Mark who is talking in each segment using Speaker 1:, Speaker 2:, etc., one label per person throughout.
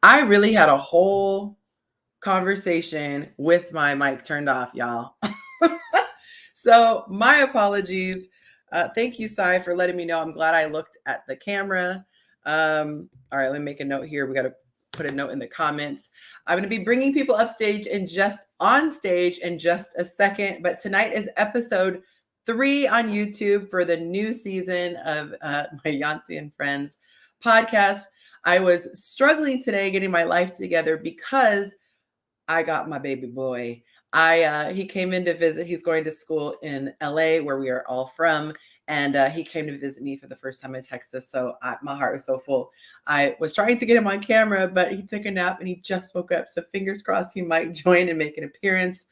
Speaker 1: I really had a whole conversation with my mic turned off, y'all. So my apologies. Thank you, Sai, for letting me know. I'm glad I looked at the camera. All right, let me make a note here. We got to put a note in the comments. I'm going to be bringing people upstage and just on stage in just a second. But tonight is episode 3 on YouTube for the new season of my Yonci and Friends podcast. I was struggling today getting my life together because I got my baby boy. He came in to visit. He's going to school in LA, where we are all from, and he came to visit me for the first time in Texas. So my heart was so full. I was trying to get him on camera, but he took a nap and he just woke up. So fingers crossed he might join and make an appearance.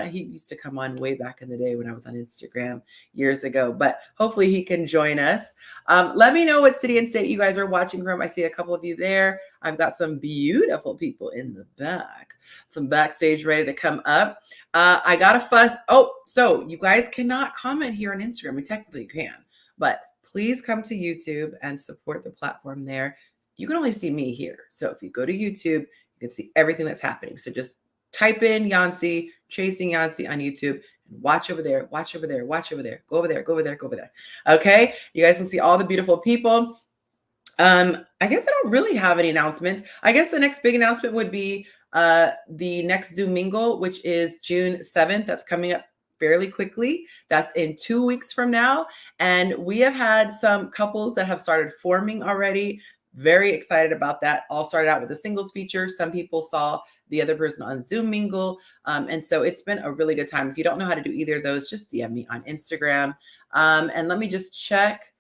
Speaker 1: He used to come on way back in the day when I was on Instagram years ago, but hopefully he can join us. Let me know what city and state you guys are watching from. I see a couple of you there. I've got some beautiful people in the back, some backstage ready to come up. I got a fuss. Oh, so you guys cannot comment here on Instagram. We technically can, but please come to YouTube and support the platform there. You can only see me here. So if you go to YouTube, you can see everything that's happening. So just type in Yonci, Chasing Yonci on YouTube, and watch over there, watch over there, watch over there, go over there, go over there, go over there. Okay, you guys can see all the beautiful people. I guess I don't really have any announcements. I guess the next big announcement would be the next Zoom Mingle, which is June 7th. That's coming up fairly quickly. That's in 2 weeks from now. And we have had some couples that have started forming already. Very excited about that. All started out with a singles feature. Some people saw the other person on Zoom Mingle. And so it's been a really good time. If you don't know how to do either of those, just DM me on Instagram. And let me just check.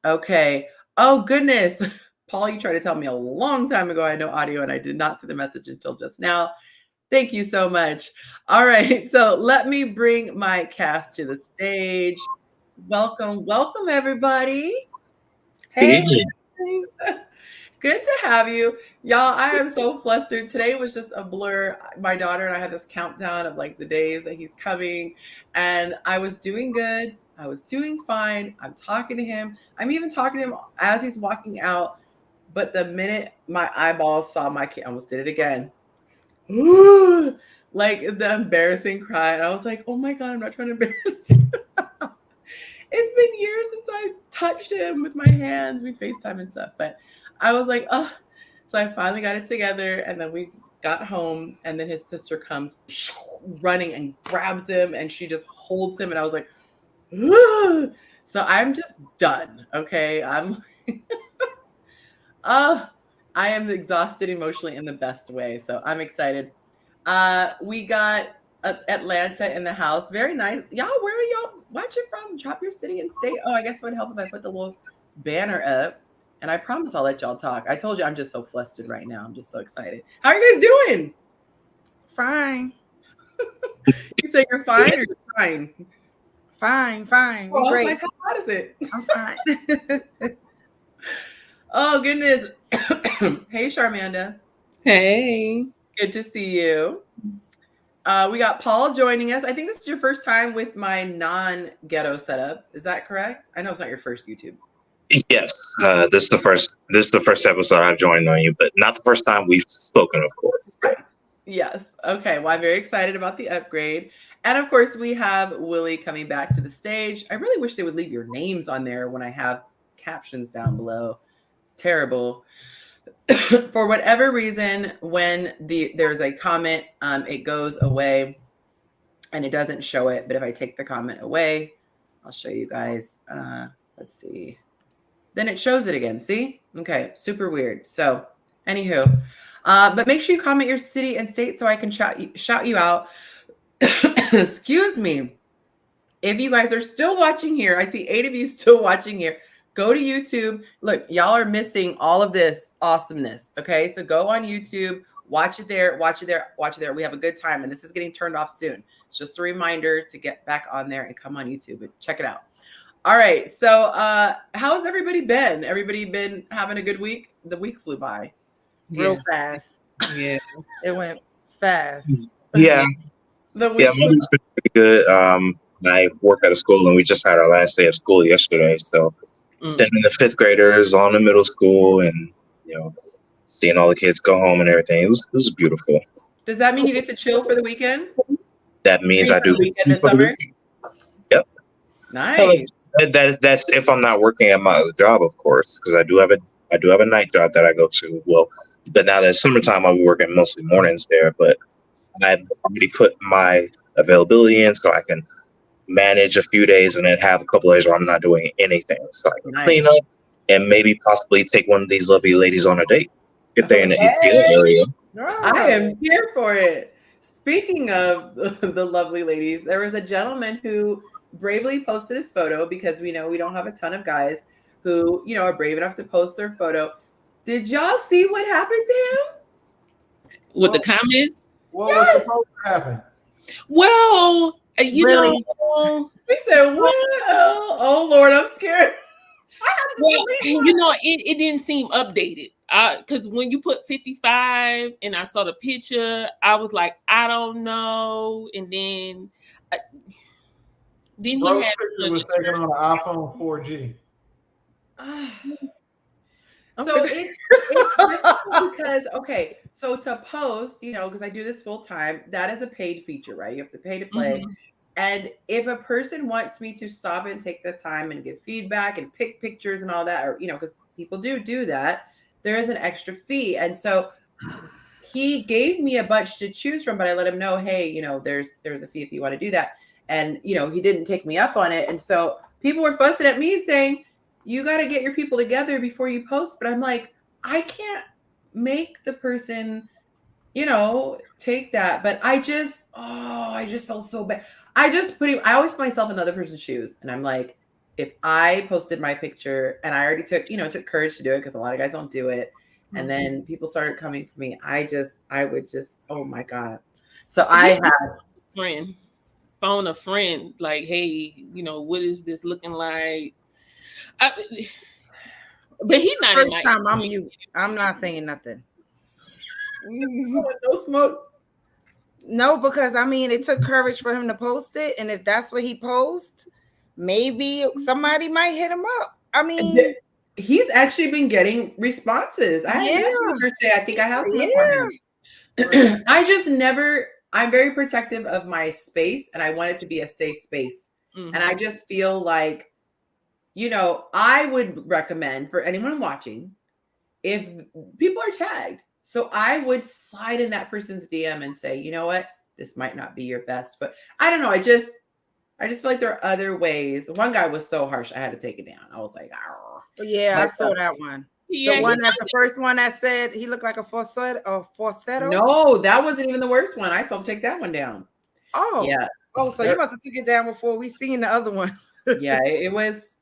Speaker 1: Okay. Oh, goodness. Paul, you tried to tell me a long time ago I know audio, and I did not see the message until just now. Thank you so much. All right. So let me bring my cast to the stage. Welcome, everybody. Hey. Good to have you. Y'all, I am so flustered. Today was just a blur. My daughter and I had this countdown of like the days that he's coming, and I was doing good. I was doing fine. I'm talking to him. I'm even talking to him as he's walking out. But the minute my eyeballs saw my kid, I almost did it again. Like the embarrassing cry. And I was like, oh my God, I'm not trying to embarrass you. It's been years since I touched him with my hands. We FaceTime and stuff. But I was like, oh. So I finally got it together. And then we got home. And then his sister comes running and grabs him. And she just holds him. And I was like, so I'm just done. Okay. I am exhausted emotionally in the best way. So I'm excited. We got Atlanta in the house. Very nice. Y'all, where are y'all watching from? Drop your city and state. Oh, I guess it would help if I put the little banner up. And I promise I'll let y'all talk. I told you I'm just so flustered right now. I'm just so excited. How are you guys doing?
Speaker 2: Fine.
Speaker 1: You say you're fine or you're fine?
Speaker 2: Fine.
Speaker 1: Well,
Speaker 2: great.
Speaker 1: like, how hot is it?
Speaker 2: I'm fine.
Speaker 1: Oh, goodness. Hey, Charmanda.
Speaker 3: Hey.
Speaker 1: Good to see you. We got Paul joining us. I think this is your first time with my non-ghetto setup. Is that correct? I know it's not your first YouTube.
Speaker 4: Yes, this is the first episode I've joined on you, but not the first time we've spoken, of course.
Speaker 1: Right. Yes. Okay. Well, I'm very excited about the upgrade. And of course, we have Willie coming back to the stage. I really wish they would leave your names on there when I have captions down below. It's terrible. For whatever reason, when there's a comment, it goes away and it doesn't show it. But if I take the comment away, I'll show you guys. Let's see. Then it shows it again. See? Okay. Super weird. So anywho, but make sure you comment your city and state so I can shout you out. Excuse me. If you guys are still watching here, I see 8 of you still watching here. Go to YouTube. Look, y'all are missing all of this awesomeness. Okay. So go on YouTube, watch it there, watch it there, watch it there. We have a good time. And this is getting turned off soon. It's just a reminder to get back on there and come on YouTube and check it out. All right. So how's everybody been? Everybody been having a good week? The week flew by.
Speaker 2: Real fast.
Speaker 3: Yeah.
Speaker 2: It went fast.
Speaker 4: Yeah.
Speaker 1: The week
Speaker 4: Yeah, Monday's been pretty good. I work at a school and we just had our last day of school yesterday. So sending the 5th graders on to middle school and, seeing all the kids go home and everything. It was beautiful.
Speaker 1: Does that mean you get to chill for the weekend?
Speaker 4: That means I do
Speaker 1: the weekend this summer.
Speaker 4: Yep.
Speaker 1: Nice.
Speaker 4: That's if I'm not working at my other job, of course, because I do have a night job that I go to. Well, but now that it's summertime, I'll be working mostly mornings there. But I've already put my availability in, so I can manage a few days and then have a couple days where I'm not doing anything, so I can clean up and maybe possibly take one of these lovely ladies on a date if they're in the ATL area.
Speaker 1: I am here for it. Speaking of the lovely ladies, there was a gentleman who bravely posted his photo because we know we don't have a ton of guys who, you know, are brave enough to post their photo. Did y'all see what happened to him?
Speaker 3: With the comments?
Speaker 5: What was supposed to happen?
Speaker 3: Well, you know.
Speaker 1: He said, well, oh Lord, I'm scared.
Speaker 3: Well, you know, it didn't seem updated. Because when you put 55 and I saw the picture, I was like, I don't know. And then he
Speaker 5: Bro's
Speaker 3: had
Speaker 5: picture was taken on an iPhone 4G.
Speaker 1: So it's difficult because, okay, so to post, you know, because I do this full time, that is a paid feature, right? You have to pay to play.
Speaker 3: Mm-hmm.
Speaker 1: And if a person wants me to stop and take the time and give feedback and pick pictures and all that, or, you know, because people do that, there is an extra fee. And so he gave me a bunch to choose from, but I let him know, hey, you know, there's a fee if you want to do that. And, you know, he didn't take me up on it. And so people were fussing at me saying, you got to get your people together before you post. But I'm like, I can't make the person, you know, take that. But I just felt so bad. I always put myself in the other person's shoes. And I'm like, if I posted my picture and I already took courage to do it, because a lot of guys don't do it. And then people started coming for me. I would just, oh my God. So I had
Speaker 3: phone a friend, like, hey, you know, what is this looking like? But he's not
Speaker 2: first time I'm mute. I'm not saying nothing.
Speaker 1: No smoke.
Speaker 2: No, because I mean, it took courage for him to post it, and if that's what he posts, maybe somebody might hit him up. I mean,
Speaker 1: he's actually been getting responses. I think I have some for him. I'm very protective of my space, and I want it to be a safe space. And I just feel like, you know, I would recommend for anyone watching, if people are tagged, so I would slide in that person's DM and say, you know what, this might not be your best, but I don't know. I just feel like there are other ways. One guy was so harsh, I had to take it down. I was like, oh.
Speaker 2: Yeah, I saw that one. Yeah, the first one that said he looked like a falsetto.
Speaker 1: No, that wasn't even the worst one. I saw take that one down.
Speaker 2: Oh,
Speaker 1: yeah.
Speaker 2: Oh, so you must have took it down before we seen the other ones.
Speaker 1: Yeah, it was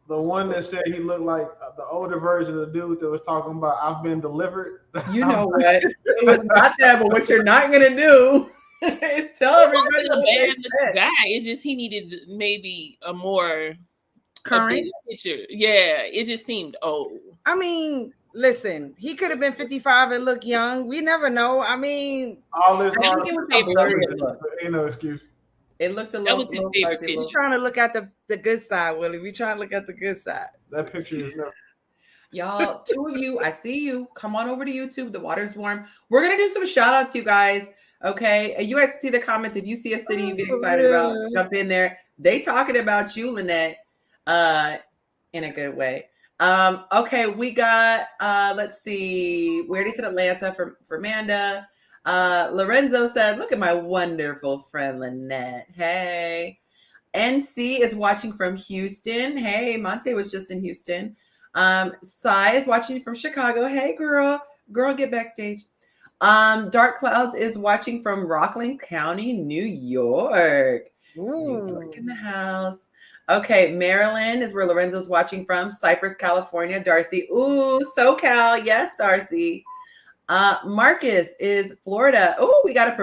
Speaker 1: the
Speaker 5: one that said he looked like the older version of the dude that was talking about I've been delivered.
Speaker 1: You know what? It was not that, but what you're not gonna do is tell everybody
Speaker 3: a bad guy. It's just he needed maybe a more
Speaker 2: current
Speaker 3: picture. Yeah, it just seemed old.
Speaker 2: I mean, listen, he could have been 55 and look young. We never know. I mean,
Speaker 5: all this
Speaker 1: I think it was a blurry look.
Speaker 5: Ain't no excuse.
Speaker 1: It looked a little.
Speaker 3: That was his favorite picture.
Speaker 2: We're trying to look at the good side, Willie. We're trying to look at the good side.
Speaker 5: That picture is never.
Speaker 1: Y'all, two of you, I see you. Come on over to YouTube. The water's warm. We're gonna do some shout outs, you guys. Okay, you guys see the comments. If you see a city you get excited about, jump in there. They talking about you, Lynette, in a good way. Okay, we got let's see. We already said Atlanta for Amanda. Lorenzo said, look at my wonderful friend Lynette. Hey. NC is watching from Houston. Hey, Monte was just in Houston. Sai is watching from Chicago. Hey, girl, get backstage. Dark Clouds is watching from Rockland County, New York. New York in the house. Okay, Maryland is where Lorenzo's watching from. Cypress, California. Darcy, ooh, SoCal. Yes, Darcy. Marcus is Florida. Oh, we got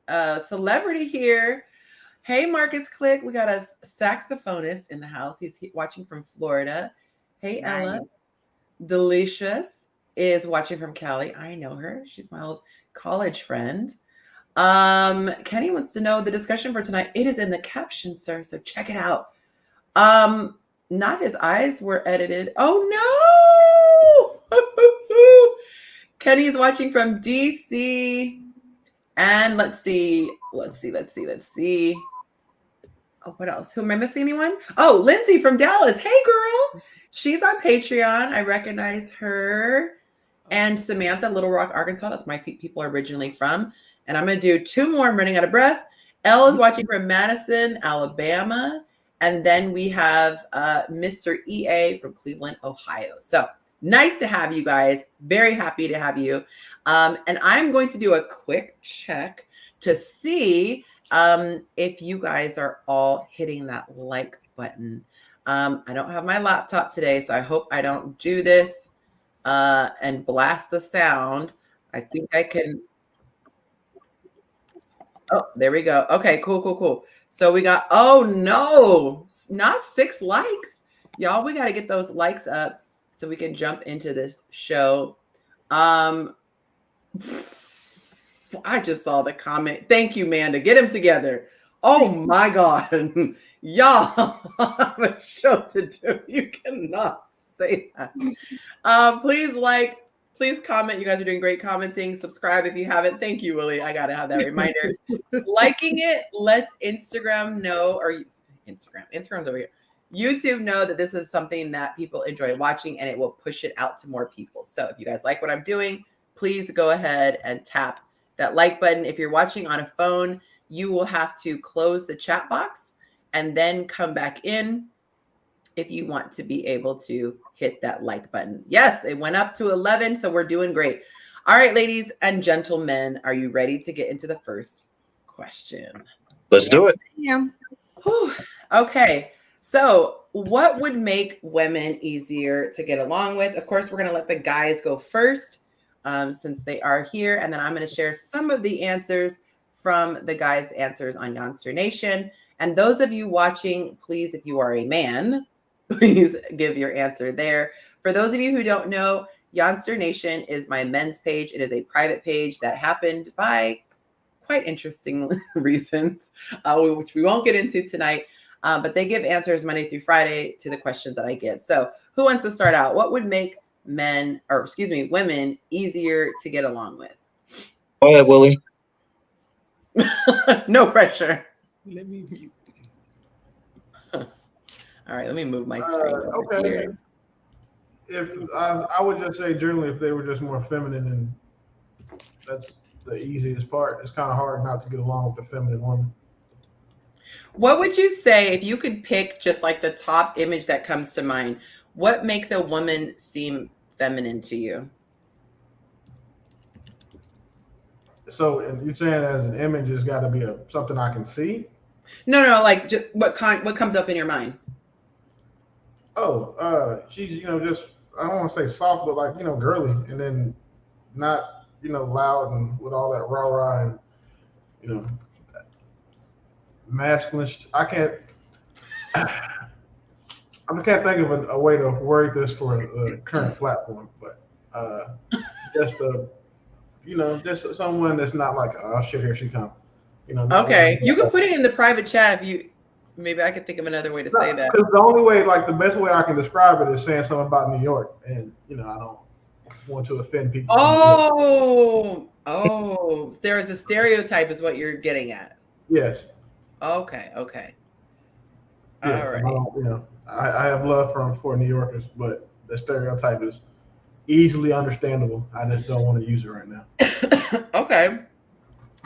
Speaker 1: a celebrity here. Hey, Marcus Click. We got a saxophonist in the house. He's watching from Florida. Hey, nice. Ella. Delicious is watching from Cali. I know her. She's my old college friend. Kenny wants to know the discussion for tonight. It is in the caption, sir. So check it out. not his eyes were edited. Oh no! Kenny's watching from DC. And let's see. Oh, what else? Who am I missing? Anyone? Oh, Lindsay from Dallas. Hey, girl. She's on Patreon. I recognize her. And Samantha, Little Rock, Arkansas. That's my people are originally from. And I'm going to do 2 more. I'm running out of breath. Elle is watching from Madison, Alabama. And then we have Mr. EA from Cleveland, Ohio. So nice to have you guys. Very happy to have you. And I'm going to do a quick check to see if you guys are all hitting that like button. I don't have my laptop today, so I hope I don't do this and blast the sound. I think I can. Oh, there we go. Okay, cool. So we got, oh no, not 6 likes. Y'all, we got to get those likes up so we can jump into this show. I just saw the comment. Thank you, Manda. Get him together. Oh my God. Y'all have a show to do. You cannot say that. Please comment. You guys are doing great commenting. Subscribe if you haven't. Thank you, Willie. I got to have that reminder. Liking it lets Instagram know, or Instagram's over here. YouTube know that this is something that people enjoy watching, and it will push it out to more people. So if you guys like what I'm doing, please go ahead and tap that like button. If you're watching on a phone, you will have to close the chat box and then come back in if you want to be able to hit that like button. Yes, it went up to 11, so we're doing great. All right, ladies and gentlemen, are you ready to get into the first question?
Speaker 4: Let's do it.
Speaker 2: Yeah.
Speaker 1: Whew. Okay, so what would make women easier to get along with? Of course, we're going to let the guys go first since they are here, and then I'm going to share some of the answers from the guys' answers on Yonsternation. And those of you watching, please, if you are a man, please give your answer there. For those of you who don't know, Yonsternation is my men's page. It is a private page that happened by quite interesting reasons, which we won't get into tonight. But they give answers Monday through Friday to the questions that I give. So who wants to start out? What would make women easier to get along with?
Speaker 4: Go ahead, Willie.
Speaker 1: No pressure.
Speaker 3: Let me mute.
Speaker 1: All right, let me move my screen.
Speaker 5: Okay.
Speaker 1: Here.
Speaker 5: If I would just say generally, if they were just more feminine, and that's the easiest part. It's kind of hard not to get along with a feminine woman.
Speaker 1: What would you say if you could pick just like the top image that comes to mind? What makes a woman seem feminine to you?
Speaker 5: So, and you're saying as an image, it's got to be something I can see?
Speaker 1: No, like just what comes up in your mind?
Speaker 5: Oh, she's just I don't want to say soft, but like girly, and then not loud and with all that rah and masculine. I can't think of a way to word this for a current platform, but just just someone that's not like, oh shit, here she comes.
Speaker 1: Okay, you can put it in the private chat if you. Maybe I could think of another way to say that.
Speaker 5: Because the only way, like the best way I can describe it is saying something about New York, and I don't want to offend people.
Speaker 1: Oh, there is a stereotype, is what you're getting at.
Speaker 5: Yes.
Speaker 1: Okay.
Speaker 5: Yes,
Speaker 1: All right.
Speaker 5: I have love for New Yorkers, but the stereotype is easily understandable. I just don't want to use it right now.
Speaker 1: Okay,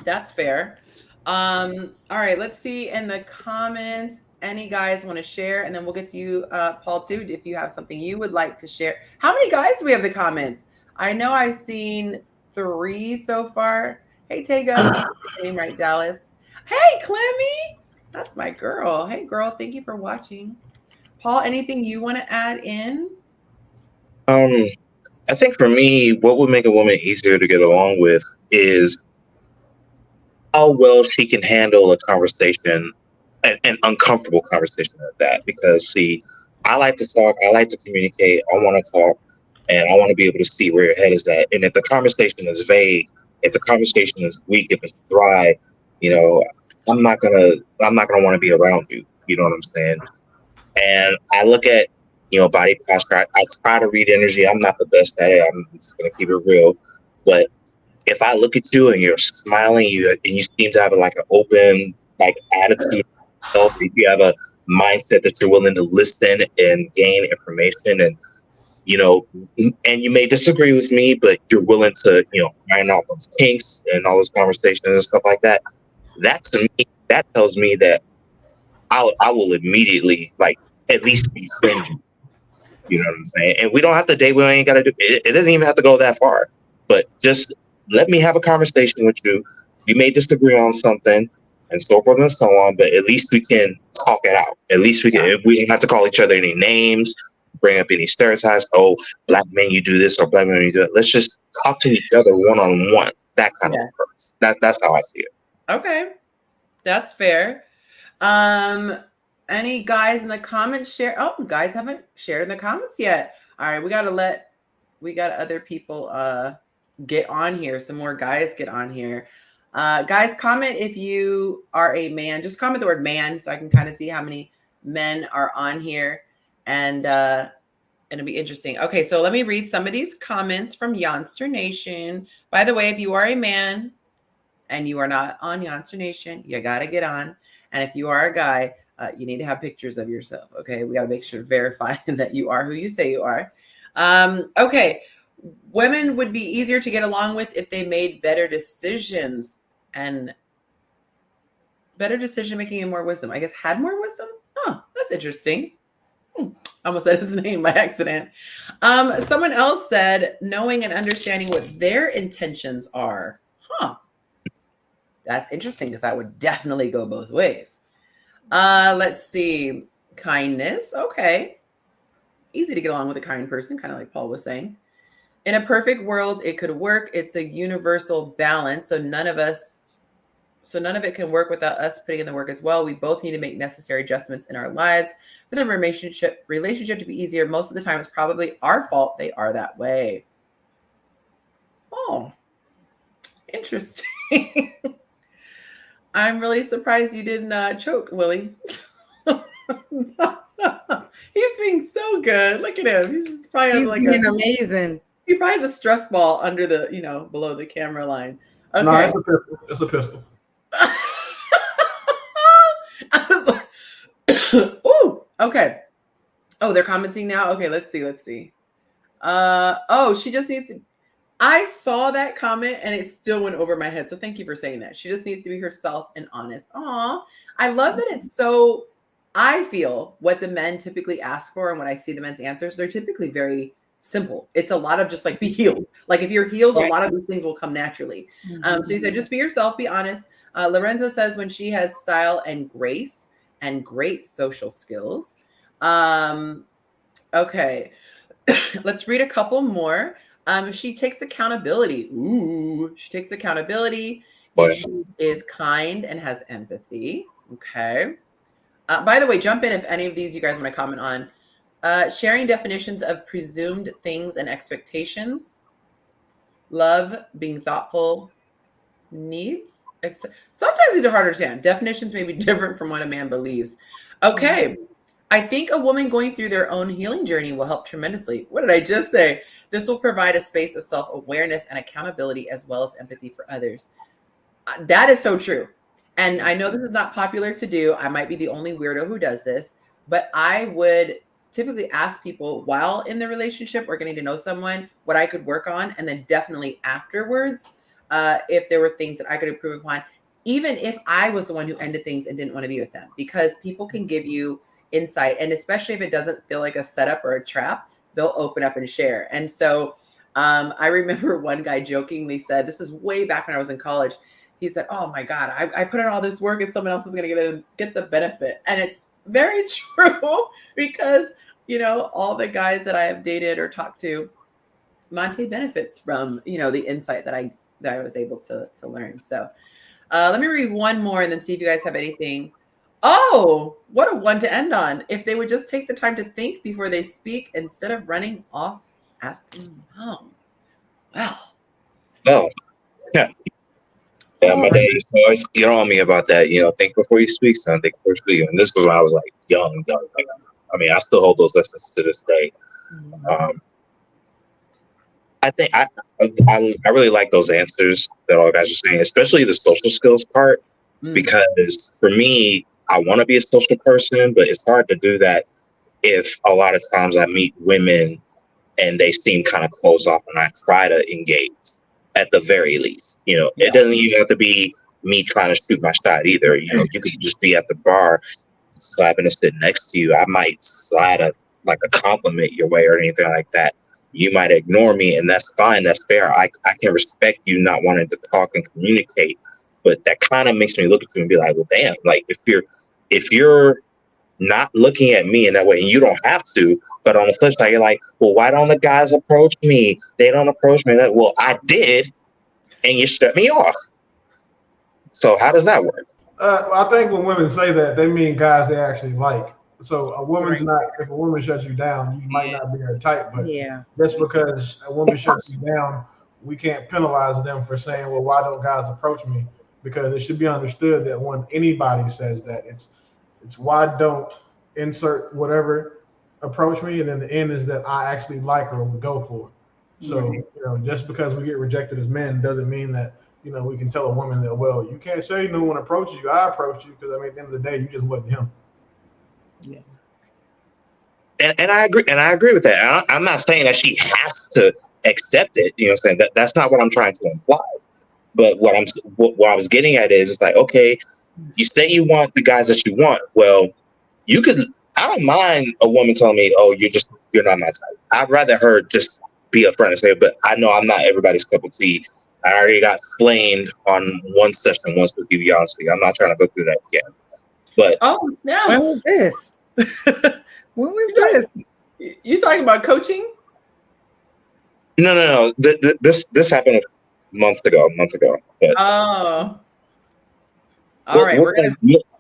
Speaker 1: that's fair. All right, let's see in the comments. Any guys want to share? And then we'll get to you, Paul, too, if you have something you would like to share. How many guys do we have in the comments? I know I've seen 3 so far. Hey, Tega. Name right, Dallas. Hey, Clemmy. That's my girl. Hey, girl. Thank you for watching. Paul, anything you want to add in?
Speaker 4: I think for me, what would make a woman easier to get along with is how well she can handle a conversation, an uncomfortable conversation at that. Because see, I like to talk, I like to communicate, I want to talk, and I want to be able to see where your head is at. And if the conversation is vague, if the conversation is weak, if it's dry, I'm not gonna want to be around you. You know what I'm saying? And I look at, body posture. I try to read energy. I'm not the best at it. I'm just gonna keep it real. But if I look at you and you're smiling, and you seem to have like an open attitude, if you have a mindset that you're willing to listen and gain information, and and you may disagree with me, but you're willing to iron out those kinks and all those conversations and stuff like that. That to me, that tells me that I will immediately at least befriend you. You know what I'm saying? And we don't have to date. We ain't got to do it. It doesn't even have to go that far. But just let me have a conversation with you. We may disagree on something and so forth and so on, but at least we can talk it out. At least we can. We don't have to call each other any names, bring up any stereotypes. Oh, black men, you do this, or black men, you do it. Let's just talk to each other one on one. That kind of approach. That's how I see it.
Speaker 1: Okay, that's fair. Any guys in the comments share? Oh, guys haven't shared in the comments yet. All right, we got other people get on here. Some more guys get on here. Guys, comment if you are a man. Just comment the word man so I can kind of see how many men are on here. And it'll be interesting. Okay, so let me read some of these comments from Yonsternation. By the way, if you are a man and you are not on Yonsternation, you got to get on. And if you are a guy, you need to have pictures of yourself. Okay, we got to make sure to verify that you are who you say you are. Okay, women would be easier to get along with if they made better decisions and better decision making and more wisdom. I guess had more wisdom. Oh, that's interesting. I almost said his name by accident. Someone else said knowing and understanding what their intentions are. That's interesting because that would definitely go both ways. Let's see. Kindness. Okay. Easy to get along with a kind person, kind of like Paul was saying. In a perfect world, it could work. It's a universal balance. So none of it can work without us putting in the work as well. We both need to make necessary adjustments in our lives for the relationship to be easier. Most of the time, it's probably our fault they are that way. Oh, interesting. I'm really surprised you didn't choke, Willie. He's being so good. Look at him. He's just probably
Speaker 2: being amazing.
Speaker 1: He probably has a stress ball under the, below the camera line. Okay.
Speaker 5: No, it's a pistol.
Speaker 1: I was like, ooh, okay. Oh, they're commenting now. Okay, let's see. She just needs to. I saw that comment and it still went over my head. So thank you for saying that. She just needs to be herself and honest. Aw, I love that it's so. I feel what the men typically ask for, and when I see the men's answers, they're typically very simple. It's a lot of just like be healed. Like if you're healed, right, a lot of these things will come naturally. So you said just be yourself, be honest. Lorenzo says when she has style and grace and great social skills. Okay, let's read a couple more. She takes accountability. Ooh, she takes accountability. She is kind and has empathy. Okay. By the way, jump in if any of these you guys want to comment on. Sharing definitions of presumed things and expectations. Love, being thoughtful, needs. Sometimes these are harder to understand. Definitions may be different from what a man believes. Okay. I think a woman going through their own healing journey will help tremendously. What did I just say? This will provide a space of self-awareness and accountability as well as empathy for others. That is so true. And I know this is not popular to do. I might be the only weirdo who does this, but I would typically ask people while in the relationship or getting to know someone what I could work on. And then definitely afterwards, if there were things that I could improve upon, even if I was the one who ended things and didn't want to be with them, because people can give you insight. And especially if it doesn't feel like a setup or a trap, they'll open up and share. And so I remember one guy jokingly said, this is way back when I was in college. He said, oh my God, I put in all this work and someone else is going to get the benefit. And it's very true because, all the guys that I have dated or talked to, Monte benefits from, the insight that I was able to learn. So let me read one more and then see if you guys have anything. Oh, what a one to end on. If they would just take the time to think before they speak instead of running off at the mouth. Wow.
Speaker 4: Oh, yeah. Yeah, my dad used to always get on me about that. Think before you speak, son. Think before you speak. And this was when I was like young. Like, I mean, I still hold those lessons to this day. Um, I think I really like those answers that all guys are saying, especially the social skills part, because for me, I want to be a social person, but it's hard to do that if a lot of times I meet women and they seem kind of closed off and I try to engage at the very least. You know, it doesn't even have to be me trying to shoot my shot either. You know, you could just be at the bar, so I happen to sit next to you. I might slide a compliment your way or anything like that. You might ignore me, and that's fine. That's fair. I can respect you not wanting to talk and communicate, but that kind of makes me look at you and be like, well, damn. Like if you're not looking at me in that way, and you don't have to. But on the flip side, you're like, well, why don't the guys approach me? They don't approach me. Well, I did, and you shut me off. So how does that work?
Speaker 5: I think when women say that, they mean guys they actually like. So a woman's not. If a woman shuts you down, you might not be her type. But just because a woman shuts you down, we can't penalize them for saying, "Well, why don't guys approach me?" Because it should be understood that when anybody says that, it's why don't insert whatever approach me, and then the end is that I actually like her or would go for it. So just because we get rejected as men doesn't mean that we can tell a woman that, well, you can't say no one approaches you. I approached you because at the end of the day, you just wasn't him.
Speaker 3: Yeah.
Speaker 4: And I agree with that. I'm not saying that she has to accept it. You know, what I'm saying that's not what I'm trying to imply. But what I was getting at is, it's like, okay, you say you want the guys that you want. Well, you could. I don't mind a woman telling me, "Oh, you're not my type." I'd rather her just be upfront and say, "But I know I'm not everybody's cup of tea. I already got flamed on one session once with you, Yonci. I'm not trying to go through that again." But
Speaker 1: no,
Speaker 2: when was this? When was this?
Speaker 1: You talking about coaching?
Speaker 4: No. This happened a month ago. But
Speaker 1: all right,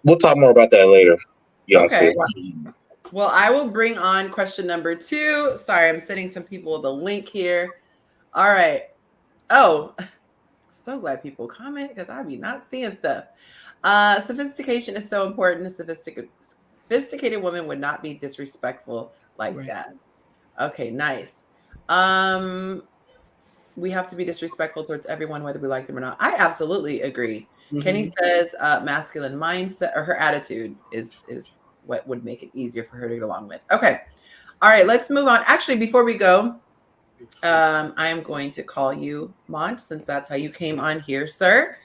Speaker 4: we'll talk more about that later. Yonci.
Speaker 1: Okay. Well, I will bring on question number 2. Sorry, I'm sending some people the link here. All right. Oh, so glad people comment because I be not seeing stuff. Sophistication is so important. A sophisticated woman would not be disrespectful like that. Okay, nice. We have to be disrespectful towards everyone, whether we like them or not. I absolutely agree. Kenny says masculine mindset, or her attitude is what would make it easier for her to get along with. Okay. All right, let's move on. Actually, before we go, I am going to call you Mont, since that's how you came on here, sir.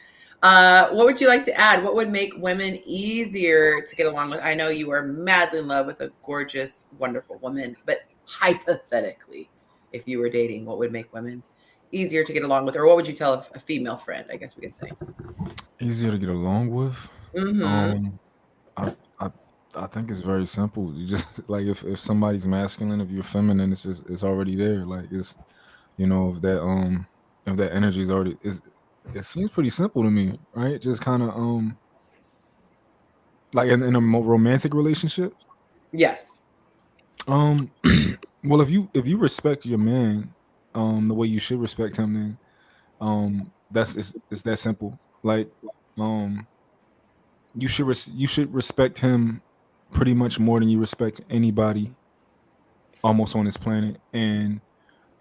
Speaker 1: What would you like to add? What would make women easier to get along with? I know you are madly in love with a gorgeous, wonderful woman, but hypothetically, if you were dating, what would make women easier to get along with? Or what would you tell a female friend, I guess we could say?
Speaker 6: Easier to get along with? I think it's very simple. You just like if somebody's masculine, if you're feminine, it's already there. Like it's if that energy is already it seems pretty simple to me, right? Just kind of like in a more romantic relationship.
Speaker 1: Yes.
Speaker 6: Well, if you respect your man, the way you should respect him, then it's that simple. Like you should respect him pretty much more than you respect anybody almost on this planet. And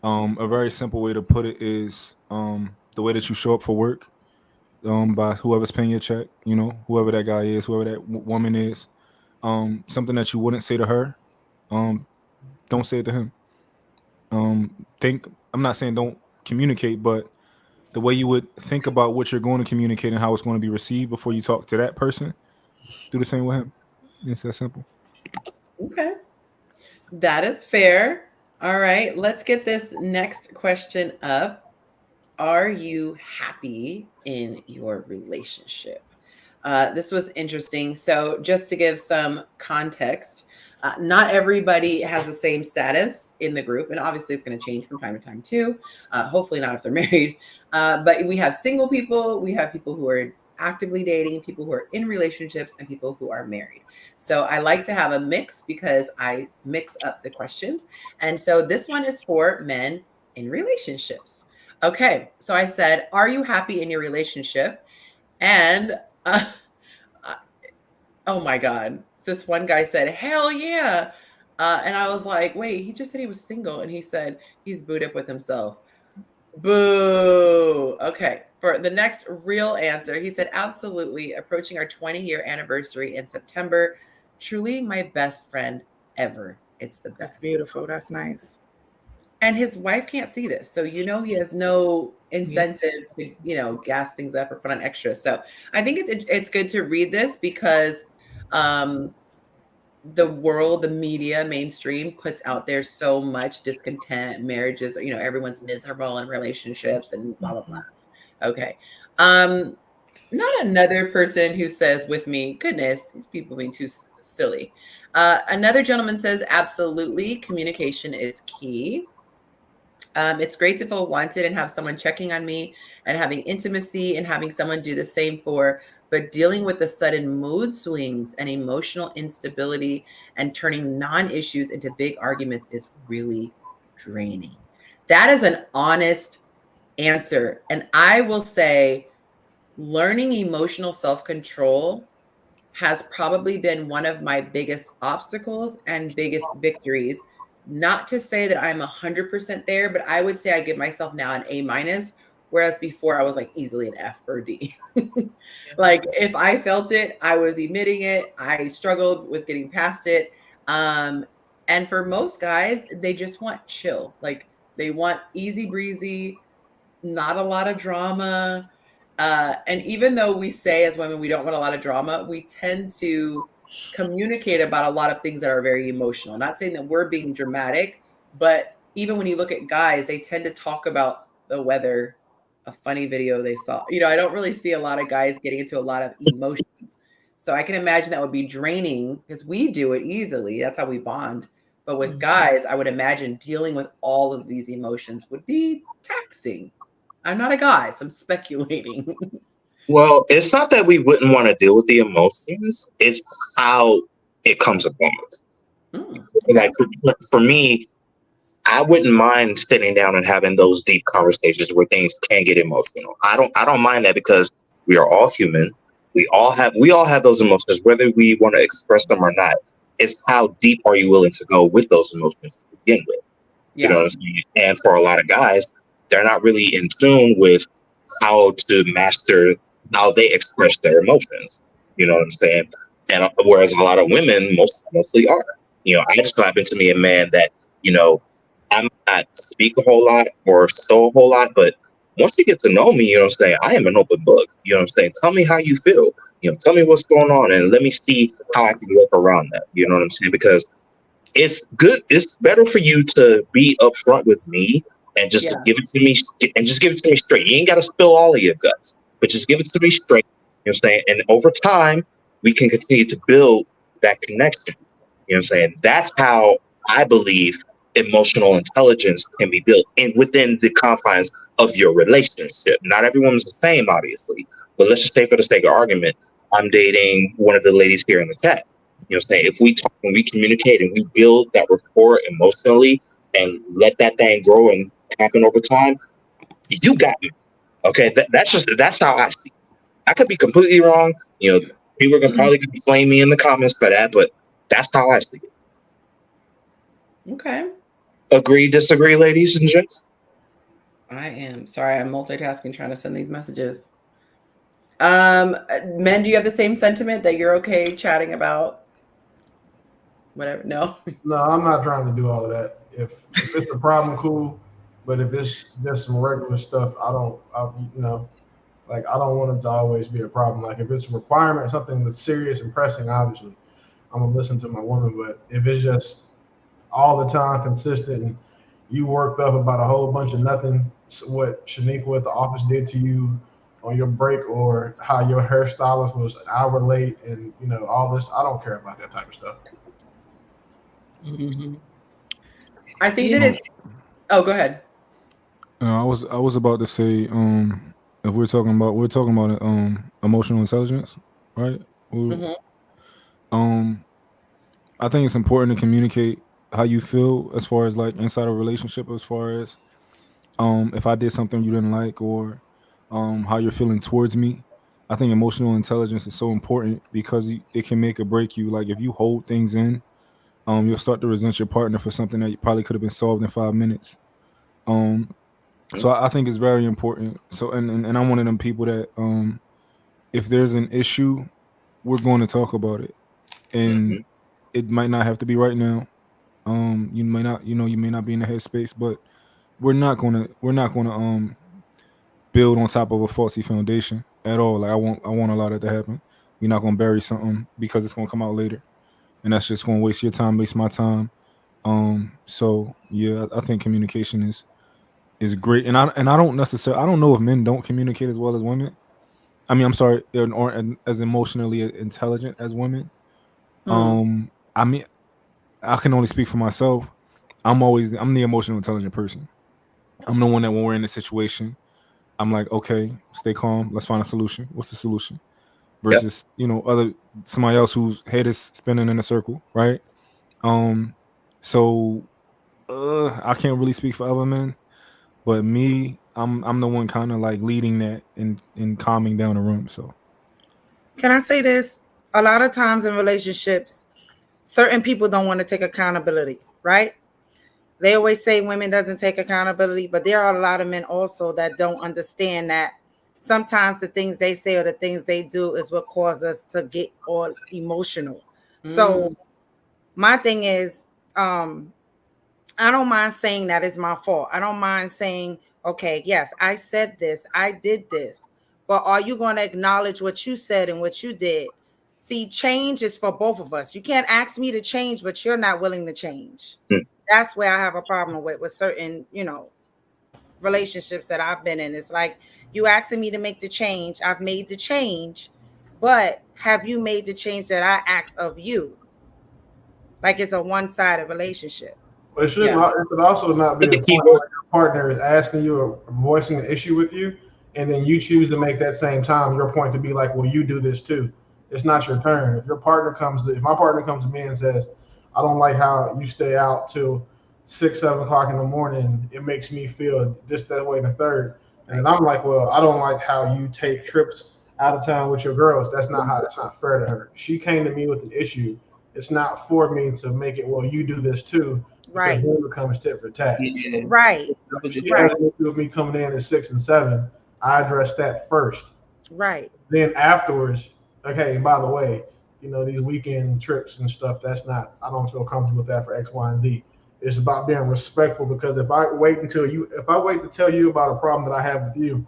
Speaker 6: a very simple way to put it is the way that you show up for work, by whoever's paying your check, whoever that guy is, whoever that woman is, something that you wouldn't say to her, don't say it to him. I'm not saying don't communicate, but the way you would think about what you're going to communicate and how it's going to be received before you talk to that person, do the same with him. It's that simple.
Speaker 1: Okay. That is fair. All right. Let's get this next question up. Are you happy in your relationship? This was interesting. So just to give some context, not everybody has the same status in the group. And obviously it's going to change from time to time too. Hopefully not if they're married. But we have single people. We have people who are actively dating, people who are in relationships, and people who are married. So I like to have a mix because I mix up the questions. And so this one is for men in relationships. Okay. So I said, are you happy in your relationship? And oh my God. This one guy said, hell yeah. And I was like, wait, he just said he was single. And he said he's booed up with himself. Boo. Okay. For the next real answer, he said, absolutely. Approaching our 20-year anniversary in September. Truly my best friend ever. It's the best.
Speaker 2: That's beautiful. That's nice.
Speaker 1: And his wife can't see this. So, he has no incentive to, gas things up or put on extra. So I think it's good to read this because the world, the media, mainstream puts out there so much discontent, marriages, everyone's miserable in relationships and blah, blah, blah. Okay. Not another person who says with me, goodness, these people being too silly. Another gentleman says, absolutely, communication is key. It's great to feel wanted and have someone checking on me and having intimacy and having someone do the same but dealing with the sudden mood swings and emotional instability and turning non-issues into big arguments is really draining. That is an honest answer. And I will say learning emotional self-control has probably been one of my biggest obstacles and biggest victories. Not to say that I'm 100% there, but I would say I give myself now an A-, whereas before I was like easily an F or D. Like if I felt it, I was emitting it. I struggled with getting past it. And for most guys, they just want chill. Like they want easy breezy, not a lot of drama. And even though we say as women, we don't want a lot of drama, we tend to communicate about a lot of things that are very emotional. Not saying that we're being dramatic, but even when you look at guys, they tend to talk about the weather, a funny video they saw. I don't really see a lot of guys getting into a lot of emotions. So I can imagine that would be draining because we do it easily. That's how we bond. But with guys, I would imagine dealing with all of these emotions would be taxing. I'm not a guy, so I'm speculating.
Speaker 4: Well, it's not that we wouldn't want to deal with the emotions. It's how it comes about. Like for me, I wouldn't mind sitting down and having those deep conversations where things can get emotional. I don't mind that because we are all human. We all have those emotions, whether we want to express them or not. It's how deep are you willing to go with those emotions to begin with? You know what I'm saying? And for a lot of guys, they're not really in tune with how to master how they express their emotions. You know what I'm saying? And whereas a lot of women mostly are. I just so happen to be a man that, I might not speak a whole lot or show a whole lot, but once you get to know me, you know what I'm saying, I am an open book. You know what I'm saying? Tell me how you feel. Tell me what's going on and let me see how I can work around that. You know what I'm saying? Because it's good. It's better for you to be upfront with me and just give it to me straight. You ain't got to spill all of your guts, but just give it to me straight. You know what I'm saying? And over time, we can continue to build that connection. You know what I'm saying? That's how I believe emotional intelligence can be built within the confines of your relationship. Not everyone's the same, obviously, but let's just say for the sake of argument, I'm dating one of the ladies here in the chat. You know what I'm saying? If we talk and we communicate and we build that rapport emotionally and let that thing grow and happen over time, you got me. Okay, that's how I see it. I could be completely wrong. People are probably going to flame me in the comments for that, but that's how I see it.
Speaker 1: Okay.
Speaker 4: Agree, disagree, ladies and gents?
Speaker 1: I am. Sorry, I'm multitasking trying to send these messages. Men, do you have the same sentiment that you're okay chatting about whatever? No?
Speaker 5: No, I'm not trying to do all of that. If it's a problem, cool. But if it's just some regular stuff, I don't want it to always be a problem. Like if it's a requirement, something that's serious and pressing, obviously, I'm gonna listen to my woman. But if it's just all the time consistent and you worked up about a whole bunch of nothing, what Shaniqua at the office did to you on your break or how your hairstylist was an hour late and all this, I don't care about that type of stuff.
Speaker 1: I think that it's go ahead.
Speaker 6: I was about to say if we're talking about emotional intelligence, right? I think it's important to communicate how you feel as far as like inside a relationship, as far as if I did something you didn't like or how you're feeling towards me. I think emotional intelligence is so important because it can make or break you. Like if you hold things in, You'll start to resent your partner for something that probably could have been solved in 5 minutes. Um, so I think it's very important. So and I'm one of them people that if there's an issue, we're going to talk about it, and it might not have to be right now. You may not, you may not be in the headspace, but we're not gonna build on top of a faulty foundation at all. Like I want a lot of that to happen. We're not gonna bury something because it's gonna come out later, and that's just gonna waste your time, waste my time. So yeah, I think communication is great, and I don't necessarily, I don't know if men don't communicate as well as women. I mean, I'm sorry, or as emotionally intelligent as women. I mean, I can only speak for myself. I'm the emotional intelligent person. I'm the one that when we're in a situation, I'm like, okay, stay calm. Let's find a solution. What's the solution?
Speaker 4: Yep.
Speaker 6: Versus, somebody else whose head is spinning in a circle, right? Um, so I can't really speak for other men, but me, I'm the one kind of like leading that and calming down the room. So
Speaker 2: can I say this? A lot of times in relationships, certain people don't want to take accountability, right? They always say women doesn't take accountability, but there are a lot of men also that don't understand that sometimes the things they say or the things they do is what causes us to get all emotional. So my thing is, I don't mind saying that is my fault. I don't mind saying, okay, yes, I said this, I did this, but are you going to acknowledge what you said and what you did? See, change is for both of us. You can't ask me to change, but you're not willing to change. That's where I have a problem with certain, relationships that I've been in. It's like you asking me to make the change. I've made the change, but have you made the change that I asked of you? Like it's a one-sided relationship.
Speaker 5: But it should not. It should also not be
Speaker 4: But
Speaker 5: a
Speaker 4: the
Speaker 5: point
Speaker 4: key word,
Speaker 5: where your partner is asking you or voicing an issue with you, and then you choose to make that same time your point to be like, "Well, you do this too." It's not your turn. If my partner comes to me and says, "I don't like how you stay out till 6, 7 o'clock in the morning. It makes me feel this, that way, and the third," and then I'm like, "Well, I don't like how you take trips out of town with your girls. That's not fair to her. She came to me with an issue. It's not for me to make it, well, you do this too, because
Speaker 2: Right.
Speaker 5: then it becomes tit for tat.
Speaker 3: Yeah.
Speaker 5: So
Speaker 2: Right.
Speaker 5: if she
Speaker 2: Right.
Speaker 5: has an issue with me coming in at 6 and 7, I address that first.
Speaker 2: Right.
Speaker 5: Then afterwards, okay, by the way, these weekend trips and stuff, I don't feel comfortable with that for X, Y, and Z. It's about being respectful, because if I wait to tell you about a problem that I have with you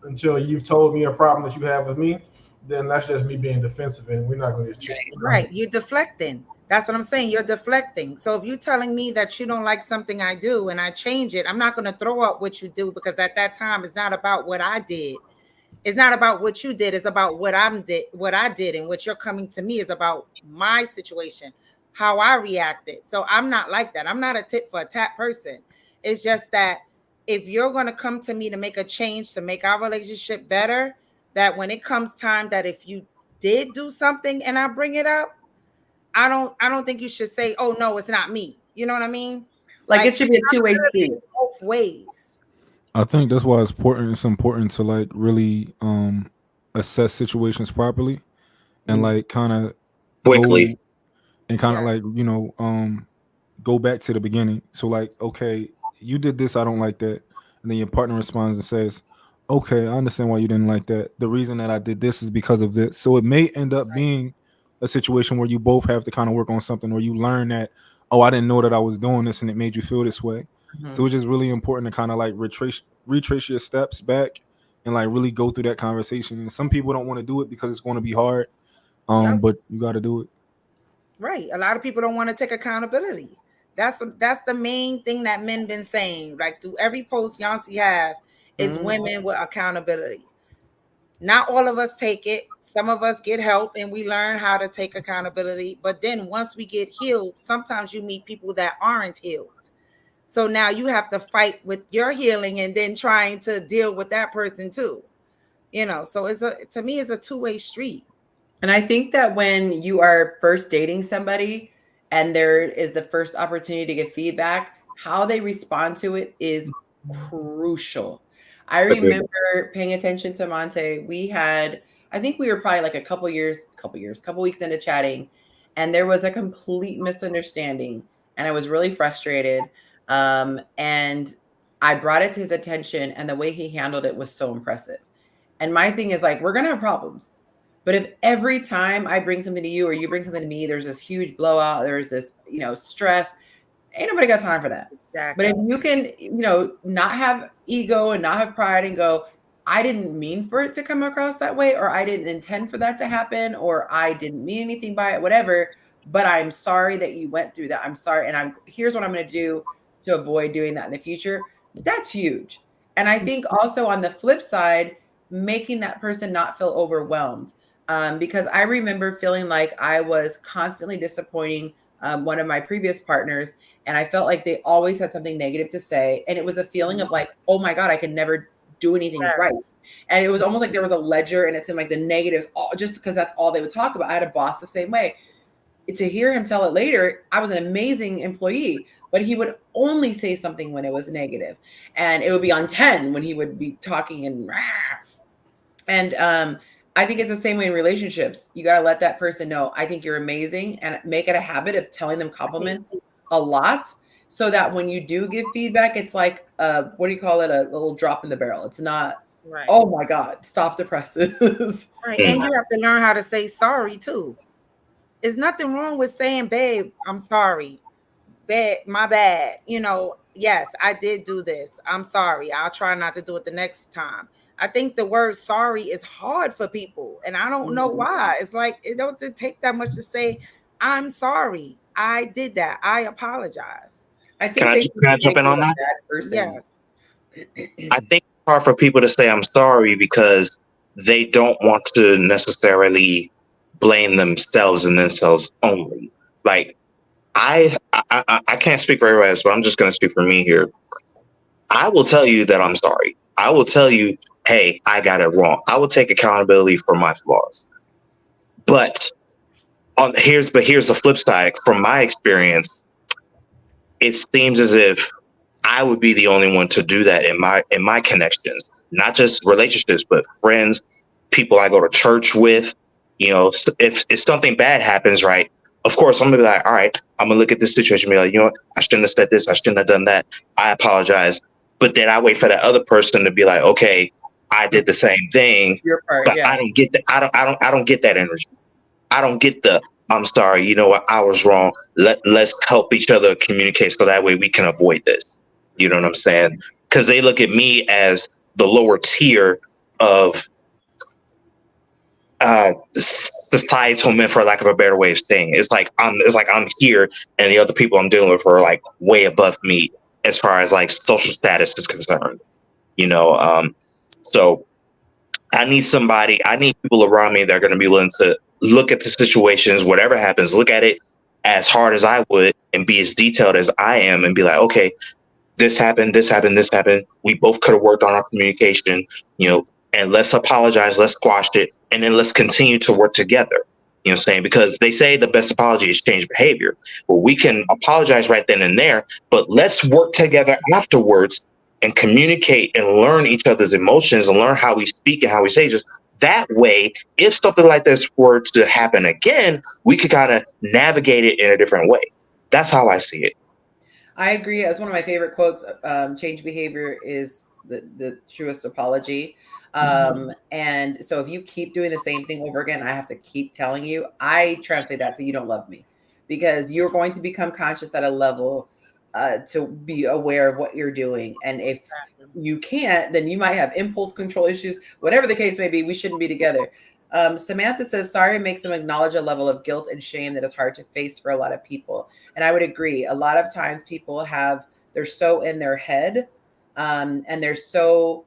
Speaker 5: until you've told me a problem that you have with me, then that's just me being defensive, and we're not going to change.
Speaker 2: Right. You're deflecting. That's what I'm saying. You're deflecting. So if you're telling me that you don't like something I do and I change it, I'm not going to throw up what you do, because at that time it's not about what I did. It's not about what you did. It's about what I did, and what you're coming to me is about my situation, how I reacted. So I'm not like that. I'm not a tit for a tat person. It's just that if you're going to come to me to make a change to make our relationship better, that when it comes time that if you did do something and I bring it up, I don't think you should say, "Oh no, it's not me." You know what I mean?
Speaker 1: Like it should be a two-way street.
Speaker 2: Both ways.
Speaker 6: I think that's why it's important to like really assess situations properly and like kind of go
Speaker 4: quickly.
Speaker 6: and kind of like go back to the beginning. So like, okay, you did this, I don't like that. And then your partner responds and says, okay, I understand why you didn't like that. The reason that I did this is because of this. So it may end up being a situation where you both have to kind of work on something, or you learn that, oh, I didn't know that I was doing this and it made you feel this way. So it's just really important to kind of like retrace your steps back and like really go through that conversation. And some people don't want to do it because it's going to be hard. But you got to do it.
Speaker 2: Right. A lot of people don't want to take accountability. That's the main thing that men been saying. Like through every post Yonci have is women with accountability. Not all of us take it. Some of us get help and we learn how to take accountability. But then once we get healed, sometimes you meet people that aren't healed. So now you have to fight with your healing and then trying to deal with that person too. So to me, it's a two-way street.
Speaker 1: And I think that when you are first dating somebody and there is the first opportunity to get feedback, how they respond to it is crucial. I
Speaker 4: Agreed.
Speaker 1: remember paying attention to Monte. I think we were probably like a couple weeks into chatting. and there was a complete misunderstanding, and I was really frustrated. And I brought it to his attention, and the way he handled it was so impressive. And my thing is like, we're going to have problems. But if every time I bring something to you or you bring something to me, there's this huge blowout, there's this, stress, ain't nobody got time for that.
Speaker 2: Exactly.
Speaker 1: But if you can, not have ego and not have pride and go, I didn't mean for it to come across that way, or I didn't intend for that to happen, or I didn't mean anything by it, whatever, but I'm sorry that you went through that. I'm sorry. And here's what I'm going to do to avoid doing that in the future. That's huge. And I think also on the flip side, making that person not feel overwhelmed. Because I remember feeling like I was constantly disappointing one of my previous partners, and I felt like they always had something negative to say. And it was a feeling of like, oh my God, I can never do anything right. And it was almost like there was a ledger, and it seemed like the negatives, just because that's all they would talk about. I had a boss the same way. To hear him tell it later, I was an amazing employee, but he would only say something when it was negative. And it would be on 10 when he would be talking and I think it's the same way in relationships. You got to let that person know, I think you're amazing, and make it a habit of telling them compliments a lot, so that when you do give feedback, it's like, what do you call it? A little drop in the barrel. It's not, right. Oh my God, stop the presses.
Speaker 2: Right. And you have to learn how to say sorry too. There's nothing wrong with saying, babe, I'm sorry. My bad. Yes, I did do this. I'm sorry. I'll try not to do it the next time. I think the word sorry is hard for people, and I don't know why. It's like, it don't take that much to say, I'm sorry. I did that. I apologize.
Speaker 1: I think
Speaker 4: can I jump in on that?
Speaker 2: Yes.
Speaker 4: I think it's hard for people to say I'm sorry because they don't want to necessarily blame themselves and themselves only. Like, I can't speak for everybody else, but I'm just going to speak for me here. I will tell you that I'm sorry. I will tell you, hey, I got it wrong. I will take accountability for my flaws. But here's the flip side. From my experience, it seems as if I would be the only one to do that in my connections, not just relationships, but friends, people I go to church with. If something bad happens, right, of course, I'm gonna be like, all right, I'm gonna look at this situation and be like, what? I shouldn't have said this. I shouldn't have done that. I apologize. But then I wait for that other person to be like, okay, I did the same thing, but yeah. I don't get that. I don't get that energy. I don't get the, I'm sorry, you know what, I was wrong. Let's help each other communicate so that way we can avoid this. You know what I'm saying? Because they look at me as the lower tier of societal men, for lack of a better way of saying it. It's like I'm here, and the other people I'm dealing with are like way above me as far as like social status is concerned. So I need people around me that are going to be willing to look at the situations, whatever happens, look at it as hard as I would and be as detailed as I am and be like, okay, this happened. We both could have worked on our communication, and let's apologize, let's squash it, and then let's continue to work together. You know what I'm saying? Because they say the best apology is change behavior. Well, we can apologize right then and there, but let's work together afterwards and communicate and learn each other's emotions and learn how we speak and how we say just that way. If something like this were to happen again, we could kind of navigate it in a different way. That's how I see it.
Speaker 1: I agree. As one of my favorite quotes, change behavior is the truest apology. And so if you keep doing the same thing over again, I have to keep telling you, I translate that to you don't love me, because you're going to become conscious at a level to be aware of what you're doing. And if you can't, then you might have impulse control issues, whatever the case may be. We shouldn't be together. Samantha says, sorry makes them acknowledge a level of guilt and shame that is hard to face for a lot of people. And I would agree. A lot of times people they're so in their head, and they're so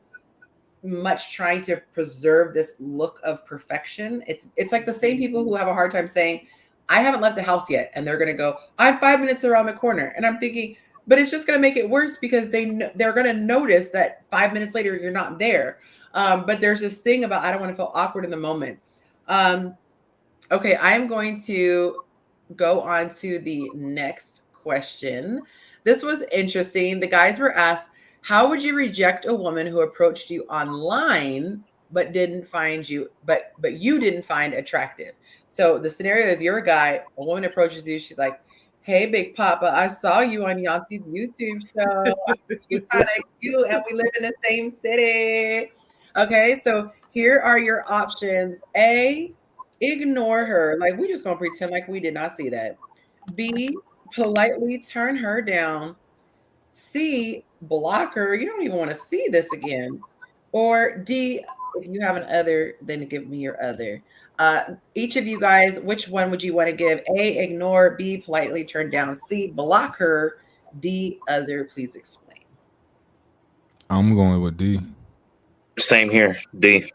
Speaker 1: much trying to preserve this look of perfection. It's like the same people who have a hard time saying, I haven't left the house yet. And they're going to go, I'm 5 minutes around the corner. And I'm thinking, but it's just going to make it worse, because they're going to notice that 5 minutes later, you're not there. But there's this thing about, I don't want to feel awkward in the moment. Okay, I'm going to go on to the next question. This was interesting. The guys were asked, how would you reject a woman who approached you online but didn't find you, but you didn't find attractive. So the scenario is you're a guy, a woman approaches you, she's like, "Hey, Big Papa, I saw you on Yonci's YouTube show. You kind of cute, and we live in the same city." Okay, so here are your options. A, ignore her. Like, we just gonna pretend like we did not see that. B, politely turn her down. C, block her. You don't even want to see this again. Or D, if you have an other, then give me your other. Each of you guys, which one would you want to give? A, ignore. B, politely turn down. C, block her. D, other. Please explain.
Speaker 6: I'm going with D.
Speaker 4: Same here, D.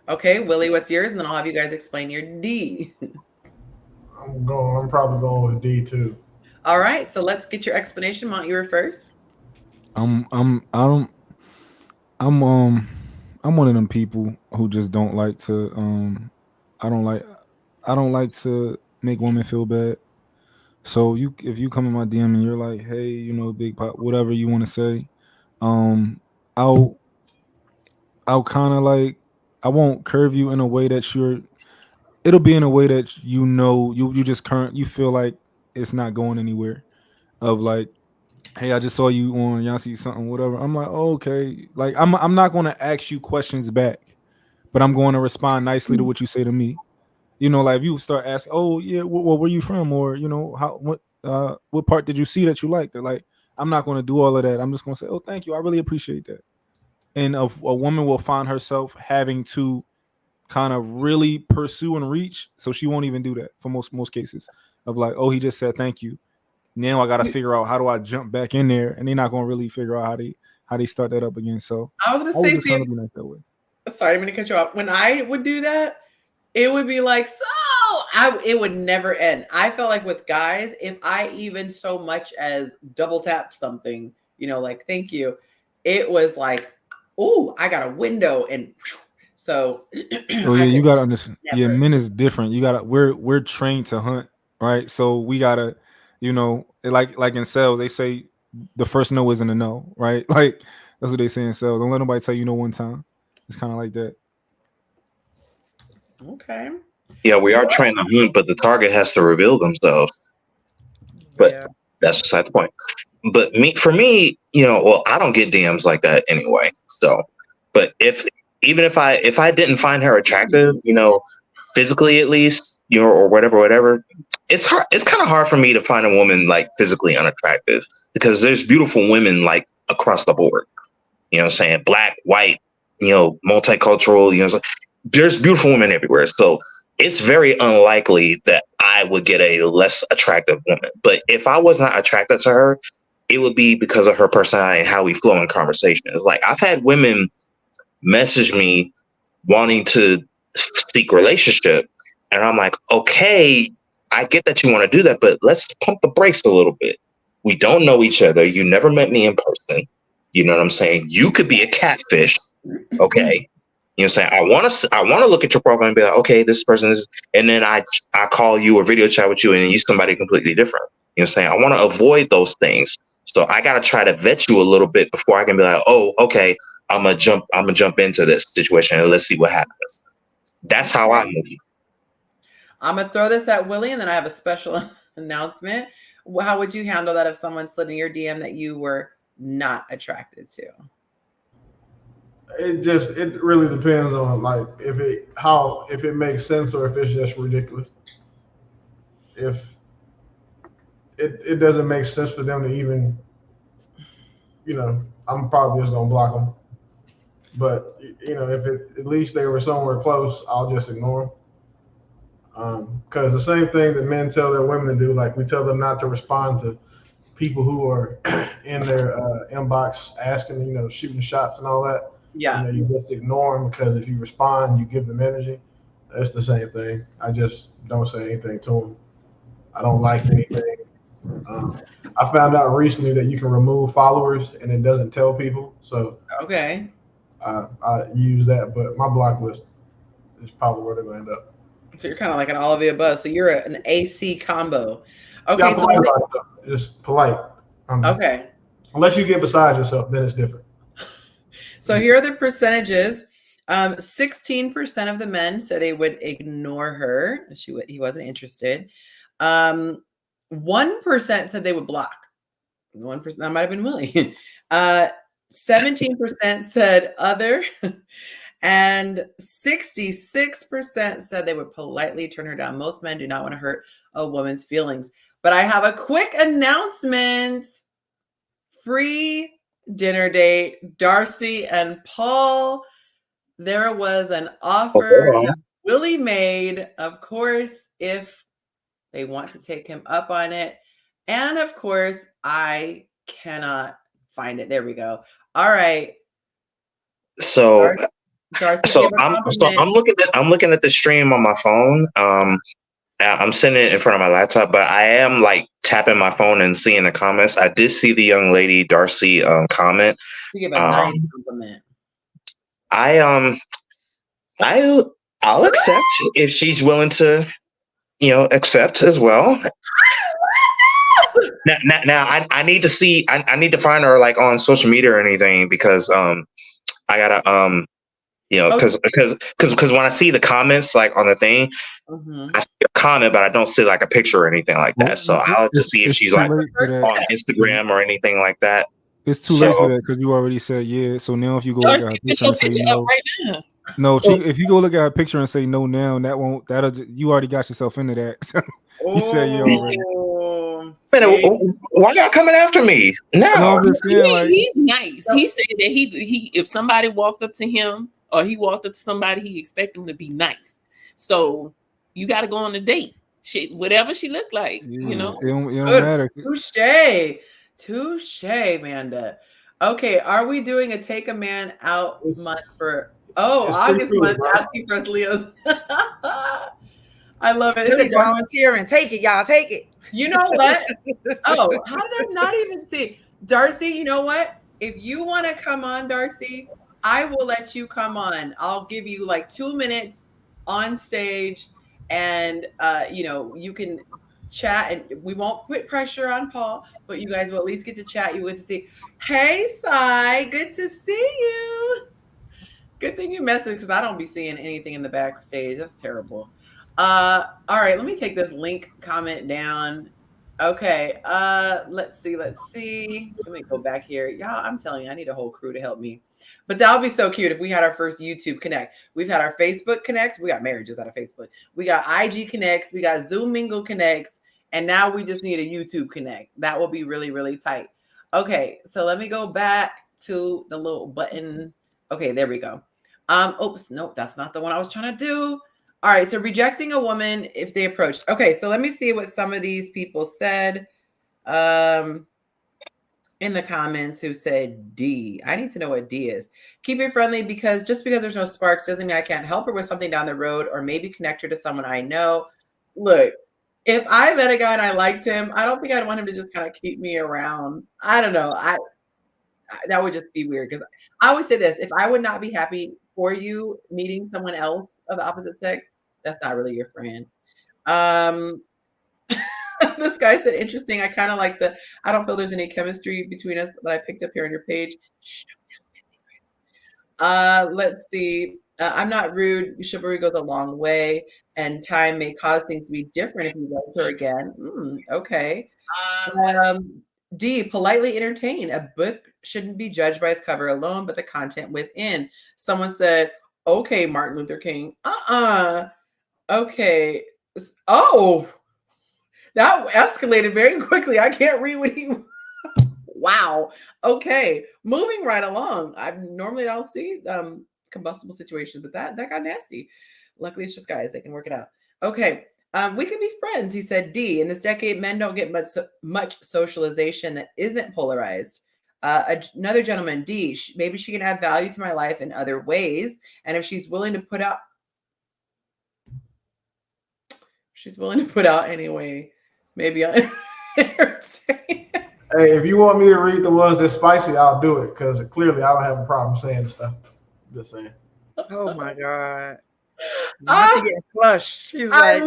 Speaker 1: Okay, Willie, what's yours? And then I'll have you guys explain your D.
Speaker 5: I'm probably going with D too.
Speaker 1: All right, so let's get your explanation. Mont, you were first.
Speaker 6: I'm one of them people who just don't like to I don't like to make women feel bad. So if you come in my DM and you're like, "Hey, you know, Big Pop, whatever you want to say," I'll kind of like, I won't curve you in a way that it'll be in a way that you feel like it's not going anywhere. Of like, "Hey, I just saw you on Yonci something, whatever." I'm like, "Oh, okay." Like I'm not going to ask you questions back, but I'm going to respond nicely to what you say to me. You know, like if you start asking, "Oh yeah, well, where you from?" Or, you know, what part did you see that you liked? They're like, I'm not going to do all of that. I'm just going to say, "Oh, thank you, I really appreciate that." And a woman will find herself having to kind of really pursue and reach, so she won't even do that for most cases. Of like, "Oh, he just said thank you. Now I got to figure out how do I jump back in there," and they're not going to really figure out how they start that up again. So
Speaker 1: I was going to say,
Speaker 6: kind of be like that way.
Speaker 1: Sorry, I'm going to cut you off. When I would do that, it would be like, it would never end. I felt like with guys, if I even so much as double tap something, you know, like, "Thank you," it was like, "Ooh, I got a window." And so,
Speaker 6: oh yeah, you gotta understand. Never. Yeah, men is different. You gotta, we're trained to hunt, right? So we gotta, you know, like in sales, they say the first no isn't a no, right? Like that's what they say in sales. Don't let nobody tell you no one time. It's kind of like that.
Speaker 1: Okay.
Speaker 4: Yeah, we are trained to hunt, but the target has to reveal themselves. But that's beside the point. But for me, you know, well, I don't get DMs like that anyway. So, but even if I didn't find her attractive, you know, physically at least, you know, or whatever, it's hard. It's kind of hard for me to find a woman like physically unattractive, because there's beautiful women like across the board. You know what I'm saying? Black, white, you know, multicultural, you know, there's beautiful women everywhere. So it's very unlikely that I would get a less attractive woman. But if I was not attracted to her, it would be because of her personality and how we flow in conversations. Like, I've had women message me wanting to seek relationship, and I'm like, okay, I get that you want to do that, but let's pump the brakes a little bit. We don't know each other. You never met me in person. You know what I'm saying? You could be a catfish. Okay. You know what I'm saying? I want to look at your profile and be like, okay, this person is, and then I call you or video chat with you and you're somebody completely different. You know what I'm saying? I want to avoid those things. So I got to try to vet you a little bit before I can be like, oh, okay, I'm gonna jump into this situation and let's see what happens. That's how I move.
Speaker 1: I'm gonna throw this at Willie, and then I have a special announcement. How would you handle that if someone slid in your DM that you were not attracted to?
Speaker 5: It really depends on like if it makes sense or if it's just ridiculous. If it doesn't make sense for them to even, you know, I'm probably just gonna block them. But you know, if at least they were somewhere close, I'll just ignore them. Because the same thing that men tell their women to do, like we tell them not to respond to people who are in their inbox asking, you know, shooting shots and all that.
Speaker 1: Yeah.
Speaker 5: You know, you just ignore them, because if you respond, you give them energy. It's the same thing. I just don't say anything to them. I don't like anything. I found out recently that you can remove followers and it doesn't tell people. So
Speaker 1: okay,
Speaker 5: I use that, but my block list is probably where they're going to end up.
Speaker 1: So you're kind of like an all of the above. So you're an AC combo. Okay,
Speaker 5: yeah, polite just polite.
Speaker 1: Okay.
Speaker 5: Unless you get beside yourself, then it's different.
Speaker 1: So here are the percentages. 16% of the men said they would ignore her. He wasn't interested. 1% said they would block. 1%, that might have been Willie. 17% said other, and 66% said they would politely turn her down. Most men do not want to hurt a woman's feelings. But I have a quick announcement. Free dinner date, Darcy and Paul. There was an offer that Willie made, of course, if they want to take him up on it. And of course, I cannot find it. There we go. All right.
Speaker 4: So,
Speaker 1: Darcy,
Speaker 4: I'm looking at the stream on my phone. I'm sitting it in front of my laptop, but I am like tapping my phone and seeing the comments. I did see the young lady Darcy comment.
Speaker 1: You give a nice compliment.
Speaker 4: I'll accept if she's willing to, accept as well. Now I need to see. I need to find her like on social media or anything because I gotta because when I see the comments like on the thing, I see a comment, but I don't see like a picture or anything like that. So I'll just see if she's like on Instagram or anything like that.
Speaker 6: It's too late for that because you already said yeah. So now if you go look at her picture and say no, right now. No, if you go look at her picture and say no now, you already got yourself into that. You said yeah already.
Speaker 4: Why y'all coming after me? No,
Speaker 3: he's nice. He said that he if somebody walked up to him or he walked up to somebody, he expect them to be nice. So you got to go on a date. Shit, whatever she looked like,
Speaker 6: it don't matter.
Speaker 1: Touche, Amanda. Okay, are we doing a take a man out month for August month? Asking for us Leos. I love it.
Speaker 2: It's volunteering. Take it, y'all. Take it.
Speaker 1: You know what? Oh, how did I not even see? Darcy, you know what? If you want to come on, Darcy, I will let you come on. I'll give you like 2 minutes on stage and you can chat and we won't put pressure on Paul, but you guys will at least get to chat. You get to see, hey, Sai, good to see you. Good thing you messaged because I don't be seeing anything in the backstage. That's terrible. All right, let me take this link comment down. Okay, let's see. Let me go back here. Y'all, I'm telling you, I need a whole crew to help me. But that would be so cute if we had our first YouTube Connect. We've had our Facebook Connects. We got marriages out of Facebook. We got IG Connects. We got Zoom Mingle Connects. And now we just need a YouTube Connect. That will be really, really tight. Okay, so let me go back to the little button. Okay, there we go. Oops, nope, that's not the one I was trying to do. All right, so rejecting a woman if they approached. Okay, so let me see what some of these people said in the comments who said D. I need to know what D is. Keep it friendly because just because there's no sparks doesn't mean I can't help her with something down the road or maybe connect her to someone I know. Look, if I met a guy and I liked him, I don't think I'd want him to just kind of keep me around. I don't know. That would just be weird because I always say this: if I would not be happy for you meeting someone else of the opposite sex, that's not really your friend. This guy said, interesting. I kind of like I don't feel there's any chemistry between us that I picked up here on your page. Let's see. I'm not rude. Chivalry goes a long way, and time may cause things to be different if you like her again. Okay. D, politely entertain. A book shouldn't be judged by its cover alone, but the content within. Someone said, okay, Martin Luther King. Okay. Oh, that escalated very quickly. I can't read what he. Wow. Okay. Moving right along. I normally don't see combustible situations, but that got nasty. Luckily, it's just guys. They can work it out. Okay. We can be friends, he said. D, in this decade, men don't get much socialization that isn't polarized. Another gentleman, D, maybe she can add value to my life in other ways. And if she's willing to put out anyway, maybe I'll
Speaker 5: Hey, if you want me to read the ones that's spicy, I'll do it because clearly I don't have a problem saying stuff. Just saying.
Speaker 2: Oh my God. Not to get flushed. She's like,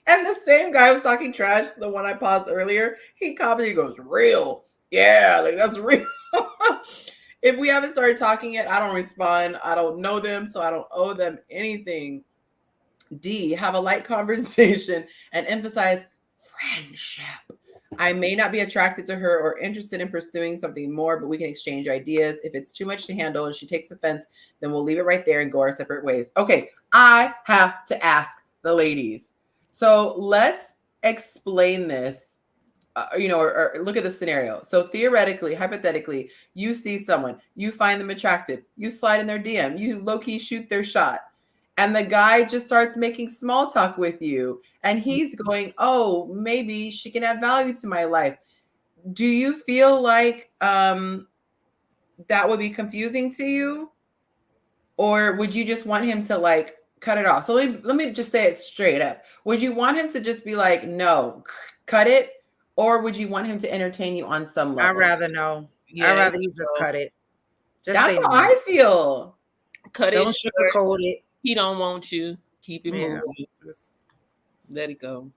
Speaker 1: and the same guy was talking trash. The one I paused earlier, he commented, he goes, real. Yeah, like that's real. If we haven't started talking yet, I don't respond. I don't know them, so I don't owe them anything. D, have a light conversation and emphasize friendship. I may not be attracted to her or interested in pursuing something more, but we can exchange ideas. If it's too much to handle and she takes offense, then we'll leave it right there and go our separate ways. Okay, I have to ask the ladies. So let's explain this, or look at the scenario. So theoretically, hypothetically, you see someone, you find them attractive, you slide in their DM, you low-key shoot their shot. And the guy just starts making small talk with you. And he's going, oh, maybe she can add value to my life. Do you feel like that would be confusing to you? Or would you just want him to like cut it off? So let me just say it straight up. Would you want him to just be like, no, cut it? Or would you want him to entertain you on some level?
Speaker 2: I'd rather no. Yeah, I'd rather you just cut it.
Speaker 1: Just that's how I feel.
Speaker 3: Cut it.
Speaker 2: Don't sugarcoat it.
Speaker 3: He don't want you. Keep it moving. Let it go.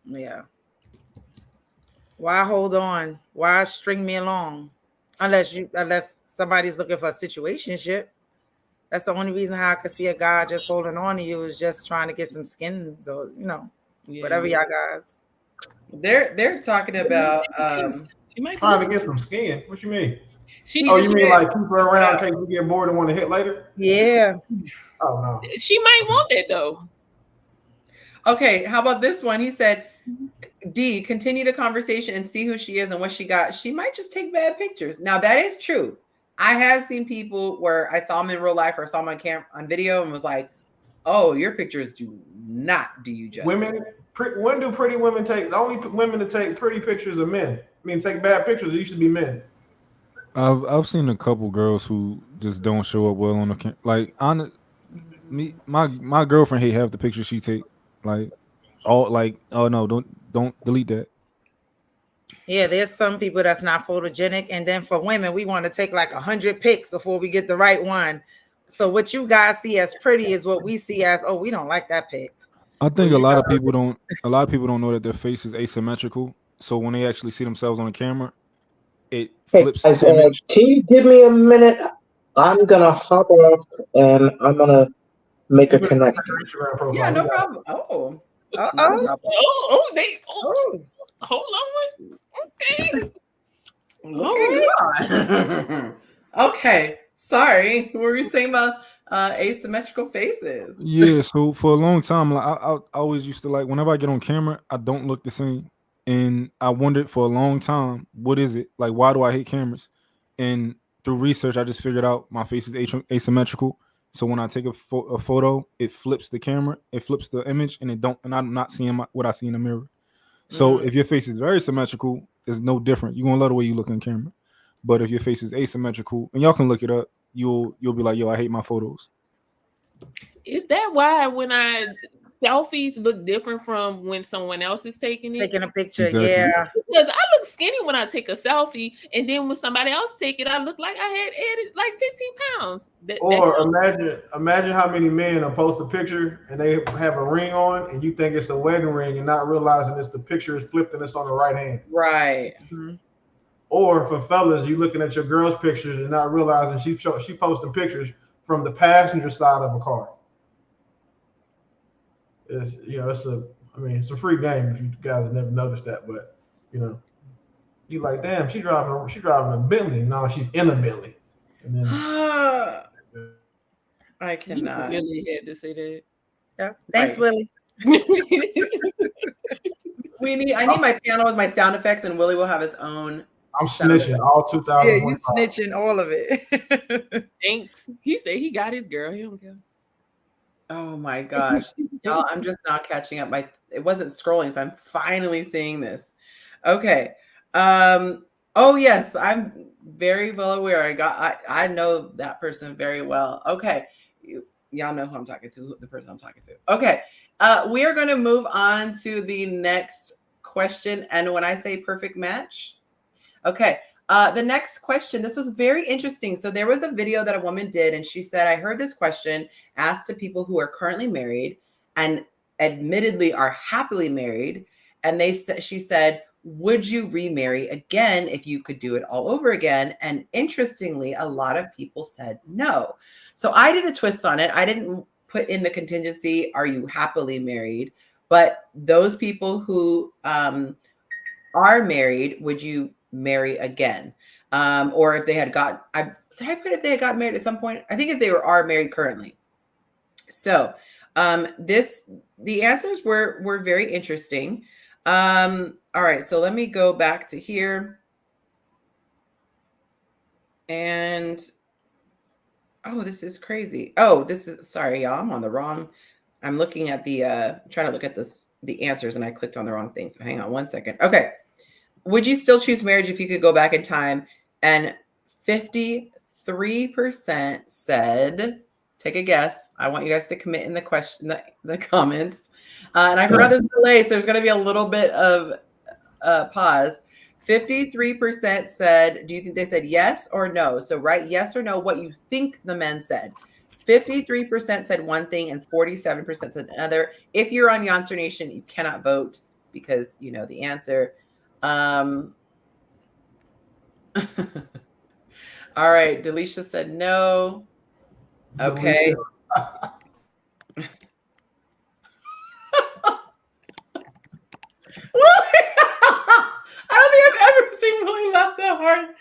Speaker 2: Yeah. Why hold on? Why string me along? Unless somebody's looking for a situationship. That's the only reason how I could see a guy just holding on to you is just trying to get some skins or whatever y'all guys.
Speaker 1: They're talking about
Speaker 5: trying to get some skin. What you mean?
Speaker 3: You
Speaker 5: mean like keep her around in case you get bored and want to hit later?
Speaker 2: Yeah.
Speaker 5: Oh no.
Speaker 3: She might want that though.
Speaker 1: Okay, how about this one? He said, D, continue the conversation and see who she is and what she got. She might just take bad pictures. Now that is true. I have seen people where I saw them in real life or saw them on video and was like, oh, your pictures do not do you justice.
Speaker 5: When do pretty women take? The only women to take pretty pictures are men. I mean, take bad pictures. It used to be men.
Speaker 6: I've seen a couple girls who just don't show up well on the camera. Like my girlfriend hate half the pictures she take. Like oh no, don't delete that.
Speaker 2: Yeah, there's some people that's not photogenic, and then for women, we want to take like 100 pics before we get the right one. So what you guys see as pretty is what we see as, oh, we don't like that pic.
Speaker 6: I think a lot of people don't know that their face is asymmetrical. So when they actually see themselves on the camera, it flips the image.
Speaker 4: Can you give me a minute? I'm gonna hop off and I'm gonna make a connection.
Speaker 1: Yeah, no problem. Oh.
Speaker 3: Hold on. Okay.
Speaker 1: Okay. Okay. Sorry. What were you saying about asymmetrical faces?
Speaker 6: Yeah, so for a long time, like I always used to like whenever I get on camera, I don't look the same. And I wondered for a long time, what is it? Like, why do I hate cameras? And through research, I just figured out my face is asymmetrical. So when I take a photo, it flips the camera, it flips the image, and I'm not seeing what I see in the mirror. So if your face is very symmetrical, it's no different. You're gonna love the way you look in the camera. But if your face is asymmetrical, and y'all can look it up, you'll be like, yo, I hate my photos.
Speaker 3: Is that why when selfies look different from when someone else is taking
Speaker 2: a picture?
Speaker 6: Exactly.
Speaker 2: Yeah,
Speaker 3: because I look skinny when I take a selfie, and then when somebody else take it, I look like I had added like 15 pounds.
Speaker 5: Imagine how many men will post a picture and they have a ring on, and you think it's a wedding ring, and not realizing it's the picture is flipped and it's on the right hand.
Speaker 1: Right.
Speaker 2: Mm-hmm.
Speaker 5: Or for fellas, you looking at your girl's pictures and not realizing she posting pictures from the passenger side of a car. It's a free game if you guys have never noticed that, but you like, damn, she driving a Bentley. No, she's in a Bentley. And then
Speaker 1: I cannot.
Speaker 3: You really had to say that.
Speaker 2: Yeah. Thanks, Willie.
Speaker 1: I need my piano with my sound effects, and Willie will have his own.
Speaker 5: I'm snitching all 2000.
Speaker 2: Yeah, you snitching all of it.
Speaker 3: Thanks. He said he got his girl. He don't care.
Speaker 1: Oh my gosh. Y'all, I'm just not catching up. It wasn't scrolling, so I'm finally seeing this. Okay. Oh yes, I'm very well aware. I know that person very well. Okay. Y'all know who I'm talking to, the person I'm talking to. Okay. We are going to move on to the next question. And when I say perfect match, okay. The next question, this was very interesting. So there was a video that a woman did, and she said, I heard this question asked to people who are currently married and admittedly are happily married. And she said, would you remarry again if you could do it all over again? And interestingly, a lot of people said no. So I did a twist on it. I didn't put in the contingency, are you happily married? But those people who are married, would you marry again? Or if they had got, did I put if they had got married at some point? I think if they are married currently. So the answers were very interesting. All right, so let me go back to here. And oh, this is crazy. Oh, this is, sorry, y'all. I'm on the wrong. I'm looking at trying to look at the answers, and I clicked on the wrong thing. So hang on one second. Okay. Would you still choose marriage if you could go back in time? And 53% said, take a guess. I want you guys to commit in the comments. And I forgot there's a delay, so there's going to be a little bit of pause. 53% said, do you think they said yes or no? So write yes or no what you think the men said. 53% said one thing and 47% said another. If you're on Yonsternation, you cannot vote because you know the answer. All right, Delisha said no. Okay. I don't think I've ever seen Willie laugh that hard.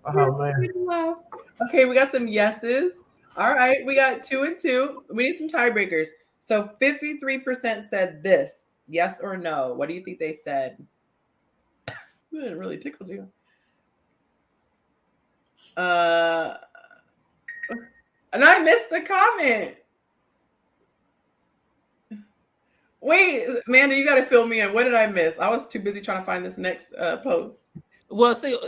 Speaker 5: Oh man.
Speaker 1: Okay, we got some yeses. All right, we got 2 and 2. We need some tiebreakers. So 53% said this, yes or no. What do you think they said? It really tickled you. And I missed the comment. Wait, Amanda, you got to fill me in. What did I miss? I was too busy trying to find this next post.
Speaker 3: Well, see,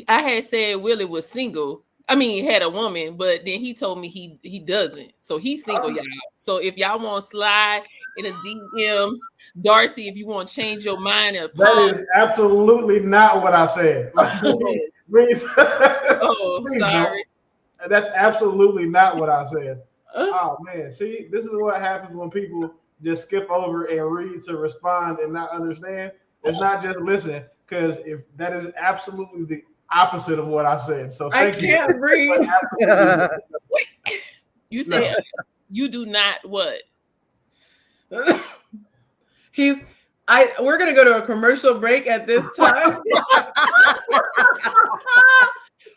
Speaker 3: I had said Willie was single. I mean, he had a woman, but then he told me he doesn't. So he's single, y'all. So if y'all want to slide in the DMs, Darcy, if you want to change your mind,
Speaker 5: that is absolutely not what I said. Please,
Speaker 3: sorry.
Speaker 5: That's absolutely not what I said. Oh man, see, this is what happens when people just skip over and read to respond and not understand. It's not just listen, because if that is absolutely the opposite of what I said. So thank you.
Speaker 1: I can't read.
Speaker 3: You said you do not what?
Speaker 1: We're gonna go to a commercial break at this time.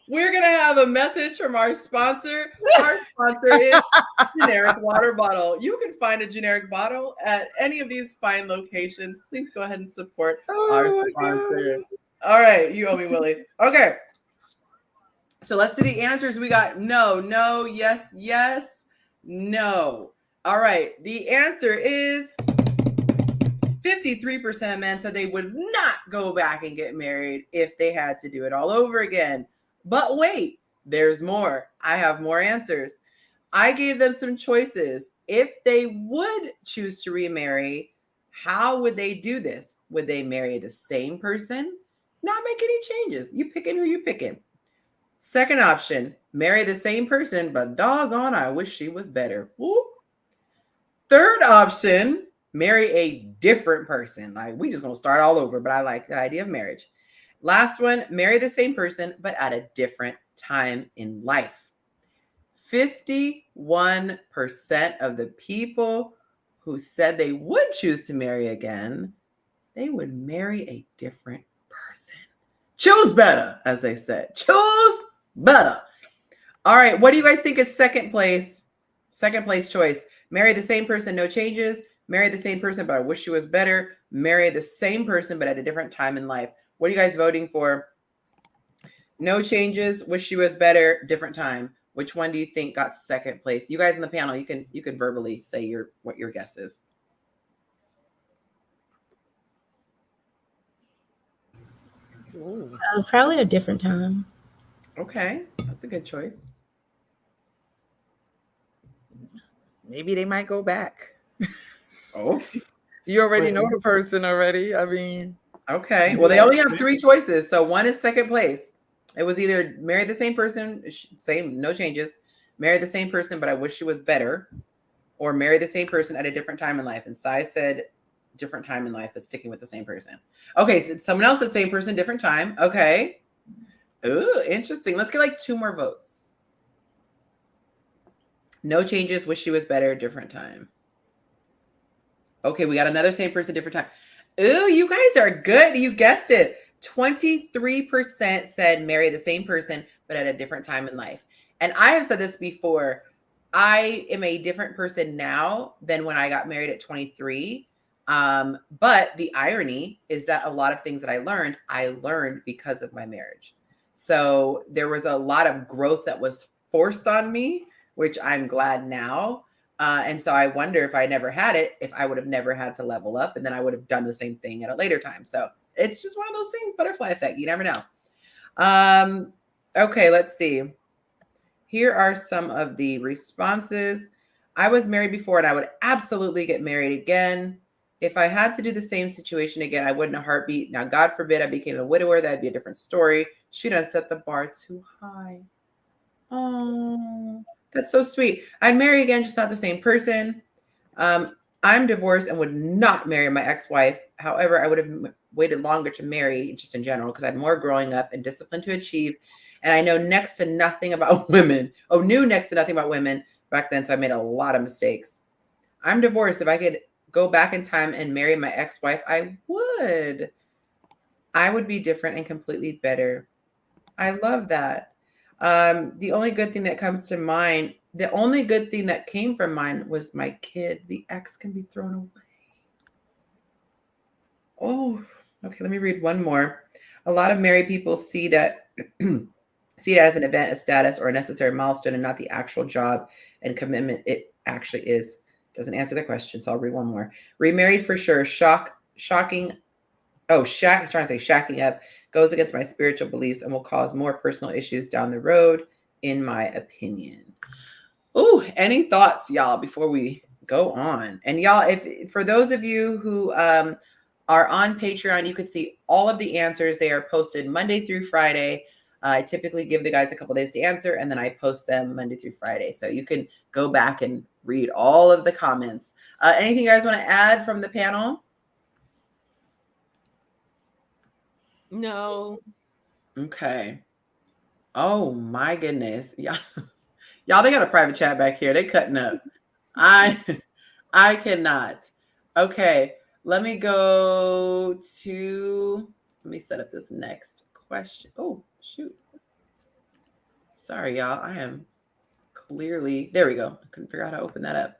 Speaker 1: We're gonna have a message from our sponsor. Our sponsor is Generic Water Bottle. You can find a generic bottle at any of these fine locations. Please go ahead and support our sponsor. God. All right, you owe me, Willie. Okay. So let's see the answers. We got no, no, yes, yes, no. All right. The answer is 53% of men said they would not go back and get married if they had to do it all over again. But wait, there's more. I have more answers. I gave them some choices. If they would choose to remarry, how would they do this? Would they marry the same person? Not make any changes. You picking who you picking. Second option, marry the same person, but doggone, I wish she was better. Whoop. Third option, marry a different person. Like, we just gonna start all over, but I like the idea of marriage. Last one, marry the same person, but at a different time in life. 51% of the people who said they would choose to marry again, they would marry a different person. Choose better, as they said. Choose better. All right, what do you guys think is second place? Second place choice. Marry the same person, no changes. Marry the same person, but I wish she was better. Marry the same person, but at a different time in life. What are you guys voting for? No changes, wish she was better, different time. Which one do you think got second place? You guys in the panel, you can verbally say what your guess is.
Speaker 7: Probably a different time.
Speaker 1: Okay, that's a good choice.
Speaker 2: Maybe they might go back.
Speaker 1: Oh,
Speaker 2: you already know the person already. I mean,
Speaker 1: okay. Well, they only have 3 choices, so one is second place. It was either marry the same person, same, no changes, marry the same person, but I wish she was better, or marry the same person at a different time in life. And Sai said different time in life, but sticking with the same person. Okay, so someone else said same person, different time. Okay. Ooh, interesting. Let's get like 2 more votes. No changes. Wish she was better. Different time. Okay, we got another same person, different time. Ooh, you guys are good. You guessed it. 23% said marry the same person, but at a different time in life. And I have said this before. I am a different person now than when I got married at 23. But the irony is that a lot of things that I learned because of my marriage. So there was a lot of growth that was forced on me, which I'm glad now. And so I wonder if I never had it, if I would have never had to level up, and then I would have done the same thing at a later time. So it's just one of those things, butterfly effect. You never know. Okay, let's see. Here are some of the responses. I was married before and I would absolutely get married again. If I had to do the same situation again, I wouldn't a heartbeat. Now, God forbid I became a widower. That'd be a different story. She done set the bar too high. Oh, that's so sweet. I'd marry again, just not the same person. I'm divorced and would not marry my ex-wife. However, I would have waited longer to marry, just in general, because I had more growing up and discipline to achieve. And I know next to nothing about women. Knew next to nothing about women back then, so I made a lot of mistakes. I'm divorced. If I could go back in time and marry my ex-wife, I would. I would be different and completely better. I love that. The only good thing that comes to mind, the only good thing that came from mine was my kid. The ex can be thrown away. Oh, okay. Let me read one more. A lot of married people see that see it as an event, a status, or a necessary milestone, and not the actual job and commitment it actually is. Doesn't answer the question, so I'll read one more. Remarried for sure. Shocking. Oh, trying to say shacking up goes against my spiritual beliefs and will cause more personal issues down the road, in my opinion. Ooh, any thoughts, y'all, before we go on? And y'all, if for those of you who are on Patreon, you could see all of the answers. They are posted Monday through Friday. I typically give the guys a couple days to answer, and then I post them Monday through Friday. So you can go back and read all of the comments. Anything you guys want to add from the panel?
Speaker 3: No.
Speaker 1: Okay. Oh my goodness. Yeah. Y'all, they got a private chat back here. They cutting up. I cannot. Okay. Let me set up this next question. Oh, shoot. Sorry, y'all. I am clearly, there we go. I couldn't figure out how to open that up.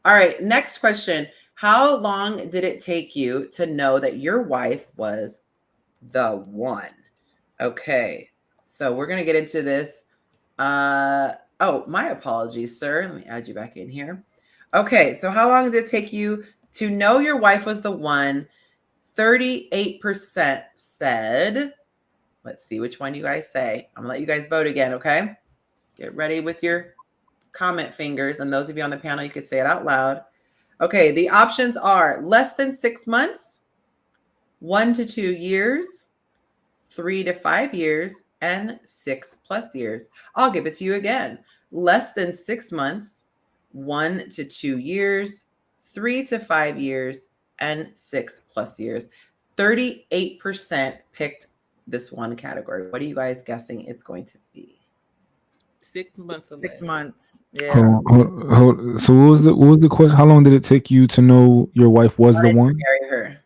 Speaker 1: All right. Next question. How long did it take you to know that your wife was the one? Okay. So we're going to get into this. Oh, my apologies, sir. Let me add you back in here. Okay. So how long did it take you to know your wife was the one? 38% said, let's see which one you guys say. I'm gonna let you guys vote again. Okay. Get ready with your comment fingers. And those of you on the panel, you could say it out loud. Okay. The options are less than 6 months, 1 to 2 years, 3 to 5 years, and 6+ years. I'll give it to you again. Less than 6 months, 1 to 2 years, 3 to 5 years, and 6+ years. 38% picked this one category. What are you guys guessing it's going to be?
Speaker 3: 6 months.
Speaker 2: 6 months. Yeah.
Speaker 6: Hold. So what was the question? How long did it take you to know your wife was the one?
Speaker 1: Marry her.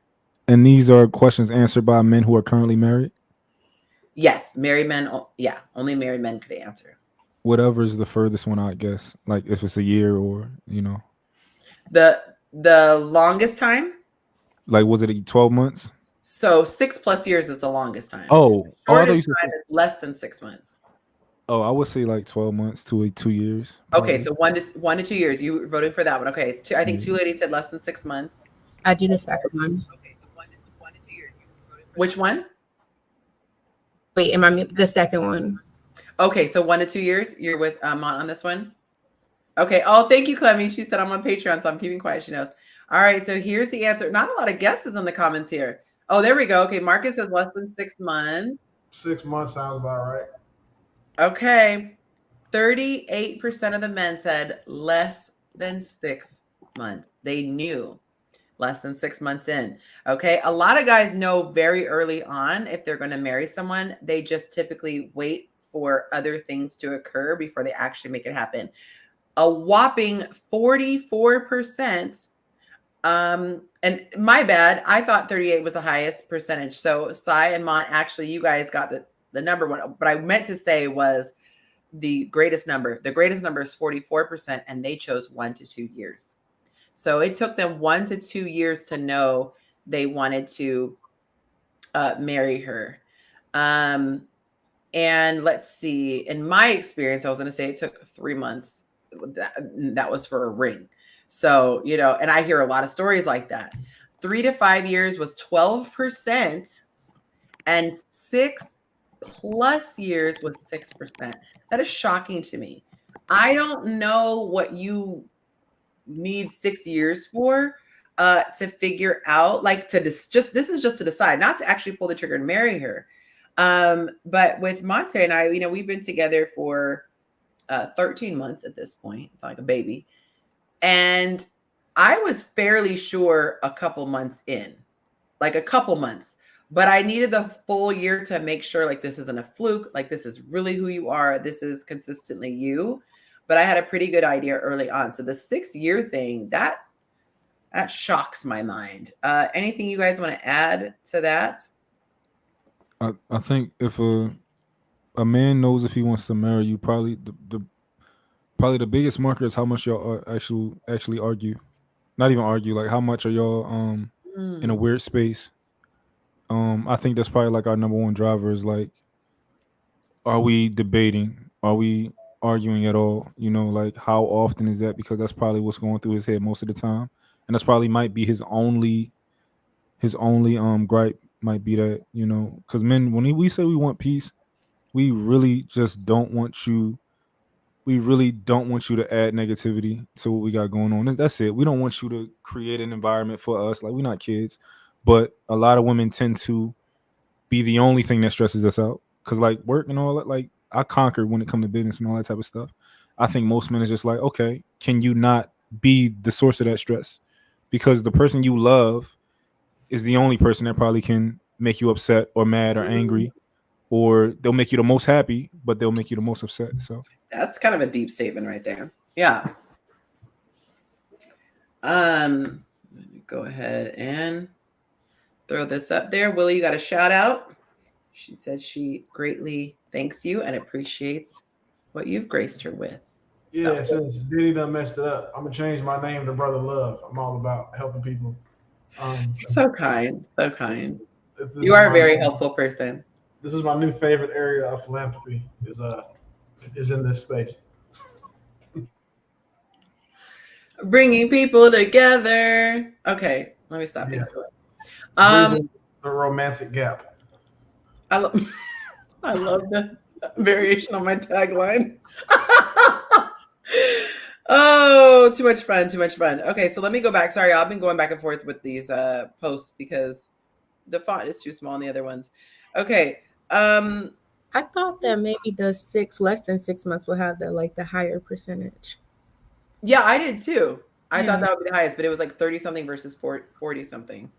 Speaker 6: And these are questions answered by men who are currently married?
Speaker 1: Yes, married men. Yeah, only married men could answer.
Speaker 6: Whatever is the furthest one, I guess. Like if it's a year or,
Speaker 1: The longest time?
Speaker 6: Like was it 12 months?
Speaker 1: So 6+ years is the longest time.
Speaker 6: Oh,
Speaker 1: the shortest time is less than 6 months.
Speaker 6: Oh, I would say like 12 months to 2 years.
Speaker 1: Probably. Okay, so 1 to 2 years. You voted for that one. Okay, it's I think 2 ladies said less than 6 months.
Speaker 7: I do the second one.
Speaker 1: Okay, so 1 to 2 years. Which one?
Speaker 7: Wait, am I the second one?
Speaker 1: Okay, so 1 to 2 years. You're with on this one. Okay. Oh, thank you, Clemmy. She said I'm on Patreon, so I'm keeping quiet. She knows. All right. So here's the answer. Not a lot of guesses in the comments here. Oh, there we go. Okay, Marcus says less than 6 months.
Speaker 5: 6 months sounds about right.
Speaker 1: Okay. 38% of the men said less than 6 months. They knew. less than 6 months in. Okay. A lot of guys know very early on if they're going to marry someone. They just typically wait for other things to occur before they actually make it happen. A whopping 44%. And my bad, I thought 38 was the highest percentage. So Sai and Mont, actually, you guys got the number one. But I meant to say was the greatest number. The greatest number is 44%, and they chose 1 to 2 years. So it took them 1 to 2 years to know they wanted to marry her. And let's see, in my experience, I was going to say it took 3 months. That was for a ring. So, you know, and I hear a lot of stories like that. 3 to 5 years was 12%, and 6+ years was 6%. That is shocking to me. I don't know what you need 6 years for to figure out, like, to this is just to decide, not to actually pull the trigger and marry her. But with Monte and I, you know, we've been together for 13 months at this point. It's like a baby. And I was fairly sure a couple months in, like a couple months, but I needed the full year to make sure, like, this isn't a fluke, like, this is really who you are. This is consistently you. But I had a pretty good idea early on. So the 6-year thing, that shocks my mind. Anything you guys want to add to that?
Speaker 6: I think if a man knows if he wants to marry you, probably the biggest marker is how much y'all actually argue. Not even argue, like how much are y'all in a weird space. I think that's probably like our number one driver is like, are we debating? Are we arguing at all? You know, like how often is that? Because that's probably what's going through his head most of the time, and that's probably might be his only gripe might be that, you know, because men, when we say we want peace, we really just don't want you. We really don't want you to add negativity to what we got going on. That's it. We don't want you to create an environment for us. Like, we're not kids, but a lot of women tend to be the only thing that stresses us out. Cause like work and all that, like I conquered when it comes to business and all that type of stuff. I think most men is just like, okay, can you not be the source of that stress? Because the person you love is the only person that probably can make you upset or mad or angry, or they'll make you the most happy, but they'll make you the most upset. So
Speaker 1: that's kind of a deep statement right there. Yeah. Go ahead and throw this up there. Willie, you got a shout out. She said she greatly thanks you and appreciates what you've graced her with.
Speaker 5: Yeah, since Diddy done messed it up, I'm gonna change my name to Brother Love. I'm all about helping people.
Speaker 1: So kind, so kind.
Speaker 5: This
Speaker 1: you are a very helpful person.
Speaker 5: This is my new favorite area of philanthropy. Is in this space.
Speaker 1: Bringing people together. Okay, let me stop being silly.
Speaker 5: The romantic gap.
Speaker 1: I love the variation on my tagline. Oh, too much fun, too much fun. Okay, so let me go back. Sorry, I've been going back and forth with these posts because the font is too small on the other ones. Okay.
Speaker 7: I thought that maybe the less than 6 months will have the higher percentage.
Speaker 1: Yeah, I did too. I thought that would be the highest, but it was like 30 something versus 40 something.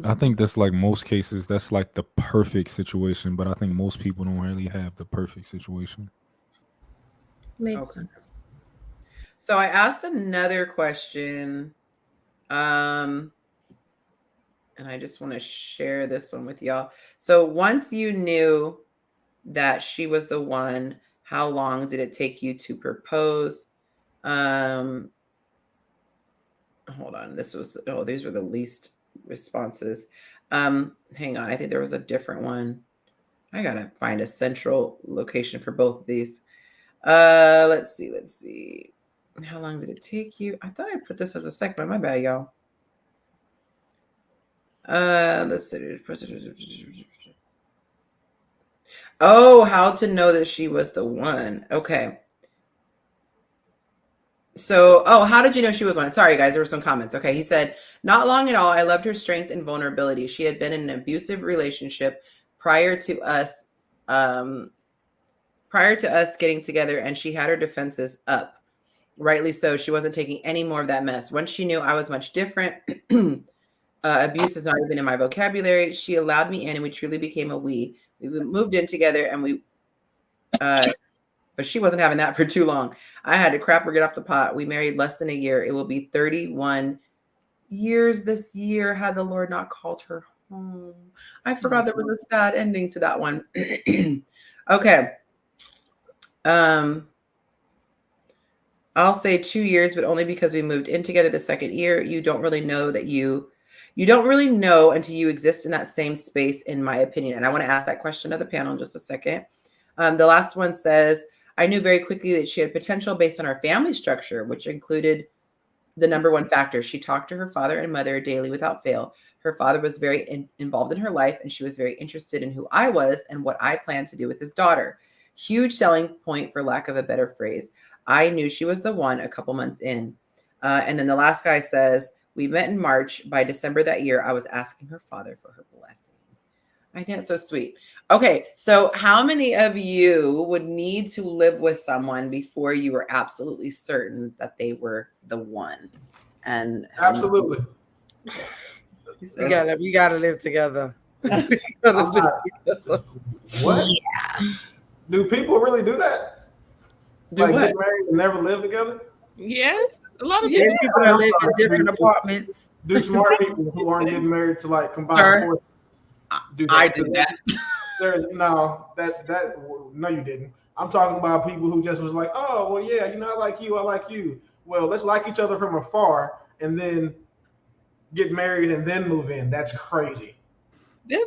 Speaker 6: I think that's like most cases, that's like the perfect situation, but I think most people don't really have the perfect situation.
Speaker 7: Makes sense.
Speaker 1: So I asked another question, and I just want to share this one with y'all. So once you knew that she was the one, how long did it take you to propose? Hold on. These were the least responses. Hang on. I think there was a different one. I gotta find a central location for both of these. Let's see. How long did it take you? I thought I put this as a segment. My bad, y'all. Let's see. Oh, how to know that she was the one. Okay. So, how did you know she was one? Sorry, guys, there were some comments. Okay, he said, not long at all. I loved her strength and vulnerability. She had been in an abusive relationship prior to us getting together, and she had her defenses up. Rightly so. She wasn't taking any more of that mess. Once she knew I was much different, Abuse is not even in my vocabulary. She allowed me in and we truly became a we. We moved in together and we, but she wasn't having that for too long. I had to crap her get off the pot. We married less than a year. It will be 31 years this year had the Lord not called her home. I forgot there was a sad ending to that one. Okay. I'll say 2 years, but only because we moved in together the second year. You don't really know that you don't really know until you exist in that same space, in my opinion. And I want to ask that question to the panel in just a second. The last one says, I knew very quickly that she had potential based on our family structure, which included the number one factor. She talked to her father and mother daily without fail. Her father was very involved in her life, and she was very interested in who I was and what I planned to do with his daughter. Huge selling point, for lack of a better phrase. I knew she was the one a couple months in. And then the last guy says, we met in March. By December that year, I was asking her father for her blessing. I think that's so sweet. Okay, so how many of you would need to live with someone before you were absolutely certain that they were the one? And
Speaker 5: absolutely,
Speaker 2: we gotta live together.
Speaker 5: What?
Speaker 7: Yeah.
Speaker 5: Do people really do that?
Speaker 1: Do
Speaker 5: like
Speaker 1: what?
Speaker 5: get married and never live together?
Speaker 3: Yes, a lot of
Speaker 2: There's
Speaker 3: people.
Speaker 2: people that live in different apartments.
Speaker 5: Do smart people who aren't getting married to like combine
Speaker 1: Sir,
Speaker 5: forces do that?
Speaker 1: I did that.
Speaker 5: No, you didn't. I'm talking about people who just was like, oh, well, yeah, I like you, I like you. Well, let's like each other from afar and then get married and then move in. That's crazy.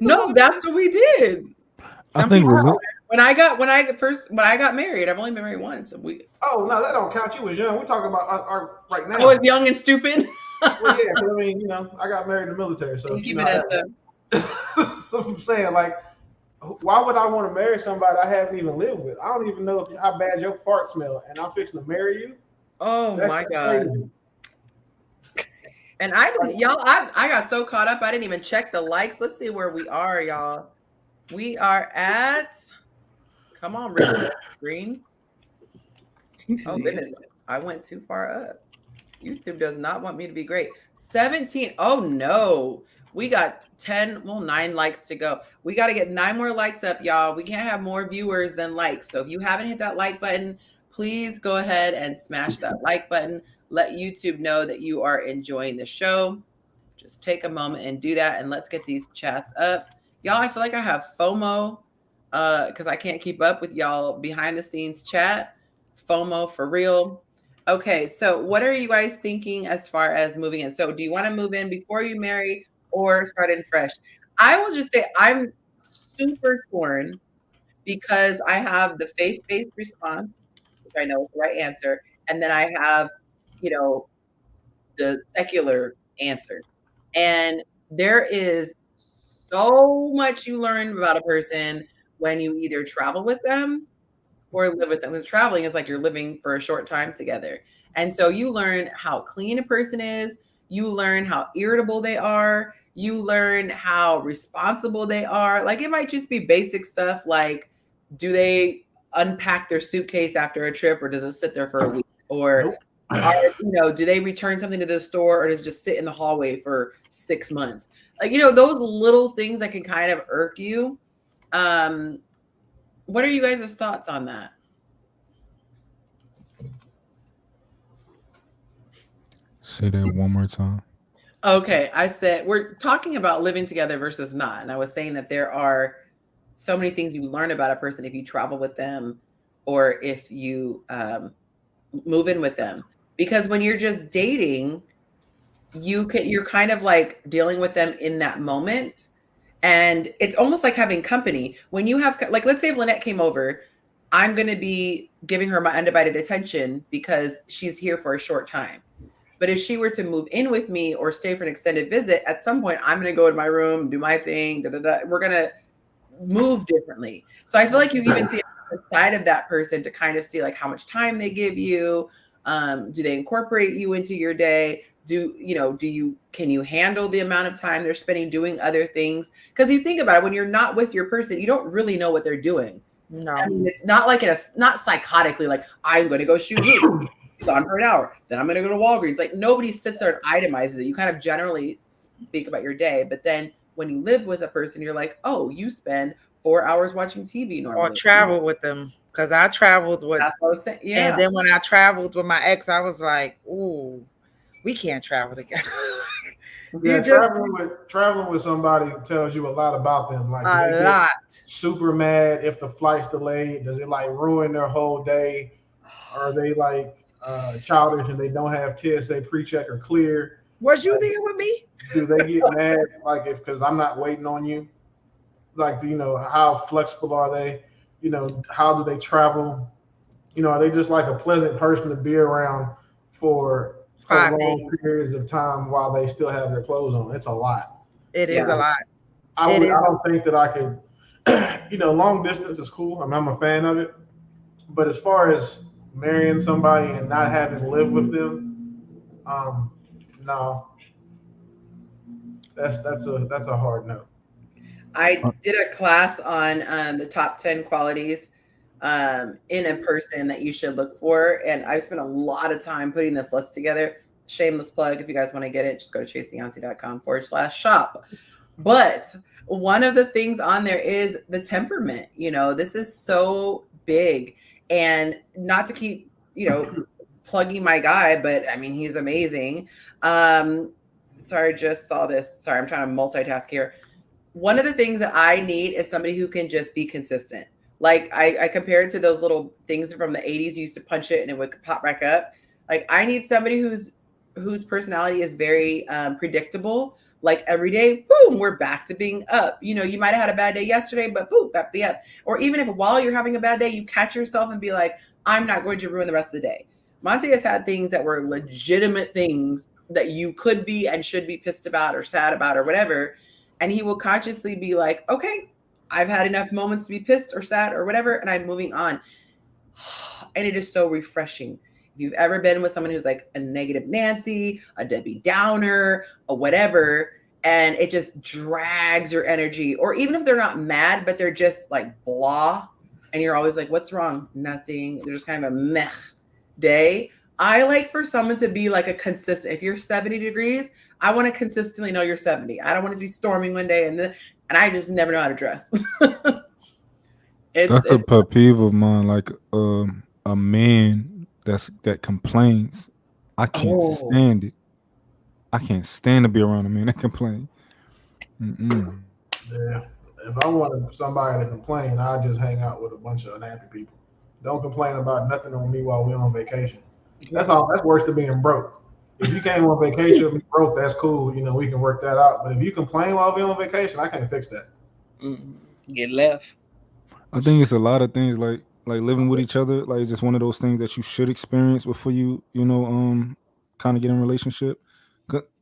Speaker 1: No, that's what we did.
Speaker 6: I think
Speaker 1: when I got married, I've only been married once.
Speaker 5: Oh no, that don't count. You was young. We're talking about our right now.
Speaker 1: I was young and stupid.
Speaker 5: Well, yeah, I mean, I got married in the military, so
Speaker 1: keep it as
Speaker 5: so I'm saying, like, why would I want to marry somebody I haven't even lived with? I don't even know how bad your fart smell, and I'm fixing to marry you.
Speaker 1: Oh my God. And I got so caught up, I didn't even check the likes. Let's see where we are, y'all. We are at, come on, Green. Oh goodness, I went too far up. YouTube does not want me to be great. 17. Oh no, we got 9 likes to go. We got to get 9 more likes up, y'all. We can't have more viewers than likes. So if you haven't hit that like button, please go ahead and smash that like button. Let YouTube know that you are enjoying the show. Just take a moment and do that. And let's get these chats up. Y'all, I feel like I have FOMO because I can't keep up with y'all behind the scenes chat. FOMO for real. Okay, so what are you guys thinking as far as moving in? So do you want to move in before you marry or start in fresh? I will just say I'm super torn because I have the faith-based response, which I know is the right answer, and then I have, the secular answer. And there is so much you learn about a person when you either travel with them or live with them. Because traveling is like you're living for a short time together. And so you learn how clean a person is. You learn how irritable they are. You learn how responsible they are. Like it might just be basic stuff like, do they unpack their suitcase after a trip or does it sit there for a week? Or, do they return something to the store or does it just sit in the hallway for 6 months? Like, those little things that can kind of irk you. What are you guys' thoughts on that?
Speaker 6: Say that one more time.
Speaker 1: Okay, I said we're talking about living together versus not. And I was saying that there are so many things you learn about a person if you travel with them or if you move in with them. Because when you're just dating, you're kind of like dealing with them in that moment. And it's almost like having company. When you have, like, let's say if Lynette came over, I'm going to be giving her my undivided attention because she's here for a short time. But if she were to move in with me or stay for an extended visit, at some point, I'm going to go in my room, do my thing. We're going to move differently. So I feel like you even see the side of that person to kind of see like how much time they give you. Do they incorporate you into your day? Can you handle the amount of time they're spending doing other things? Because you think about it, when you're not with your person, you don't really know what they're doing.
Speaker 2: No,
Speaker 1: I mean, it's not like not psychotically like I'm going to go shoot hoops. Gone for an hour. Then I'm going to go to Walgreens. Like nobody sits there and itemizes it. You kind of generally speak about your day. But then when you live with a person, you're like, oh, you spend 4 hours watching TV normally.
Speaker 2: Or travel with them. Because I traveled with,
Speaker 1: that's what I was saying. Yeah.
Speaker 2: And then when I traveled with my ex, I was like, ooh, we can't travel together.
Speaker 5: Yeah, traveling with somebody tells you a lot about them. Like
Speaker 2: a lot.
Speaker 5: Super mad if the flight's delayed. Does it like ruin their whole day? Are they like childish and they don't have TSA pre-check or clear?
Speaker 2: Was you there with me?
Speaker 5: Do they get mad like if because I'm not waiting on you? Like, you know, how flexible are they? You know, how do they travel? You know, are they just like a pleasant person to be around for
Speaker 2: 5
Speaker 5: long
Speaker 2: days.
Speaker 5: periods of time while they still have their clothes on? It's a lot.
Speaker 2: It is a lot.
Speaker 5: I don't think that I could, you know, long distance is cool. I mean, I'm a fan of it. But as far as marrying somebody and not having lived with them, no. That's a hard no.
Speaker 1: I did a class on the top 10 qualities in a person that you should look for. And I spent a lot of time putting this list together. Shameless plug. If you guys want to get it, just go to chaseyonci.com/shop. But one of the things on there is the temperament. You know, this is so big. And not to keep, you know, plugging my guy, but I mean, he's amazing. Sorry, just saw this. Sorry, I'm trying to multitask here. One of the things that I need is somebody who can just be consistent. Like I compare it to those little things from the 80s. You used to punch it and it would pop back up. Like I need somebody whose personality is very predictable. Like every day, boom, we're back to being up. You know, you might have had a bad day yesterday, but boom, back be up. Or even if while you're having a bad day, you catch yourself and be like, I'm not going to ruin the rest of the day. Monte has had things that were legitimate things that you could be and should be pissed about or sad about or whatever. And he will consciously be like, okay, I've had enough moments to be pissed or sad or whatever, and I'm moving on. And it is so refreshing. If you've ever been with someone who's like a negative Nancy, a Debbie Downer, or whatever, and it just drags your energy, or even if they're not mad, but they're just like blah, and you're always like, what's wrong? Nothing. They're just kind of a meh day. I like for someone to be like a consistent, if you're 70 degrees, I want to consistently know you're 70. I don't want it to be storming one day and I just never know how to dress.
Speaker 6: That's a pet peeve of mine. Like a man that complains. I can't stand it. I can't stand to be around a man that complains.
Speaker 5: Yeah. If I wanted somebody to complain, I'd just hang out with a bunch of unhappy people. Don't complain about nothing on me while we're on vacation. That's worse than being broke. If you came on vacation and be broke, that's cool. You know, we can work that out. But if you complain while we're on vacation, I can't fix that.
Speaker 3: Get left.
Speaker 6: I think it's a lot of things like living with each other. Like just one of those things that you should experience before you kind of get in a relationship.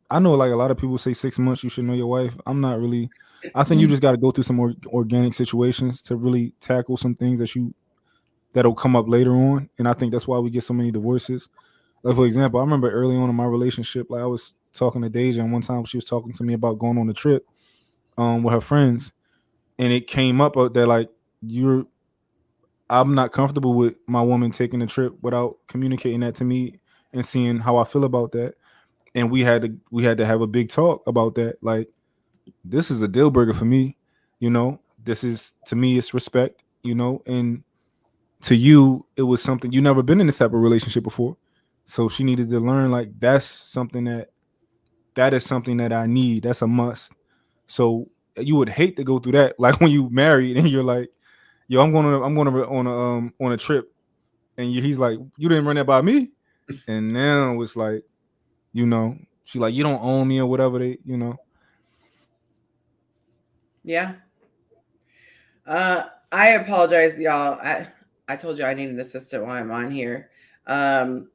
Speaker 6: I know like a lot of people say 6 months you should know your wife. I'm not really. I think you just got to go through some more organic situations to really tackle some things that'll come up later on. And I think that's why we get so many divorces. Like for example, I remember early on in my relationship, like I was talking to Deja, and one time she was talking to me about going on a trip with her friends, and it came up that like I'm not comfortable with my woman taking a trip without communicating that to me and seeing how I feel about that. And we had to have a big talk about that. Like, this is a deal breaker for me. You know, this is, to me, it's respect, you know, and to you, it was something you never been in this type of relationship before. So she needed to learn, like, that is something that I need. That's a must. So you would hate to go through that. Like when you married and you're like, yo, I'm going on a trip. And he's like, you didn't run that by me. And now it's like, you know, she like, you don't own me or whatever
Speaker 1: Yeah. I apologize, y'all. I told you I need an assistant while I'm on here. Let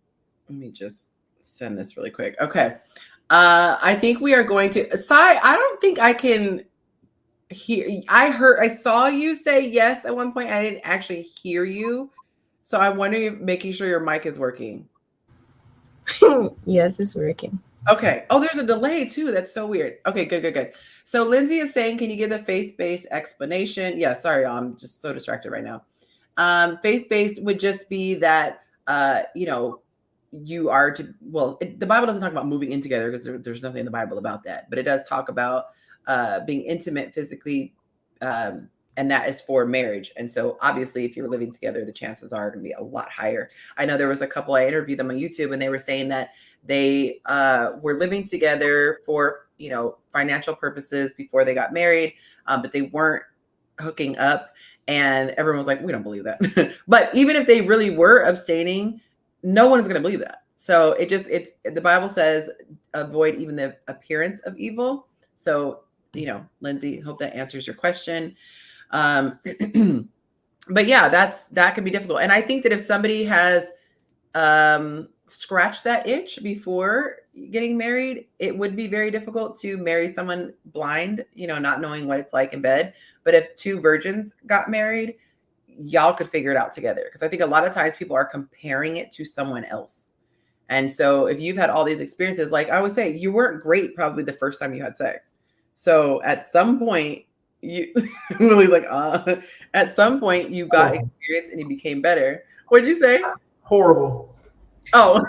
Speaker 1: me just send this really quick. Okay. I think we are going to I don't think I can hear. I saw you say yes at one point. I didn't actually hear you. So I'm wondering if making sure your mic is working.
Speaker 7: Yes, it's working.
Speaker 1: Okay. Oh, there's a delay too. That's so weird. Okay, good. So Lindsay is saying, can you give the faith-based explanation? Yeah, sorry, I'm just so distracted right now. Faith-based would just be that, you know, you are to, well, the Bible doesn't talk about moving in together because there's nothing in the Bible about that, but it does talk about being intimate physically, and that is for marriage. And so obviously if you're living together, the chances are going to be a lot higher. I know there was a couple, I interviewed them on YouTube, and they were saying that they were living together for, you know, financial purposes before they got married, but they weren't hooking up, and everyone was like, we don't believe that. But even if they really were abstaining, no one is going to believe that. So it's the Bible says avoid even the appearance of evil. So, you know, Lindsay, hope that answers your question. But yeah, that can be difficult. And I think that if somebody has scratched that itch before getting married, it would be very difficult to marry someone blind, you know, not knowing what it's like in bed. But if two virgins got married, y'all could figure it out together. Because I think a lot of times people are comparing it to someone else. And so if you've had all these experiences, like I would say, you weren't great probably the first time you had sex. So at some point, you really like, at some point you got experience and you became better. What'd you say?
Speaker 5: Horrible.
Speaker 1: Oh,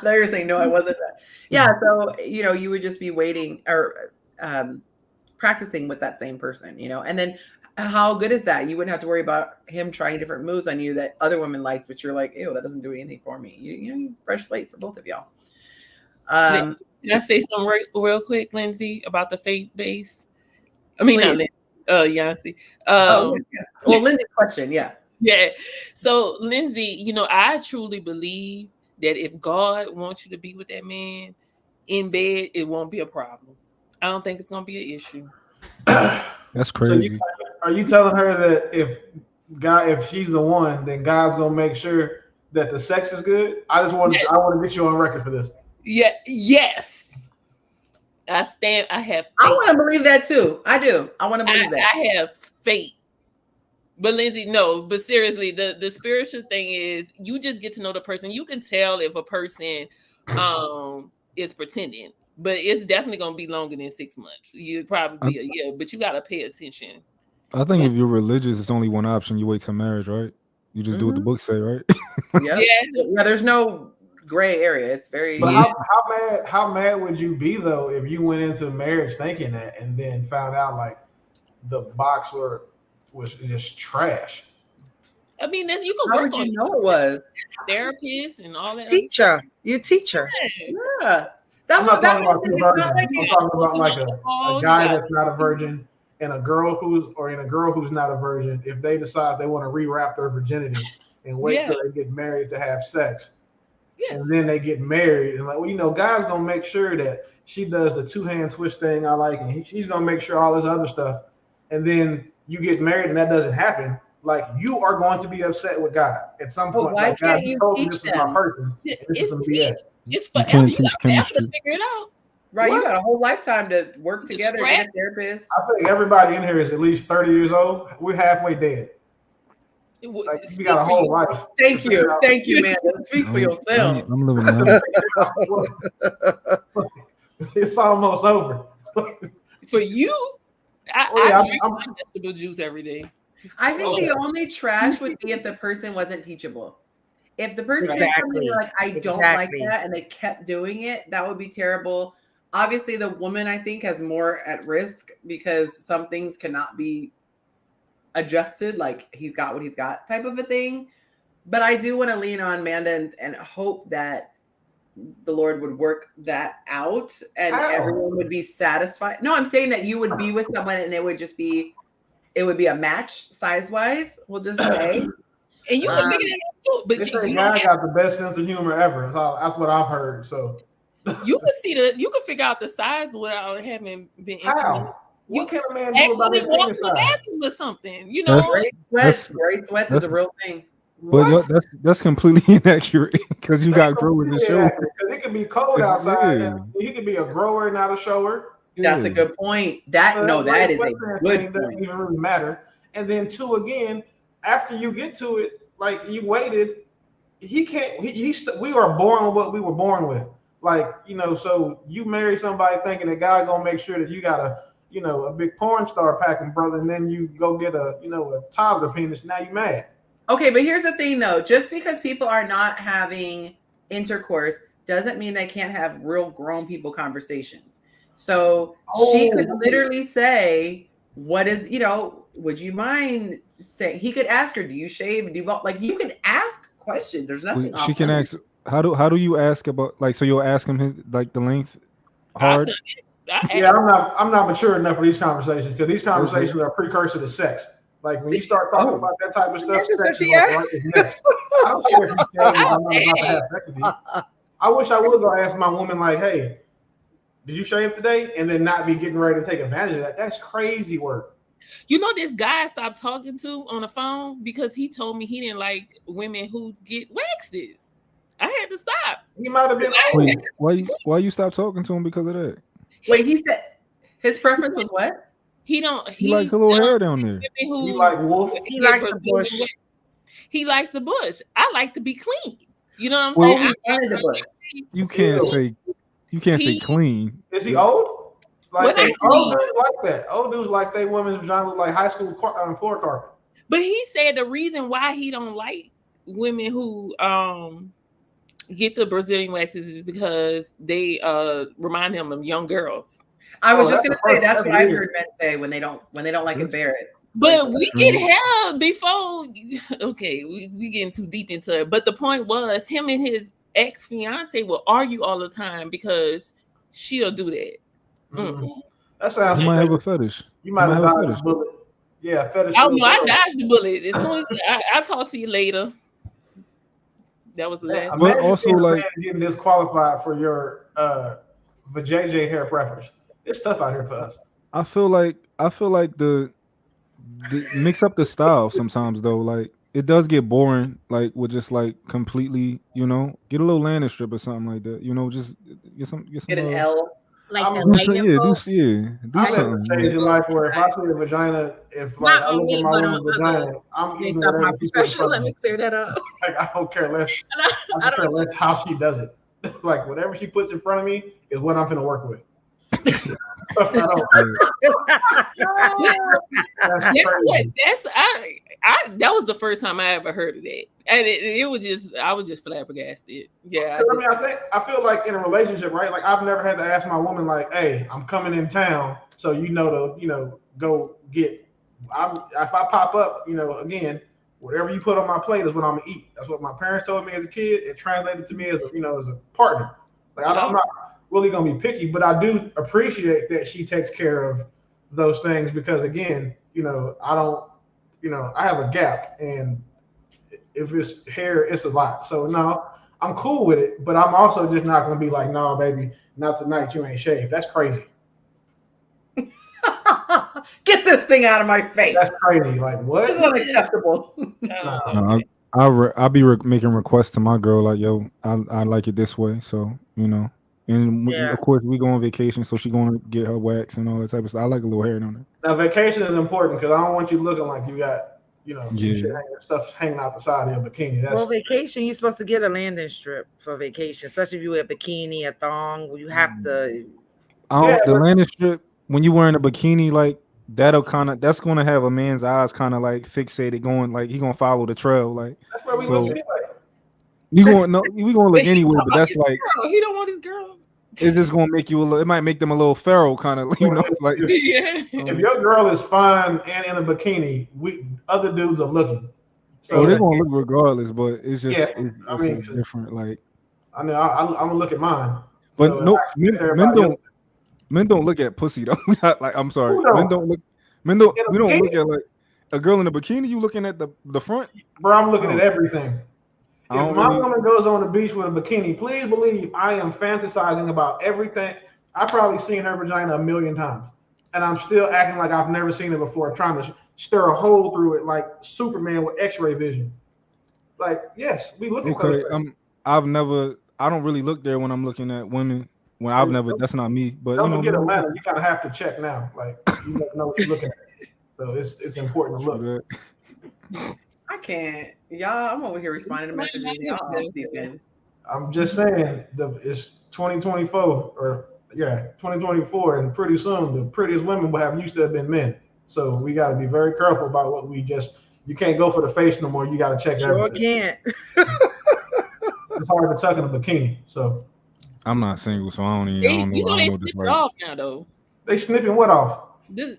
Speaker 1: they were saying, no, I wasn't that. Yeah. So, you know, you would just be waiting or practicing with that same person, you know, and then how good is that? You wouldn't have to worry about him trying different moves on you that other women liked, but you're like, ew, that doesn't do anything for me. You know, fresh slate for both of y'all.
Speaker 3: Can I say something real quick, Lindsay, about the faith base? I mean, not Lindsay, Yonci.
Speaker 1: Yes. Well, Lindsay's question, yeah.
Speaker 3: Yeah. So, Lindsay, you know, I truly believe that if God wants you to be with that man in bed, it won't be a problem. I don't think it's going to be an issue.
Speaker 6: That's crazy.
Speaker 5: So are you telling her that if she's the one, then God's gonna make sure that the sex is good? I want to get you on record for this.
Speaker 3: Yeah. Yes. I have faith.
Speaker 1: I want to believe that too. I do. I want to believe that.
Speaker 3: I have faith. But Lindsay, no, but seriously, the spiritual thing is you just get to know the person. You can tell if a person is pretending, but it's definitely gonna be longer than 6 months. You'd probably be a year, but you gotta pay attention.
Speaker 6: I think if you're religious, it's only one option. You wait till marriage, right? You just do what the book say, right?
Speaker 1: Yeah. There's no gray area. It's very.
Speaker 5: But how mad would you be though if you went into marriage thinking that and then found out like the boxer was just trash?
Speaker 3: I mean, you can
Speaker 1: How
Speaker 3: work
Speaker 1: would
Speaker 3: on
Speaker 1: you know it was
Speaker 3: therapist and all that.
Speaker 2: Teacher, you teacher.
Speaker 1: Yeah, that's
Speaker 5: I'm
Speaker 1: what. That's
Speaker 5: talking about
Speaker 1: what.
Speaker 5: I'm talking about like a guy that's not a virgin and a girl who's not a virgin. If they decide they want to rewrap their virginity and wait till they get married to have sex, and then they get married and like, well, you know, God's gonna make sure that she does the 2-hand twist thing I like, and she's gonna make sure all this other stuff, and then you get married and that doesn't happen. Like, you are going to be upset with God at some point.
Speaker 1: Why
Speaker 5: like,
Speaker 1: can't
Speaker 5: God,
Speaker 1: you
Speaker 5: told
Speaker 1: teach
Speaker 5: me this
Speaker 1: them?
Speaker 5: is my person. It's
Speaker 3: forever.
Speaker 6: Can't
Speaker 3: You
Speaker 6: teach
Speaker 3: got forever to
Speaker 6: chemistry.
Speaker 3: figure it out.
Speaker 1: Right, you got a whole lifetime to work together, get a therapist.
Speaker 5: I think everybody in here is at least 30 years old. We're halfway dead. Like, you got a whole life.
Speaker 1: Thank you, man. Speak for yourself.
Speaker 6: I'm living life.
Speaker 5: It's almost over.
Speaker 3: For you, I drink vegetable juice every day.
Speaker 1: I think the only trash would be if the person wasn't teachable. If the person did something like, I don't like that, and they kept doing it, that would be terrible. Obviously, the woman, I think, has more at risk because some things cannot be adjusted, like he's got what he's got type of a thing. But I do want to lean on Amanda and hope that the Lord would work that out and everyone would be satisfied. No, I'm saying that you would be with someone and it would be a match size-wise, we'll just say.
Speaker 3: And you can figure it out too. But
Speaker 5: this guy got the best sense of humor ever. That's what I've heard. So
Speaker 3: you can figure out the size without having been intimate.
Speaker 5: How? What can a man do about his penis size?
Speaker 3: Or something, you know.
Speaker 1: Gray sweats is a real thing.
Speaker 6: But that's completely inaccurate because you got growers and showers.
Speaker 5: Because it could be cold outside. And he could be a grower, not a shower.
Speaker 1: That's a good point. That is a good point.
Speaker 5: Doesn't even really matter. And then two, again, after you get to it, like you waited, he can't. We are born with what we were born with. Like, you know, so you marry somebody thinking that God gonna make sure that you got a big porn star packing brother, and then you go get a toddler penis. Now you mad.
Speaker 1: Okay, but here's the thing though. Just because people are not having intercourse doesn't mean they can't have real grown people conversations. So she could literally say, what is, would you mind saying, he could ask her, do you shave? Do you, like, you could ask questions. There's nothing.
Speaker 6: She can ask, how do you ask about, like, so you'll ask him his, like, the length hard?
Speaker 5: Yeah, I'm not mature enough for these conversations, because these conversations are a precursor to sex. Like, when you start talking about that type of stuff, sex is like next. I don't care if you say I'm not about to have sex with you. I wish I would go ask my woman, like, hey, did you shave today? And then not be getting ready to take advantage of that. That's crazy work.
Speaker 3: You know, this guy I stopped talking to on the phone because he told me he didn't like women who get waxes. I had to stop.
Speaker 5: He might have been.
Speaker 6: Wait, why you stopped talking to him because of that?
Speaker 1: Wait, he said his preference was what?
Speaker 3: He
Speaker 6: like a little hair down there.
Speaker 5: He like wolf.
Speaker 2: He likes the bush.
Speaker 3: He likes the bush. I like to be clean. You know what I'm saying?
Speaker 1: The bush.
Speaker 6: You can't say clean.
Speaker 5: Is he old? Like old dudes like that. Old dudes like they women's vagina look like high school floor carpet.
Speaker 3: But he said the reason why he don't like women who get the Brazilian waxes is because they remind him of young girls.
Speaker 1: I was just gonna say that's what I've heard men say when they don't like embarrassed.
Speaker 3: But we get hell before. Okay, we getting too deep into it. But the point was, him and his ex-fiance will argue all the time because she'll do that.
Speaker 5: Mm-hmm. That sounds.
Speaker 6: You might have a fetish.
Speaker 5: You might have dodged the bullet. Yeah, fetish.
Speaker 3: Oh no, I dodged the bullet. As soon as I'll talk to you later. That was the last.
Speaker 5: But also, like, getting disqualified for your vajayjay hair preference. It's tough out here for us.
Speaker 6: I feel like the mix up the style sometimes though. Like, it does get boring. Like, with just like completely, get a little landing strip or something like that. Just get
Speaker 1: an L.
Speaker 7: Like
Speaker 6: do something.
Speaker 5: Change your life where if I see a vagina, if like I look at my woman's vagina, I'm eating whatever she puts in front of me.
Speaker 7: Let me clear that up.
Speaker 5: Like, I don't care less. I don't care less how she does it. Like, whatever she puts in front of me is what I'm gonna work with.
Speaker 3: That was the first time I ever heard of that, and it was just I was just flabbergasted. Yeah,
Speaker 5: I feel like in a relationship, right? Like, I've never had to ask my woman, like, "Hey, I'm coming in town, so to go get." If I pop up, again, whatever you put on my plate is what I'm gonna eat. That's what my parents told me as a kid. It translated to me as as a partner. Like, I'm not really gonna be picky, but I do appreciate that she takes care of those things, because again, I don't, I have a gap, and if it's hair, it's a lot. So no, I'm cool with it, but I'm also just not gonna be like, no, baby, not tonight. You ain't shaved. That's crazy.
Speaker 1: Get this thing out of my face.
Speaker 5: That's crazy. Like, what?
Speaker 1: This is unacceptable.
Speaker 6: I'll be making requests to my girl, like, yo, I like it this way, so and of course we go on vacation, so she going to get her wax and all that type of stuff. I like a little hair on it.
Speaker 5: Now, vacation is important because I don't want you looking like you got stuff hanging out the side of your bikini.
Speaker 2: Well, vacation, you're supposed to get a landing strip for vacation, especially if you wear a bikini, a thong. You have to.
Speaker 6: The landing strip, when you wearing a bikini, like, that's going to have a man's eyes kind of like fixated, going like he gonna follow the trail, like. That's where we look anyway. We gonna look anywhere, but that's like
Speaker 3: he don't want his girl.
Speaker 6: It's just gonna make you it might make them a little feral, kind of, like.
Speaker 3: Yeah.
Speaker 5: If your girl is fine and in a bikini, other dudes are looking.
Speaker 6: So they're gonna look regardless, but it's just it's different. Like,
Speaker 5: I mean, I'm gonna look at mine.
Speaker 6: But so men don't look at pussy though. Like, I'm sorry, we don't look at like a girl in a bikini. You looking at the front,
Speaker 5: bro? I'm looking at everything. If my woman goes on the beach with a bikini, please believe I am fantasizing about everything. I've probably seen her vagina a million times, and I'm still acting like I've never seen it before, trying to stir a hole through it like Superman with X-ray vision. Like, yes, we look at those things.
Speaker 6: I don't really look there when I'm looking at women. That's not me. But
Speaker 5: don't forget Atlanta. You gotta have to check now. Like, you never know what you're looking at. So it's important to look.
Speaker 1: I can't, y'all. I'm over here responding to messages. Y'all,
Speaker 5: I'm just saying, it's 2024, 2024, and pretty soon the prettiest women will have used to have been men. So we got to be very careful about what you can't go for the face no more. You got to check everything.
Speaker 2: Can't.
Speaker 5: it's hard to tuck in a bikini. So
Speaker 6: I'm not single, so I don't even. I don't
Speaker 3: You
Speaker 6: know.
Speaker 3: know
Speaker 6: I
Speaker 3: they
Speaker 6: don't know
Speaker 3: snip
Speaker 6: this
Speaker 3: it
Speaker 6: right.
Speaker 3: off now though.
Speaker 5: they snipping what off?
Speaker 2: They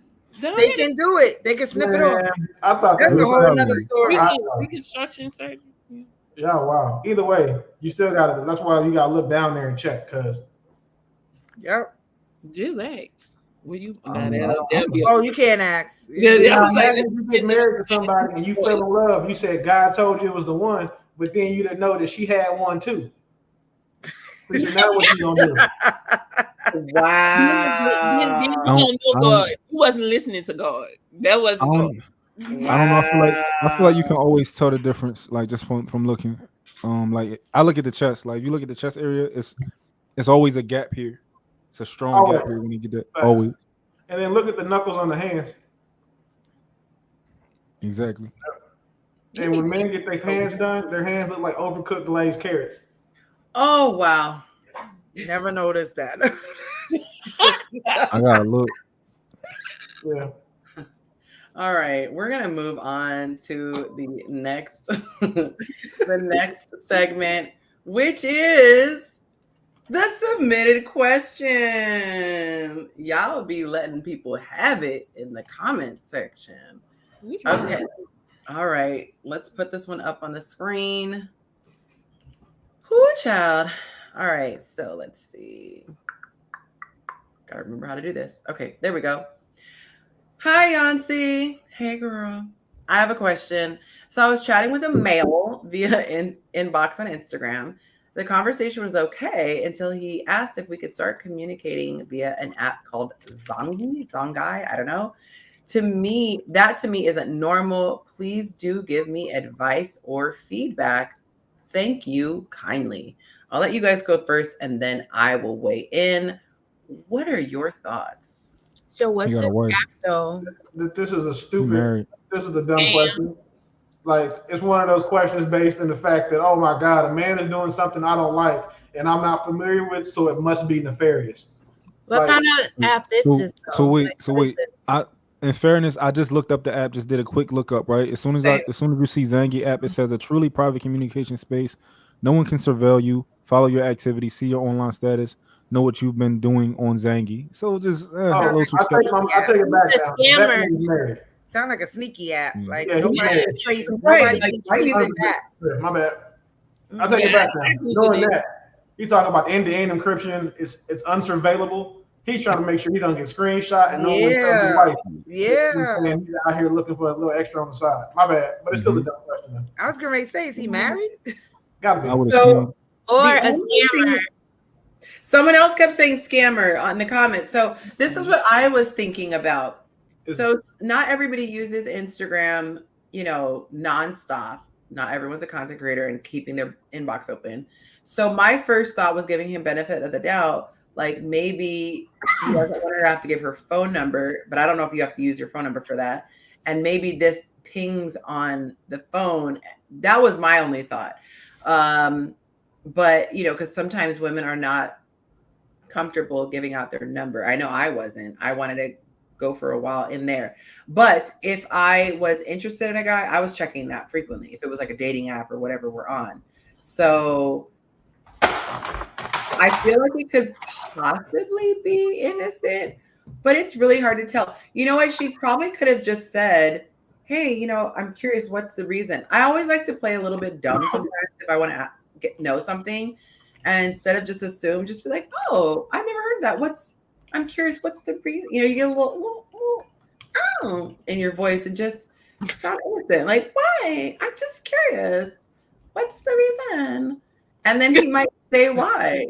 Speaker 2: can do it. They can snip it off.
Speaker 5: I thought
Speaker 2: That's
Speaker 5: that
Speaker 2: a
Speaker 5: was
Speaker 2: whole nother story.
Speaker 3: Reconstruction surgery.
Speaker 5: Yeah, wow. Either way, you still got to. That's why you got to look down there and check, cause.
Speaker 2: Yep.
Speaker 3: Just ask. Will you?
Speaker 2: Oh, you can't ask.
Speaker 5: Imagine you get married to somebody and you fell in love. You said God told you it was the one, but then you didn't know that she had one too. So now what you gonna do?
Speaker 1: Wow.
Speaker 3: You don't know God. You wasn't listening to God. That wasn't God.
Speaker 6: I don't know. I feel like you can always tell the difference, like just from looking. Like I look at the chest. Like you look at the chest area, it's always a gap here. It's a strong gap here when you get that.
Speaker 5: Right.
Speaker 6: Always.
Speaker 5: And then look at the knuckles on the hands.
Speaker 6: Exactly.
Speaker 5: And when men get their hands done, their hands look like overcooked glazed carrots.
Speaker 1: Oh wow.
Speaker 2: Never noticed that.
Speaker 6: I gotta look.
Speaker 5: Yeah.
Speaker 1: All right, we're gonna move on to the next the next segment, which is the submitted question. Y'all be letting people have it in the comment section. Okay. All right, let's put this one up on the screen. Whoo, child. All right, so let's see. Gotta remember how to do this. Okay, there we go. Hi, Yonci. Hey, girl. I have a question. So I was chatting with a male via inbox on Instagram. The conversation was okay until he asked if we could start communicating via an app called Zongai. I don't know. To me isn't normal. Please do give me advice or feedback. Thank you kindly. I'll let you guys go first and then I will weigh in. What are your thoughts?
Speaker 7: So what's this app though?
Speaker 5: This is a dumb question. Like it's one of those questions based on the fact that, oh my God, a man is doing something I don't like and I'm not familiar with, so it must be nefarious.
Speaker 7: What kind of app is this though?
Speaker 6: So wait. In fairness, I just looked up the app, just did a quick look up, right? As soon as you see Zangi app, it says a truly private communication space. No one can surveil you, follow your activity, see your online status, know what you've been doing on Zangi. So just a little too skeptical.
Speaker 5: I take it back now. That man's married.
Speaker 2: Sound like a sneaky app. Like
Speaker 5: nobody
Speaker 2: can trace. Nobody can trace it back.
Speaker 5: My bad. I take it back now. Knowing that, you talk about end-to-end encryption. It's unsurveillable. He's trying to make sure he don't get screenshot and no one tells his wife. And he's out here looking for a little extra on the side. My bad, but it's still a dumb question.
Speaker 2: I was gonna say, is he married?
Speaker 5: Gotta be.
Speaker 6: I would assume.
Speaker 7: Or a scammer.
Speaker 1: Someone else kept saying scammer on the comments. So this is what I was thinking about. So not everybody uses Instagram, nonstop. Not everyone's a content creator and keeping their inbox open. So my first thought was giving him benefit of the doubt. Like maybe he doesn't want her to have to give her phone number, but I don't know if you have to use your phone number for that. And maybe this pings on the phone. That was my only thought. But because sometimes women are not comfortable giving out their number. I know I wasn't. I wanted to go for a while in there. But if I was interested in a guy, I was checking that frequently. If it was like a dating app or whatever we're on. So I feel like it could possibly be innocent, but it's really hard to tell. You know what? She probably could have just said, hey, I'm curious, what's the reason? I always like to play a little bit dumb sometimes if I want to know something. And instead of just assume, just be like, oh, I've never heard that. I'm curious, what's the reason? You get a little oh in your voice and just sound innocent. Like, why? I'm just curious. What's the reason? And then he might say why.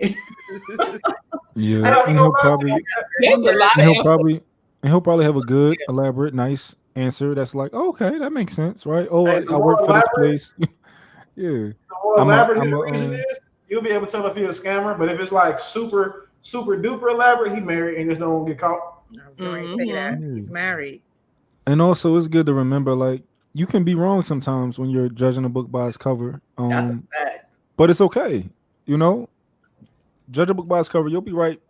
Speaker 6: Yeah, and he'll probably have a good, elaborate, nice answer that's like, oh, okay, that makes sense, right? Oh, I work for this place. Yeah.
Speaker 5: The more elaborate the reason is, you'll be able to tell if he's a scammer. But if it's like super, super duper elaborate, he married and just don't get caught.
Speaker 2: I was going to say that. He's married.
Speaker 6: And also, it's good to remember, like, you can be wrong sometimes when you're judging a book by its cover.
Speaker 1: That's a fact.
Speaker 6: But it's okay. Judge a book by its cover. You'll be right.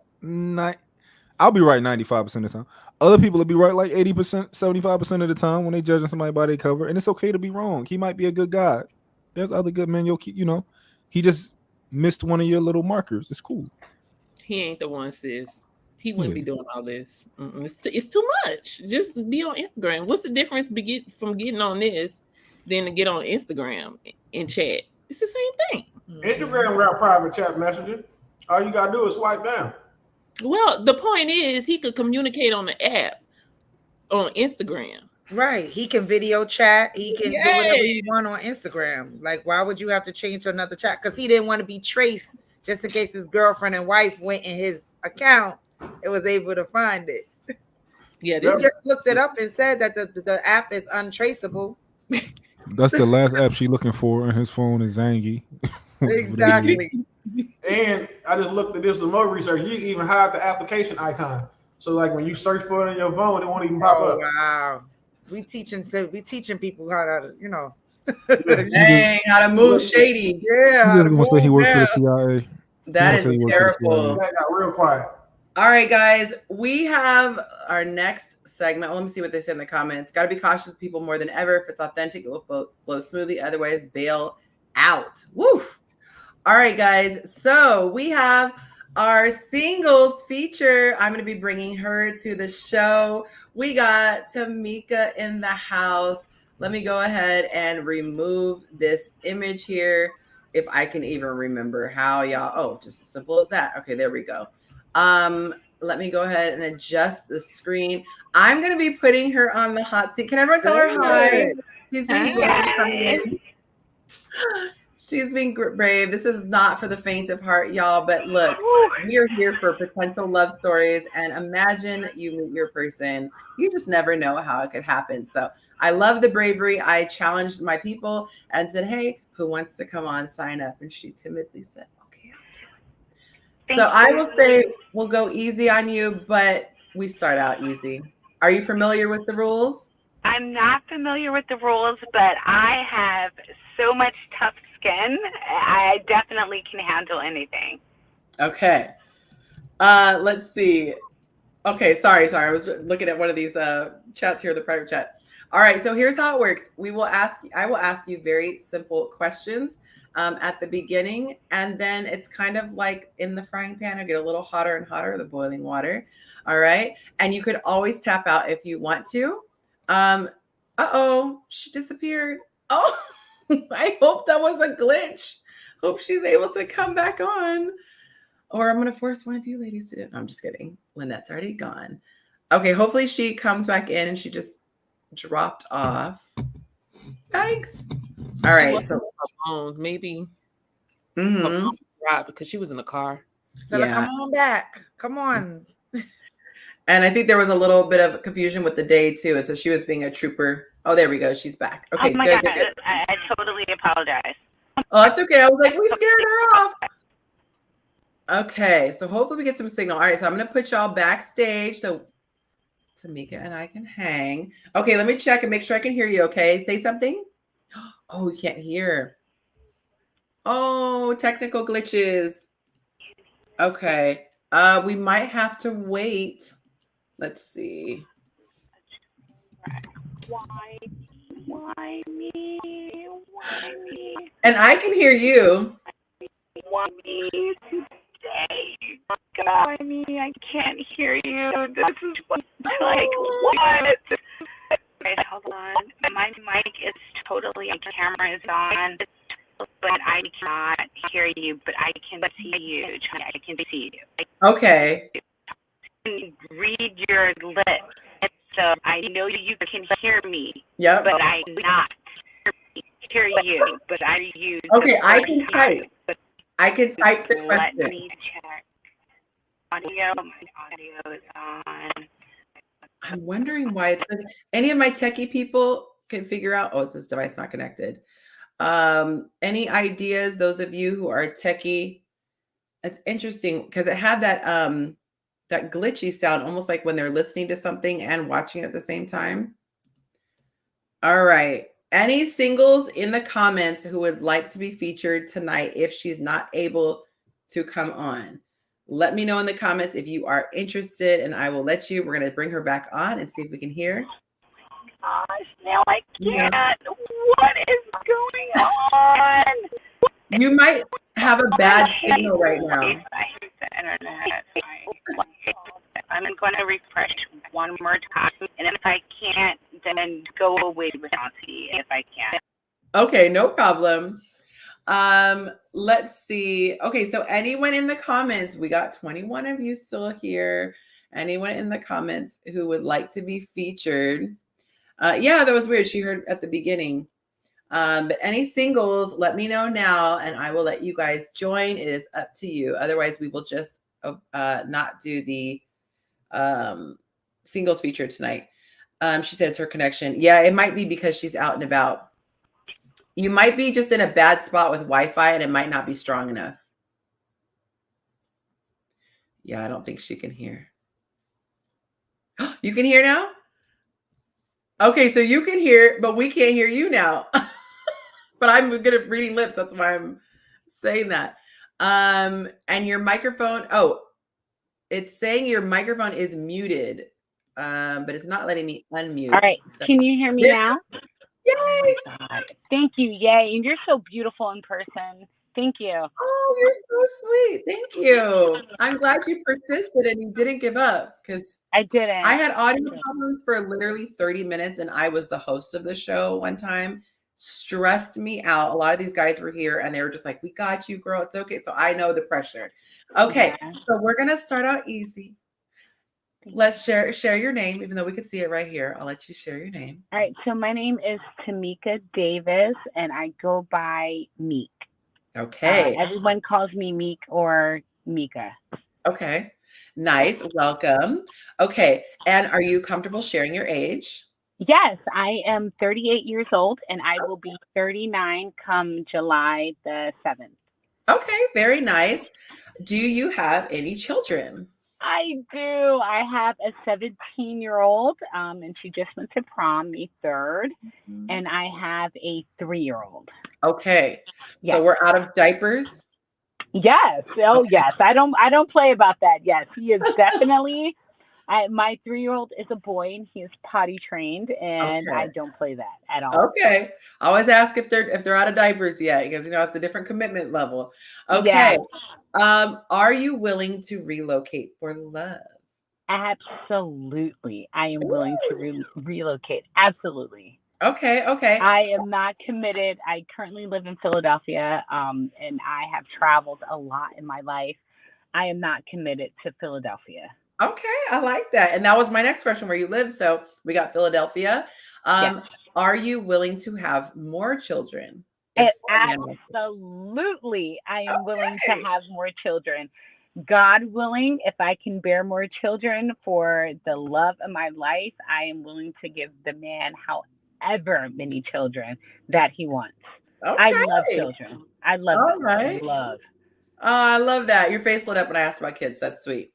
Speaker 6: I'll be right 95% of the time. Other people will be right like 80%, 75% of the time when they judging somebody by their cover. And it's okay to be wrong. He might be a good guy. There's other good men you'll keep, he just missed one of your little markers. It's cool.
Speaker 3: He ain't the one, sis. He wouldn't be doing all this. It's too much. Just be on Instagram. What's the difference from getting on this than to get on Instagram and chat? It's the same thing.
Speaker 5: Instagram got private chat messaging. All you gotta do is swipe down.
Speaker 3: Well, the point is he could communicate on the app on Instagram.
Speaker 2: Right. He can video chat. He can do whatever he want on Instagram. Like, why would you have to change to another chat? Because he didn't want to be traced just in case his girlfriend and wife went in his account. It was able to find it.
Speaker 3: Yeah,
Speaker 2: he just looked it up and said that the app is untraceable.
Speaker 6: That's the last app she's looking for, and his phone is Zangy.
Speaker 2: Exactly.
Speaker 5: And I just looked at this some more research. You can even hide the application icon. So like when you search for it on your phone, it won't even pop up.
Speaker 2: Wow. We teaching people how to,
Speaker 1: Dang, how to move shady.
Speaker 2: Yeah.
Speaker 6: He doesn't say he worked for the CIA.
Speaker 1: That is terrible.
Speaker 5: That got real quiet.
Speaker 1: All right, guys, we have our next segment. Well, let me see what they say in the comments. Got to be cautious of people more than ever. If it's authentic, it will flow smoothly. Otherwise, bail out. Woo! All right, guys. So we have our singles feature. I'm going to be bringing her to the show. We got Tamika in the house. Let me go ahead and remove this image here. If I can even remember how, y'all. Oh, just as simple as that. Okay, there we go. Let me go ahead and adjust the screen. I'm going to be putting her on the hot seat. Can everyone tell her hi? She's being brave. She's being brave. This is not for the faint of heart, y'all. But look, we are here for potential love stories. And imagine you meet your person. You just never know how it could happen. So I love the bravery. I challenged my people and said, hey, who wants to come on, sign up? And she timidly said, okay, I'll do it. So I will say we'll go easy on you, but we start out easy. Are you familiar with the rules?
Speaker 8: I'm not familiar with the rules, but I have so much tough skin. I definitely can handle anything.
Speaker 1: Okay. Let's see. Okay, sorry. I was looking at one of these chats here, the private chat. All right, so here's how it works. I will ask you very simple questions at the beginning, and then it's kind of like in the frying pan. I get a little hotter and hotter, the boiling water. All right, and you could always tap out if you want to. She disappeared. Oh, I hope that was a glitch. Hope she's able to come back on. Or I'm going to force one of you ladies to do it. No, I'm just kidding. Lynette's already gone. Okay, hopefully she comes back in and she just dropped off. Thanks. All right.
Speaker 3: So maybe because she was in the car.
Speaker 2: Tell her, come on back. Come on.
Speaker 1: And I think there was a little bit of confusion with the day too. And so she was being a trooper. Oh, there we go. She's back. Okay,
Speaker 8: oh my
Speaker 1: good,
Speaker 8: God.
Speaker 1: good.
Speaker 8: I totally apologize.
Speaker 1: Oh, that's okay. I was like, we scared her off. Okay, so hopefully we get some signal. All right, so I'm going to put y'all backstage so Tamika and I can hang. Okay, let me check and make sure I can hear you, okay? Say something. Oh, we can't hear. Oh, technical glitches. Okay, we might have to wait. Let's see.
Speaker 8: Why me? Why me?
Speaker 1: And I can hear you.
Speaker 8: Why me today? Why me? I can't hear you. This is like what? Wait, hold on. My mic is totally. My camera is on, but I cannot hear you. But I can see you. I can see you.
Speaker 1: Okay.
Speaker 8: Read your lips. So I know you can hear me.
Speaker 1: Yep.
Speaker 8: But I not hear you. But I use.
Speaker 1: Okay, I can type. I can type the question.
Speaker 8: Let me check. Audio. My audio is on.
Speaker 1: I'm wondering why it's any of my techie people can figure out. Oh, is this device not connected? Any ideas? Those of you who are techie, it's interesting because it had that that glitchy sound, almost like when they're listening to something and watching it at the same time. All right. Any singles in the comments who would like to be featured tonight if she's not able to come on? Let me know in the comments if you are interested, and I will let you. We're going to bring her back on and see if we can hear.
Speaker 8: Gosh, now I can't. Yeah. What is going on?
Speaker 1: You might have a bad signal right now.
Speaker 8: I hate the internet. I'm going to refresh one more time, and if I can't, then go away with Yonci if I can.
Speaker 1: Okay, no problem. Let's see. Okay, so anyone in the comments, we got 21 of you still here. Anyone in the comments who would like to be featured? Yeah, that was weird. She heard at the beginning. But any singles, let me know now and I will let you guys join. It is up to you. Otherwise, we will just not do the singles feature tonight. She said it's her connection. Yeah, it might be because she's out and about. You might be just in a bad spot with Wi-Fi and it might not be strong enough. Yeah, I don't think she can hear. You can hear now? Okay, so you can hear, but we can't hear you now. But I'm good at reading lips. That's why I'm saying that. And your microphone, it's saying your microphone is muted, but it's not letting me unmute.
Speaker 8: All right, so, can you hear me now?
Speaker 1: Yay!
Speaker 8: Oh my God. Thank you. Yay. And you're so beautiful in person. Thank you.
Speaker 1: Oh, you're so sweet. Thank you. I'm glad you persisted and you didn't give up because
Speaker 8: I didn't.
Speaker 1: I had audio problems for literally 30 minutes and I was the host of the show one time. Stressed me out. A lot of these guys were here and they were just like, we got you, girl. It's okay. So I know the pressure. Okay. Yeah. So we're going to start out easy. Let's share your name, even though we can see it right here. I'll let you share your name.
Speaker 8: All right. So my name is Tamika Davis and I go by Meek.
Speaker 1: Okay.
Speaker 8: Everyone calls me Meek or Mika.
Speaker 1: Okay. Nice. Welcome. Okay. And are you comfortable sharing your age?
Speaker 8: Yes, I am 38 years old and I will be 39 come July the 7th.
Speaker 1: Okay. Very nice. Do you have any children?
Speaker 8: I do. I have a 17-year-old and she just went to prom May 3rd. Mm-hmm. And I have a 3-year-old.
Speaker 1: Okay. Yes. So we're out of diapers?
Speaker 8: Yes. Oh, okay. Yes. I don't play about that. Yes, he is definitely. My 3-year-old is a boy and he is potty trained, and okay. I don't play that at all.
Speaker 1: Okay. I always ask if they're out of diapers yet because it's a different commitment level. Okay. Yeah. Are you willing to relocate for love?
Speaker 8: Absolutely. I am willing to relocate. Absolutely.
Speaker 1: Okay. Okay.
Speaker 8: I am not committed. I currently live in Philadelphia, and I have traveled a lot in my life. I am not committed to Philadelphia.
Speaker 1: Okay. I like that. And that was my next question, where you live. So we got Philadelphia. Yes. Are you willing to have more children?
Speaker 8: Absolutely. I am willing to have more children. God willing, if I can bear more children for the love of my life, I am willing to give the man however many children that he wants. Okay. I love children. I love them.
Speaker 1: Right.
Speaker 8: Love.
Speaker 1: Oh, I love that. Your face lit up when I asked about kids. That's sweet.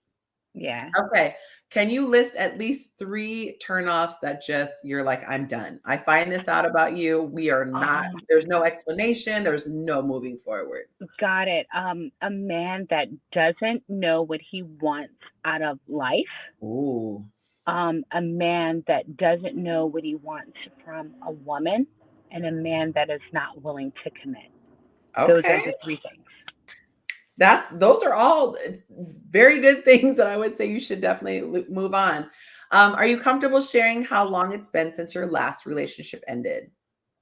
Speaker 8: Yeah.
Speaker 1: Okay. Can you list at least 3 turnoffs that just, you're like, I'm done. I find this out about you. We are not, there's no explanation. There's no moving forward.
Speaker 8: Got it. A man that doesn't know what he wants out of life.
Speaker 1: Ooh.
Speaker 8: A man that doesn't know what he wants from a woman, and a man that is not willing to commit.
Speaker 1: Okay.
Speaker 8: Those are the 3 things.
Speaker 1: Those are all very good things that I would say you should definitely move on. Are you comfortable sharing how long it's been since your last relationship ended?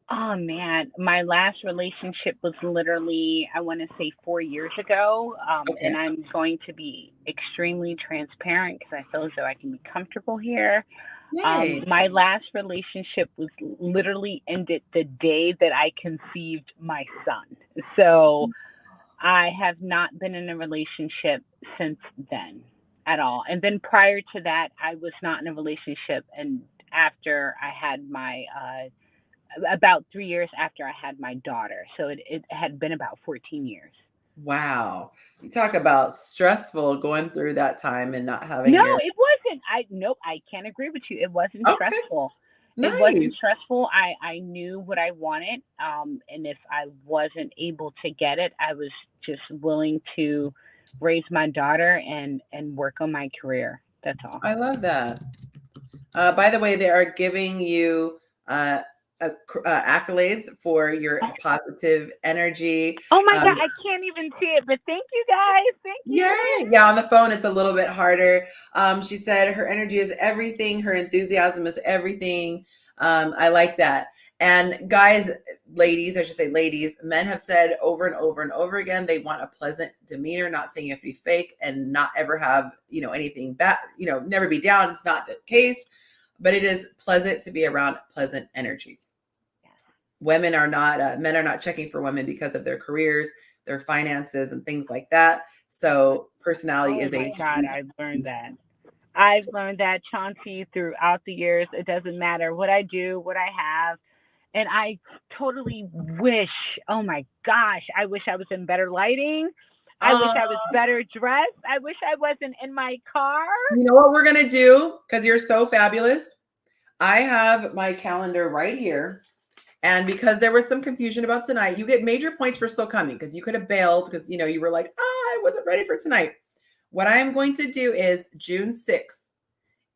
Speaker 8: Oh man, my last relationship was literally, I want to say 4 years ago. Okay. And I'm going to be extremely transparent because I feel as though I can be comfortable here. My last relationship was literally ended the day that I conceived my son. So I have not been in a relationship since then at all. And then prior to that, I was not in a relationship. And after I had my, about 3 years after I had my daughter. So it had been about 14 years.
Speaker 1: Wow. You talk about stressful going through that time and not having
Speaker 8: it wasn't. I can't agree with you. It wasn't stressful. Nice. It wasn't stressful. I knew what I wanted. And if I wasn't able to get it, I was just willing to raise my daughter and work on my career. That's all.
Speaker 1: I love that. By the way, they are giving you accolades for your positive energy.
Speaker 8: Oh my God, I can't even see it, but thank you guys. Thank you.
Speaker 1: Yeah, on the phone it's a little bit harder. She said her energy is everything. Her enthusiasm is everything. I like that. And guys, ladies, I should say ladies, men have said over and over and over again, they want a pleasant demeanor, not saying you have to be fake and not ever have, anything bad, never be down. It's not the case, but it is pleasant to be around pleasant energy. Women are not, men are not checking for women because of their careers, their finances, and things like that. So personality is a.
Speaker 8: God, I've learned that. I've learned that, Chauncey, throughout the years. It doesn't matter what I do, what I have. And I totally wish, oh my gosh, I wish I was in better lighting. I wish I was better dressed. I wish I wasn't in my car.
Speaker 1: You know what we're going to do? Because you're so fabulous. I have my calendar right here. And because there was some confusion about tonight, you get major points for still coming because you could have bailed because, you were like, I wasn't ready for tonight. What I am going to do is June 6th.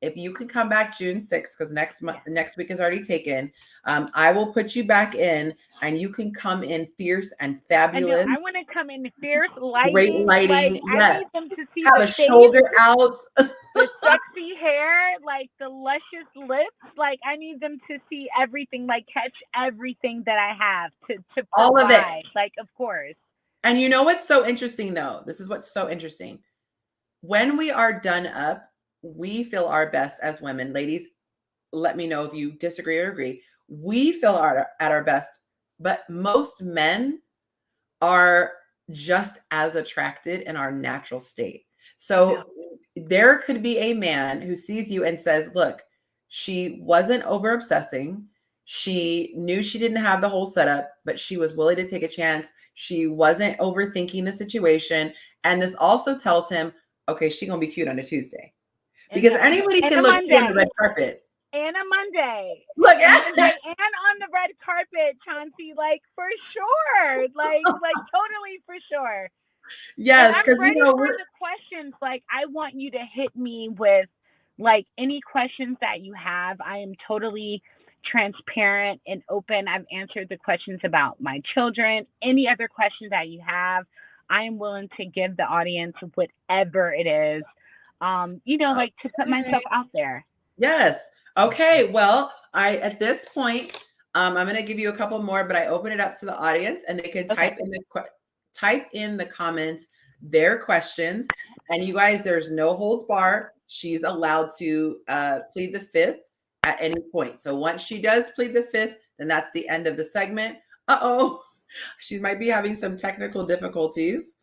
Speaker 1: If you can come back June 6th, because next week is already taken, I will put you back in and you can come in fierce and fabulous.
Speaker 8: I want to come in fierce lighting.
Speaker 1: Great lighting.
Speaker 8: Like,
Speaker 1: yes.
Speaker 8: I need them to see
Speaker 1: have
Speaker 8: the
Speaker 1: a
Speaker 8: face,
Speaker 1: shoulder out.
Speaker 8: the sexy hair, like the luscious lips. Like, I need them to see everything, like catch everything that I have to provide.
Speaker 1: All of it.
Speaker 8: Like, of course.
Speaker 1: And you know what's so interesting, though? This is what's so interesting. When we are done up, we feel our best as women. Ladies, let me know if you disagree or agree. We feel at our best, but most men are just as attracted in our natural state. So there could be a man who sees you and says, look, she wasn't over obsessing. She knew she didn't have the whole setup, but she was willing to take a chance. She wasn't overthinking the situation. And this also tells him, okay, she's going to be cute on a Tuesday. Because anybody can look cute on the red carpet.
Speaker 8: And a Monday.
Speaker 1: Look
Speaker 8: at Monday and on the red carpet, Chauncey, like for sure. Like totally for sure.
Speaker 1: Yes,
Speaker 8: because I'm ready for the questions. Like, I want you to hit me with like any questions that you have. I am totally transparent and open. I've answered the questions about my children. Any other questions that you have, I am willing to give the audience whatever it is. Like to put myself out there.
Speaker 1: Yes. Okay. Well, at this point, I'm going to give you a couple more, but I open it up to the audience and they can type in the comments their questions. And you guys, there's no holds bar. She's allowed to plead the fifth at any point. So once she does plead the fifth, then that's the end of the segment. She might be having some technical difficulties.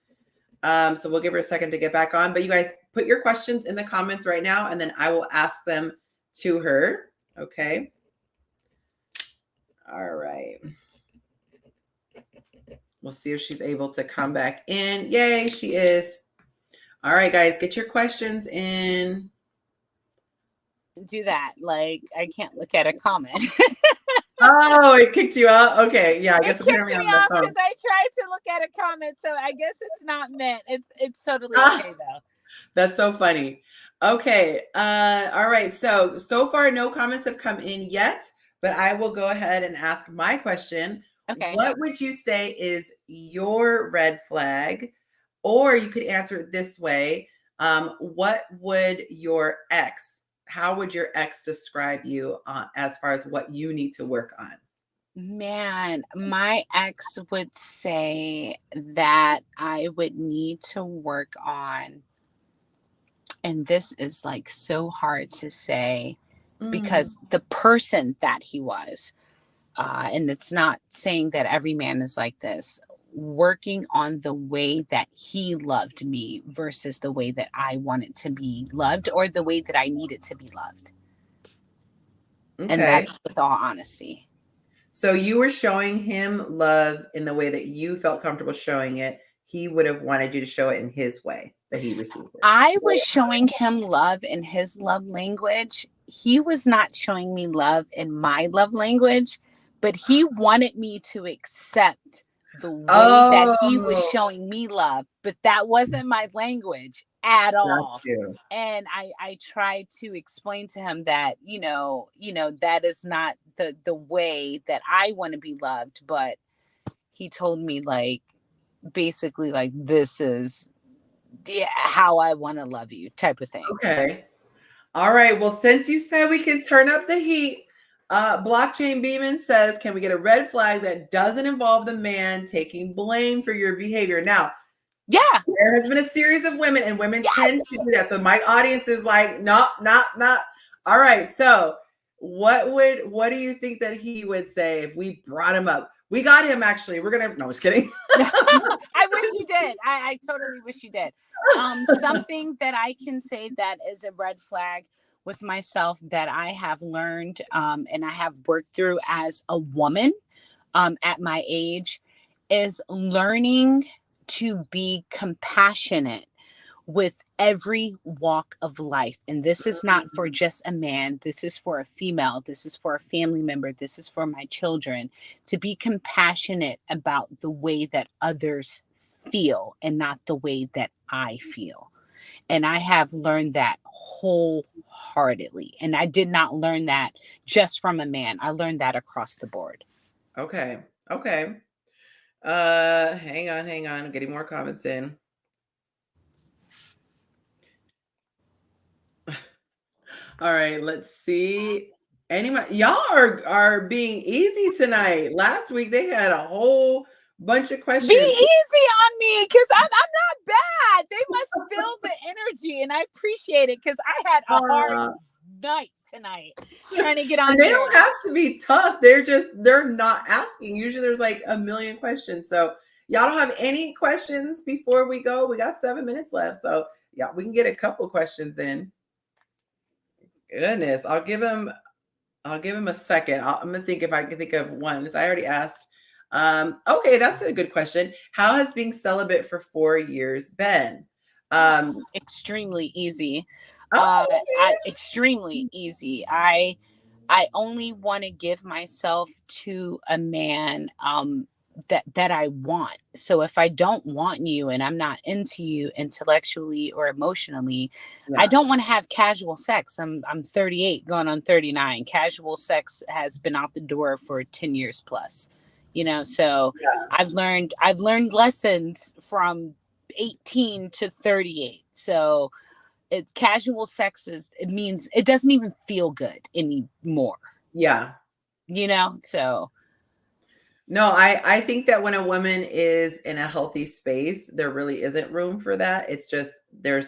Speaker 1: So we'll give her a second to get back on. But you guys put your questions in the comments right now, and then I will ask them to her. Okay. All right. We'll see if she's able to come back in. Yay, she is. All right, guys, get your questions in.
Speaker 8: Do that. Like, I can't look at a comment.
Speaker 1: Oh, it kicked you out? Okay. Yeah, I guess
Speaker 8: it kicked me off because I tried to look at a comment, so I guess it's not meant. It's totally okay though.
Speaker 1: That's so funny. Okay. All right. So far, no comments have come in yet, but I will go ahead and ask my question.
Speaker 8: Okay.
Speaker 1: What would you say is your red flag? Or you could answer it this way. What would your ex, how would your ex describe you as far as what you need to work on?
Speaker 9: Man, my ex would say that I would need to work on, and this is like so hard to say because the person that he was, and it's not saying that every man is like this, working on the way that he loved me versus the way that I wanted to be loved or the way that I needed to be loved. Okay. And that's with all honesty.
Speaker 1: So you were showing him love in the way that you felt comfortable showing it. He would have wanted you to show it in his way that he received it.
Speaker 9: I was showing him love in his love language. He was not showing me love in my love language, but he wanted me to accept the way that he was showing me love, but that wasn't my language. at all.
Speaker 1: you.
Speaker 9: And I tried to explain to him that, that is not the way that I want to be loved. But he told me, like, basically, like, this is how I want to love you type of thing.
Speaker 1: Okay. All right. Well, since you said we can turn up the heat, Blockchain Beeman says, can we get a red flag that doesn't involve the man taking blame for your behavior? Now,
Speaker 9: yeah,
Speaker 1: there has been a series of women, and women tend to do that. So my audience is like, not. All right. So what do you think that he would say if we brought him up? We got him, actually. We're gonna, no, just kidding.
Speaker 9: I wish you did. I totally wish you did. Something that I can say that is a red flag with myself that I have learned and I have worked through as a woman at my age is learning to be compassionate with every walk of life. And this is not for just a man. This is for a female. This is for a family member. This is for my children. To be compassionate about the way that others feel and not the way that I feel. And I have learned that wholeheartedly. And I did not learn that just from a man. I learned that across the board.
Speaker 1: Okay. Hang on. I'm getting more comments in. All right, let's see. Anybody, y'all are being easy tonight. Last week they had a whole bunch of questions.
Speaker 9: Be easy on me, because I'm not bad. They must feel the energy, and I appreciate it, because I had a hard night tonight trying to get on.
Speaker 1: They don't have to be tough. They're not asking. Usually there's like a million questions. So y'all don't have any questions before we go? We got 7 minutes left. So yeah, we can get a couple questions in. Goodness, I'll give him a second. I'm gonna think if I can think of one. I already asked. Okay, that's a good question. How has being celibate for 4 years been?
Speaker 9: Extremely easy.
Speaker 1: Okay.
Speaker 9: Extremely easy. I only want to give myself to a man that I want. So if I don't want you and I'm not into you intellectually or emotionally, I don't want to have casual sex. I'm 38 going on 39. Casual sex has been out the door for 10 years plus. So I've learned lessons from 18 to 38. So it's casual sex means it doesn't even feel good anymore.
Speaker 1: Yeah.
Speaker 9: So
Speaker 1: no, I think that when a woman is in a healthy space, there really isn't room for that. It's just there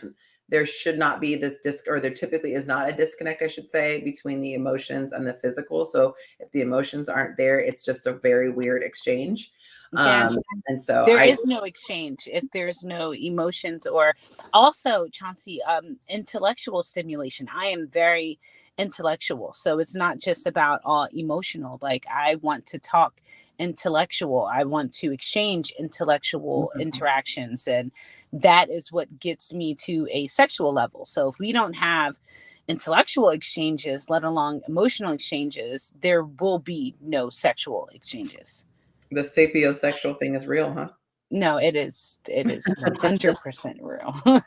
Speaker 1: should not be this there typically is not a disconnect, I should say, between the emotions and the physical. So if the emotions aren't there, it's just a very weird exchange. And so
Speaker 9: there is no exchange if there's no emotions. Or also, Chauncey, intellectual stimulation. I am very intellectual, so it's not just about all emotional. Like, I want to talk intellectual. I want to exchange intellectual interactions, and that is what gets me to a sexual level. So if we don't have intellectual exchanges, let alone emotional exchanges, there will be no sexual exchanges.
Speaker 1: The sapiosexual thing is real, huh?
Speaker 9: No, it is 100% real.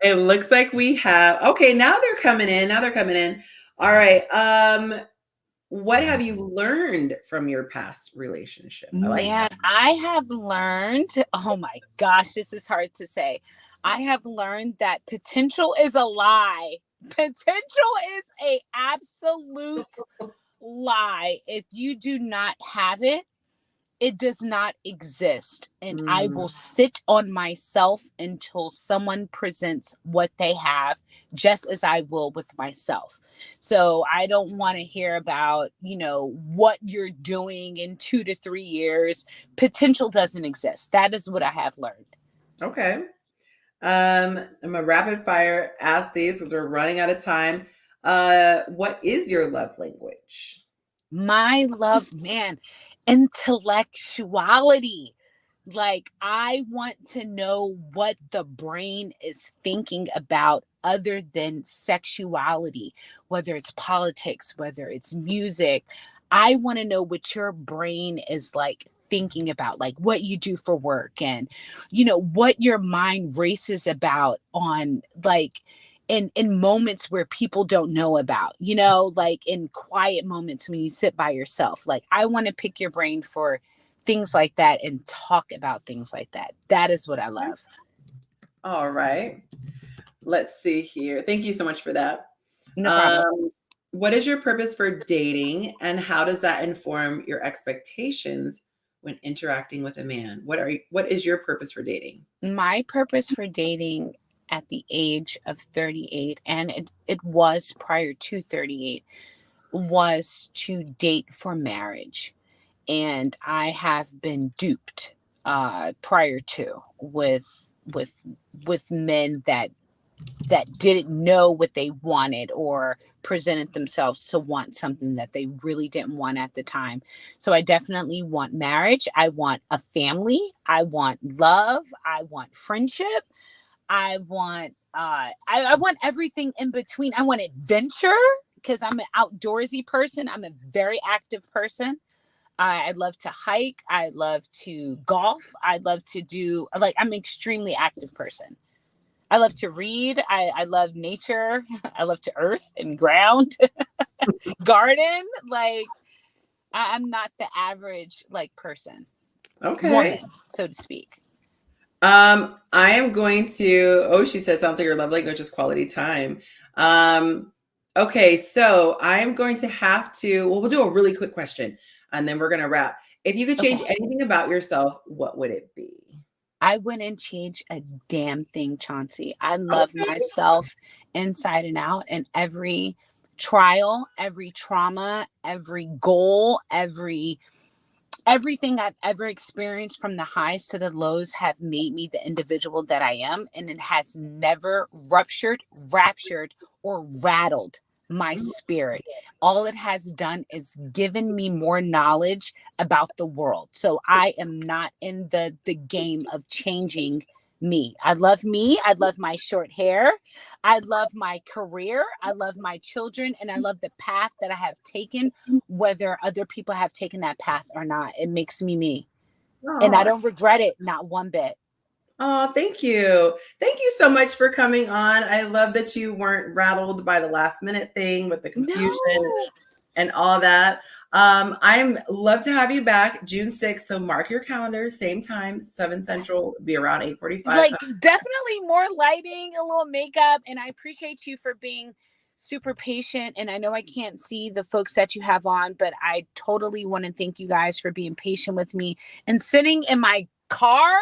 Speaker 1: It looks like we have, okay, now they're coming in. All right. What have you learned from your past relationship?
Speaker 9: I have learned, oh my gosh, this is hard to say. I have learned that potential is a lie. Potential is a absolute lie. If you do not have it, it does not exist. And I will sit on myself until someone presents what they have, just as I will with myself. So I don't want to hear about, what you're doing in 2 to 3 years. Potential doesn't exist. That is what I have learned.
Speaker 1: Okay. I'm a rapid fire ask these because we're running out of time. What is your love language?
Speaker 9: My love, man, intellectuality. Like, I want to know what the brain is thinking about other than sexuality, whether it's politics, whether it's music. I want to know what your brain is like thinking about, like what you do for work and, what your mind races about on like in moments where people don't know about, like in quiet moments when you sit by yourself. Like I want to pick your brain for things like that and talk about things like that. That is what I love.
Speaker 1: All right. Let's see here. Thank you so much for that.
Speaker 9: No problem.
Speaker 1: What is your purpose for dating, and how does that inform your expectations when interacting with a man? What is your purpose for dating?
Speaker 9: My purpose for dating at the age of 38, and it was prior to 38, was to date for marriage. And I have been duped prior to with men that didn't know what they wanted or presented themselves to want something that they really didn't want at the time. So I definitely want marriage. I want a family. I want love. I want friendship. I want I want everything in between. I want adventure because I'm an outdoorsy person. I'm a very active person. I love to hike. I love to golf. I love to do, like, I'm an extremely active person. I love to read. I love nature. I love to earth and ground, garden. Like, I'm not the average, like, person.
Speaker 1: Okay.
Speaker 9: Woman, so to speak.
Speaker 1: I am going to, she said, sounds like your love language is quality time. Okay, so I'm going to have to, we'll do a really quick question and then we're going to wrap. If you could change anything about yourself, what would it be?
Speaker 9: I wouldn't change a damn thing, Chauncey. I love myself inside and out, and every trial, every trauma, every goal, everything I've ever experienced, from the highs to the lows, have made me the individual that I am, and it has never raptured, or rattled my spirit. All it has done is given me more knowledge about the world. So I am not in the game of changing me. I love me. I love my short hair. I love my career. I love my children. And I love the path that I have taken, whether other people have taken that path or not. It makes me me. And I don't regret it, not one bit.
Speaker 1: Oh, thank you. Thank you so much for coming on. I love that you weren't rattled by the last minute thing with the confusion and all that. I'm love to have you back June 6th. So mark your calendar, same time, 7 Central, be around 8:45.
Speaker 9: Like, definitely more lighting, a little makeup. And I appreciate you for being super patient. And I know I can't see the folks that you have on, but I totally want to thank you guys for being patient with me and sitting in my car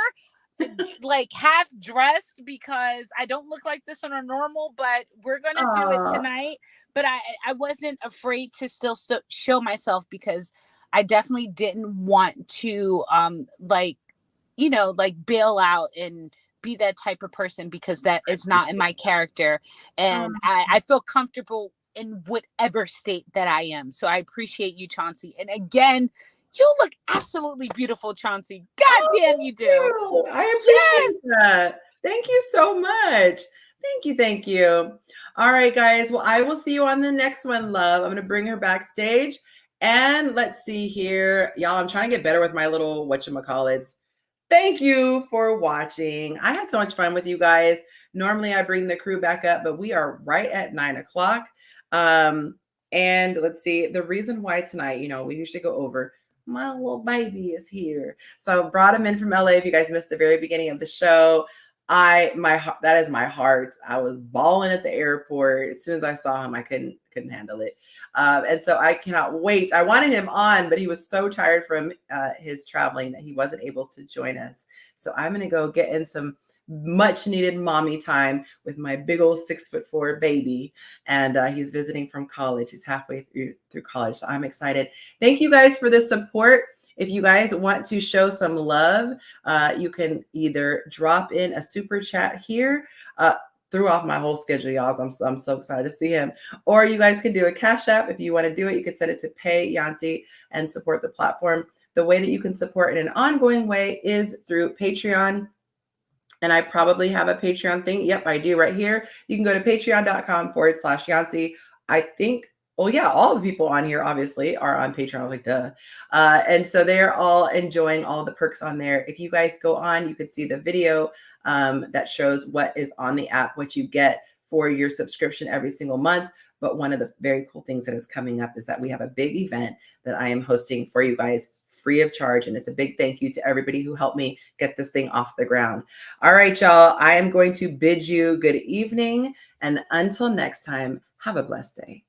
Speaker 9: like half dressed, because I don't look like this on a normal, but we're gonna do it tonight. But I wasn't afraid to still show myself, because I definitely didn't want to like bail out and be that type of person, because that is not in my character. And I feel comfortable in whatever state that I am. So I appreciate you, Chauncey. And again, you look absolutely beautiful, Chauncey. God damn, you do.
Speaker 1: I appreciate that. Thank you so much. Thank you. All right, guys. Well, I will see you on the next one, love. I'm going to bring her backstage. And let's see here. Y'all, I'm trying to get better with my little whatchamacallits. Thank you for watching. I had so much fun with you guys. Normally, I bring the crew back up, but we are right at 9 o'clock. And let's see. The reason why tonight, we usually go over, my little baby is here. So I brought him in from LA. If you guys missed the very beginning of the show, that is my heart. I was bawling at the airport. As soon as I saw him, I couldn't handle it. And so I cannot wait. I wanted him on, but he was so tired from his traveling that he wasn't able to join us. So I'm going to go get in some much needed mommy time with my big old 6'4" baby. And he's visiting from college. He's halfway through college. So I'm excited. Thank you guys for the support. If you guys want to show some love, you can either drop in a super chat here. Threw off my whole schedule, y'all. I'm so excited to see him. Or you guys can do a Cash App. If you want to do it, you can send it to Pay Yonci and support the platform. The way that you can support in an ongoing way is through Patreon. And I probably have a Patreon thing. Yep, I do right here. You can go to patreon.com/Yonci. I think well, yeah, all the people on here obviously are on Patreon. I was like, duh. And so they're all enjoying all the perks on there. If you guys go on, you can see the video that shows what is on the app, what you get for your subscription every single month. But one of the very cool things that is coming up is that we have a big event that I am hosting for you guys free of charge. And it's a big thank you to everybody who helped me get this thing off the ground. All right, y'all, I am going to bid you good evening. And until next time, have a blessed day.